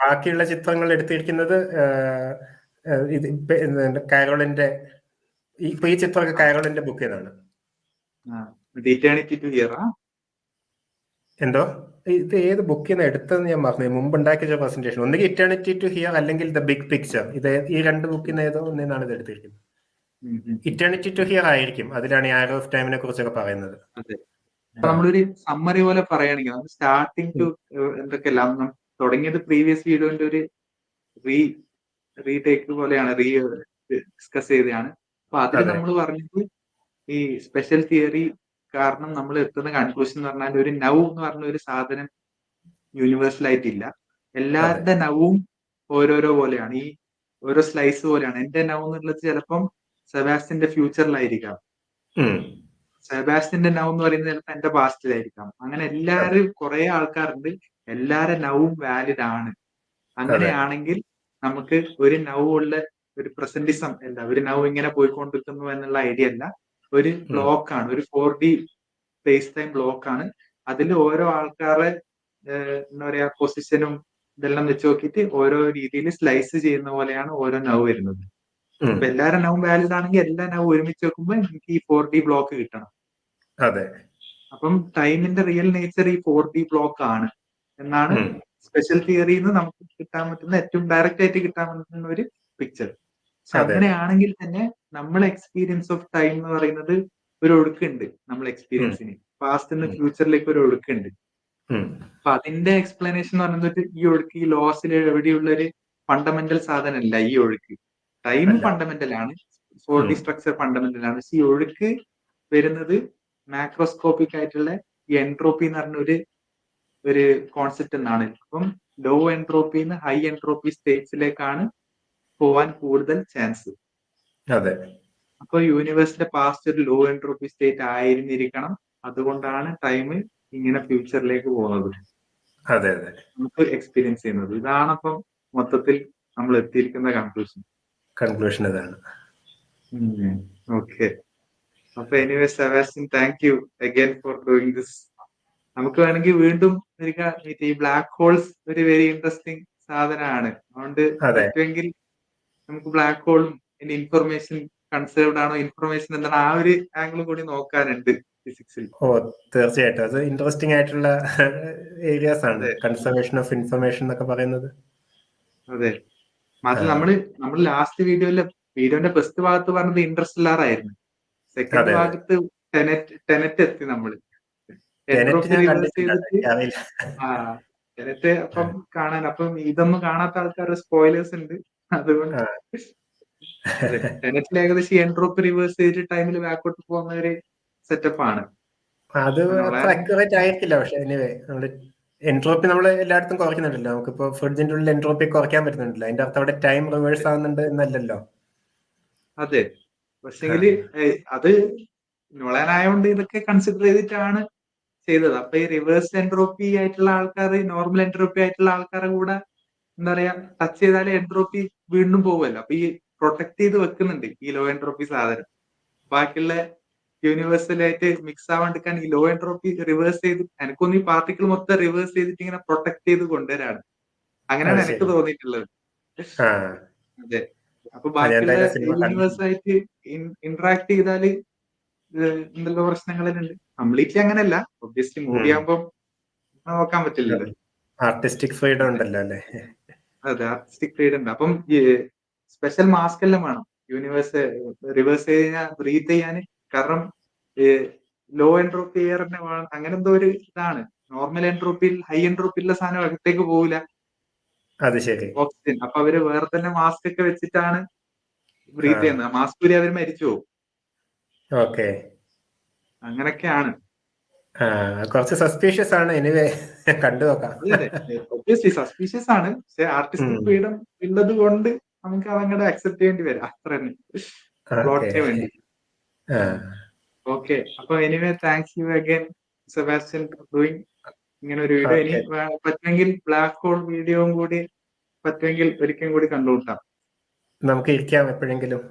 ബാക്കിയുള്ള ചിത്രങ്ങൾ എടുത്തിരിക്കുന്നത് കാരോളിന്റെ ഈ ചിത്രമൊക്കെ കാരോളിന്റെ ബുക്കിൽ നിന്നാണ്. എന്തോ ഇത് ഏത് ബുക്കിൽ നിന്ന് എടുത്തതെന്ന് ഞാൻ പറഞ്ഞു, മുമ്പ് ഉണ്ടാക്കിയ പ്രസന്റേഷൻ. ഒന്നുകിൽ ഇറ്റേണിറ്റി ടു ഹിയർ അല്ലെങ്കിൽ ദ ബിഗ് പിക്ചർ. ഈ രണ്ട് ബുക്കിൽ നിന്ന് ഏതോ ഒന്നിനാണ് ഇത് എടുത്തിരിക്കുന്നത്. ഇറ്റേണിറ്റി ടു ഹിയർ ആയിരിക്കും, അതിലാണ് ഈ ആരോ ഓഫ് ടൈമിനെ കുറിച്ചൊക്കെ പറയുന്നത്. നമ്മളൊരു സമ്മറി പോലെ പറയുകയാണെങ്കിൽ സ്റ്റാർട്ടിങ് ടു എന്തൊക്കെയല്ലാം തുടങ്ങിയത് പ്രീവിയസ് വീഡിയോന്റെ ഒരു റീടേക്ക് പോലെയാണ്, ഡിസ്കസ് ചെയ്തതാണ്. അപ്പൊ അതിൽ നമ്മൾ പറഞ്ഞത് ഈ സ്പെഷ്യൽ തിയറി കാരണം നമ്മൾ എത്തുന്ന കൺക്ലൂഷൻ എന്ന് പറഞ്ഞാൽ ഒരു നൗ എന്ന് പറഞ്ഞ ഒരു സാധനം യൂണിവേഴ്സൽ ആയിട്ടില്ല. എല്ലാവരുടെ നവും ഓരോരോ പോലെയാണ്, ഈ ഓരോ സ്ലൈസ് പോലെയാണ്. എന്റെ നൗ എന്നുള്ളത് ചിലപ്പം സെബാസ്റ്റിന്റെ ഫ്യൂച്ചറിലായിരിക്കാം, സെബാസ്റ്റിന്റെ നൗ എന്ന് പറയുന്നത് ചിലപ്പോൾ എന്റെ പാസ്റ്റിലായിരിക്കാം. അങ്ങനെ എല്ലാവരും കുറെ ആൾക്കാരുണ്ട്, എല്ലാവരുടെ നവും വാലിഡ് ആണ്. അങ്ങനെയാണെങ്കിൽ നമുക്ക് ഒരു നൗ ഉള്ള ഒരു പ്രസന്റിസം അല്ല, ഒരു നൗ ഇങ്ങനെ പോയിക്കൊണ്ടിരിക്കുന്നു എന്നുള്ള ഐഡിയ അല്ല. ഒരു ബ്ലോക്കാണ്, ഒരു 4D സ്പേസ് ടൈം ബ്ലോക്കാണ്. അതിൽ ഓരോ ആൾക്കാരെ എന്താ പറയാ പൊസിഷനും ഇതെല്ലാം വെച്ച് നോക്കിയിട്ട് ഓരോ രീതിയിൽ സ്ലൈസ് ചെയ്യുന്ന പോലെയാണ് ഓരോ നൗ വരുന്നത്. അപ്പൊ എല്ലാരും നൗ വാലിഡ് ആണെങ്കിൽ എല്ലാ നൗ ഒരുമിച്ച് വെക്കുമ്പോൾ എനിക്ക് ഈ 4D ബ്ലോക്ക് കിട്ടണം. അതെ. അപ്പം ടൈമിന്റെ റിയൽ നേച്ചർ ഈ 4D ബ്ലോക്ക് ആണ് എന്നാണ് സ്പെഷ്യൽ തിയറിന്ന് നമുക്ക് കിട്ടാൻ പറ്റുന്ന ഏറ്റവും ഡയറക്റ്റ് ആയിട്ട് കിട്ടാൻ പറ്റുന്ന ഒരു പിക്ചർ. പക്ഷെ അങ്ങനെയാണെങ്കിൽ തന്നെ നമ്മളെ എക്സ്പീരിയൻസ് ഓഫ് ടൈം എന്ന് പറയുന്നത് ഒരു ഒഴുക്കുണ്ട്. നമ്മളെ എക്സ്പീരിയൻസിന് പാസ്റ്റ് നിന്ന് ഫ്യൂച്ചറിലേക്ക് ഒരു ഒഴുക്കുണ്ട്. അപ്പൊ അതിന്റെ എക്സ്പ്ലനേഷൻ എന്ന് പറയുന്നത് ഈ ഒഴുക്ക് ഈ ലോസിൽ എവിടെയുള്ള ഒരു ഫണ്ടമെന്റൽ സാധനമല്ല ഈ ഒഴുക്ക്. ടൈം ഫണ്ടമെന്റൽ ആണ്, 4D സ്ട്രക്ചർ ഫണ്ടമെന്റൽ ആണ്. പക്ഷെ ഈ ഒഴുക്ക് വരുന്നത് മാക്രോസ്കോപ്പിക് ആയിട്ടുള്ള ഈ എൻട്രോപ്പി എന്ന് പറഞ്ഞ ഒരു കോൺസെപ്റ്റ് എന്നാണ്. അപ്പം ലോ എൻട്രോപ്പിന്ന് ഹൈ എൻട്രോപ്പി സ്റ്റേറ്റ്സിലേക്കാണ് പോവാൻ കൂടുതൽ ചാൻസ്. അതെ. അപ്പൊ യൂണിവേഴ്സിന്റെ പാസ്റ്റ് ഒരു ലോ എൻട്രോപ്പി സ്റ്റേറ്റ് ആയിരുന്നിരിക്കണം. അതുകൊണ്ടാണ് ടൈം ഇങ്ങനെ ഫ്യൂച്ചറിലേക്ക് പോകുന്നത്. അതെ അതെ, നമുക്ക് എക്സ്പീരിയൻസ് ചെയ്യുന്നത് ഇതാണ്. അപ്പം മൊത്തത്തിൽ നമ്മൾ എത്തിയിരിക്കുന്ന കൺക്ലൂഷൻ ഇതാണ്. ഓക്കെ. അപ്പൊ anyway Sebastian, thank you again four doing this. നമുക്ക് വേണമെങ്കിൽ വീണ്ടും ഈ ബ്ലാക്ക് ഹോൾസ് ഒരു വെരി ഇൻട്രസ്റ്റിംഗ് സാധനമാണ്. അതുകൊണ്ട് പറ്റുമെങ്കിൽ നമുക്ക് ബ്ലാക്ക് ഹോളും ഇൻഫർമേഷൻ കൺസേർവ്ഡ് ആണോ, ഇൻഫർമേഷൻ എന്താണ്, ആ ഒരു ആംഗിളും കൂടി നോക്കാനുണ്ട് ഫിസിക്സിൽ. തീർച്ചയായിട്ടും അത് ഇൻട്രസ്റ്റിംഗ് ആയിട്ടുള്ള ഏരിയാസ് ആണ്, കൺസർവേഷൻ ഓഫ് ഇൻഫർമേഷൻ എന്നൊക്കെ പറയുന്നത്. അതെ. മാത്രം നമ്മൾ ലാസ്റ്റ് വീഡിയോന്റെ ഫസ്റ്റ് ഭാഗത്ത് പറഞ്ഞത് ഇന്റർസ്റ്റെല്ലാർ ആയിരുന്നു. സെക്കൻഡ് ഭാഗത്ത് ടെനറ്റ് എത്തി നമ്മള്. ടെനറ്റ് അപ്പം കാണാൻ, അപ്പം ഇതൊന്നും കാണാത്ത ആൾക്കാരുടെ സ്പോയിലേഴ്സ് ഉണ്ട്. അതുകൊണ്ട് ടെനറ്റിൽ ഏകദേശം എൻട്രോപ്പി റിവേഴ്സ് ചെയ്തിട്ട് ടൈമിൽ ബാക്കോട്ട് പോകുന്ന ഒരു സെറ്റപ്പ് ആണ്. അത് അക്യുറേറ്റ് ആയിരിക്കില്ല. പക്ഷെ എനിവേ നമ്മള് എൻട്രോപ്പി നമ്മൾ എല്ലായിടത്തും കുറയ്ക്കുന്നുണ്ടല്ലോ. നമുക്കിപ്പോ ഫ്രിഡ്ജിന്റെ ഉള്ളിൽ എൻട്രോപ്പി കുറയ്ക്കാൻ പറ്റുന്നുണ്ടല്ലോ. അതിന്റെ അർത്ഥം അവിടെ ടൈം റിവേഴ്സ് ആവുന്നുണ്ട് എന്നല്ലല്ലോ. അതെ. പക്ഷെങ്കില് അത് നൊളാനായോണ്ട് ഇതൊക്കെ കൺസിഡർ ചെയ്തിട്ടാണ് ചെയ്തത്. അപ്പൊ ഈ റിവേഴ്സ് എൻട്രോപ്പി ആയിട്ടുള്ള ആൾക്കാർ നോർമൽ എൻട്രോപ്പി ആയിട്ടുള്ള ആൾക്കാരെ കൂടെ എന്താ പറയാ ടച്ച് ചെയ്താലേ എൻട്രോപ്പി വീണ്ടും പോകുമല്ലോ. അപ്പൊ ഈ പ്രൊട്ടക്ട് ചെയ്ത് വെക്കുന്നുണ്ട് ഈ ലോ എൻട്രോപ്പി സാധനം. ബാക്കിയുള്ള യൂണിവേഴ്സലായിട്ട് മിക്സ് ആവാണ്ടിരിക്കാൻ ഈ ലോ എൻട്രോപ്പി റിവേഴ്സ് ചെയ്ത്, എനിക്കൊന്ന് ഈ പാർട്ടിക്കിൾ മൊത്തം റിവേഴ്സ് ചെയ്തിട്ട് ഇങ്ങനെ പ്രൊട്ടക്ട് ചെയ്ത് കൊണ്ടുവരാണ്. അങ്ങനെയാണ് എനിക്ക് തോന്നിയിട്ടുള്ളത്. അതെ. അപ്പൊ ബാക്കിയുള്ള യൂണിവേഴ്സായിട്ട് ഇന്ററാക്ട് ചെയ്താല് എന്തെല്ലോ പ്രശ്നങ്ങളുണ്ട്. കംപ്ലീറ്റ്ലി അങ്ങനെയല്ല, ഒബ്വിയസ്ലി മൂവി ആകുമ്പോൾ നോക്കാൻ പറ്റില്ലല്ലോ. ആർട്ടിസ്റ്റിക് ഫ്രീഡം ഉണ്ടല്ലോ അല്ലേ? അതെ, ആർട്ടിസ്റ്റിക് ഫ്രീഡം ഉണ്ട്. അപ്പം സ്പെഷ്യൽ മാസ്ക് എല്ലാം വേണം യൂണിവേഴ്സ് റിവേഴ്സ് കഴിഞ്ഞാൽ ബ്രീത്ത് ചെയ്യാന്. കാരണം ലോ എൻട്രോപ്പി എയർ തന്നെ വേണം. അങ്ങനെ എന്തോ ഒരു ഇതാണ്. നോർമൽ എൻട്രോപ്പിയിൽ ഹൈ എൻട്രോപ്പിയിലുള്ള സാധനം അകത്തേക്ക് പോകില്ല, ഓക്സിജൻ. അപ്പൊ അവര് വേറെ തന്നെ മാസ്ക് ഒക്കെ വെച്ചിട്ടാണ് ബ്രീത്ത് ചെയ്യുന്നത്. മാസ്ക് വരെ അവർ മരിച്ചു പോകും. അങ്ങനൊക്കെയാണ്. കുറച്ച് സസ്പീഷ്യസ് ആണ്. എനിവേ കണ്ടു നോക്കാം. ഒബ്വിയസ്ലി സസ്പീഷ്യസ് ആണ്. പക്ഷെ ആർട്ടിസ്റ്റിക് ഫ്രീഡം ഉള്ളത് കൊണ്ട് നമുക്ക് അതങ്ങോട്ട് അക്സെപ്റ്റ് ചെയ്യേണ്ടി വരും. അത്ര തന്നെ പ്ലോട്ടിന് വേണ്ടി. ഓക്കെ. അപ്പൊ anyway thanks you again Sebastian four doing ഇങ്ങനെ ഒരു വീഡിയോ. ഇനി പറ്റുമെങ്കിൽ ബ്ലാക്ക് ഹോൾ വീഡിയോയും കൂടി പറ്റുമെങ്കിൽ ഒരിക്കലും കൂടി കണ്ടുകൂട്ടാം. നമുക്ക് ഇരിക്കാം എപ്പോഴെങ്കിലും.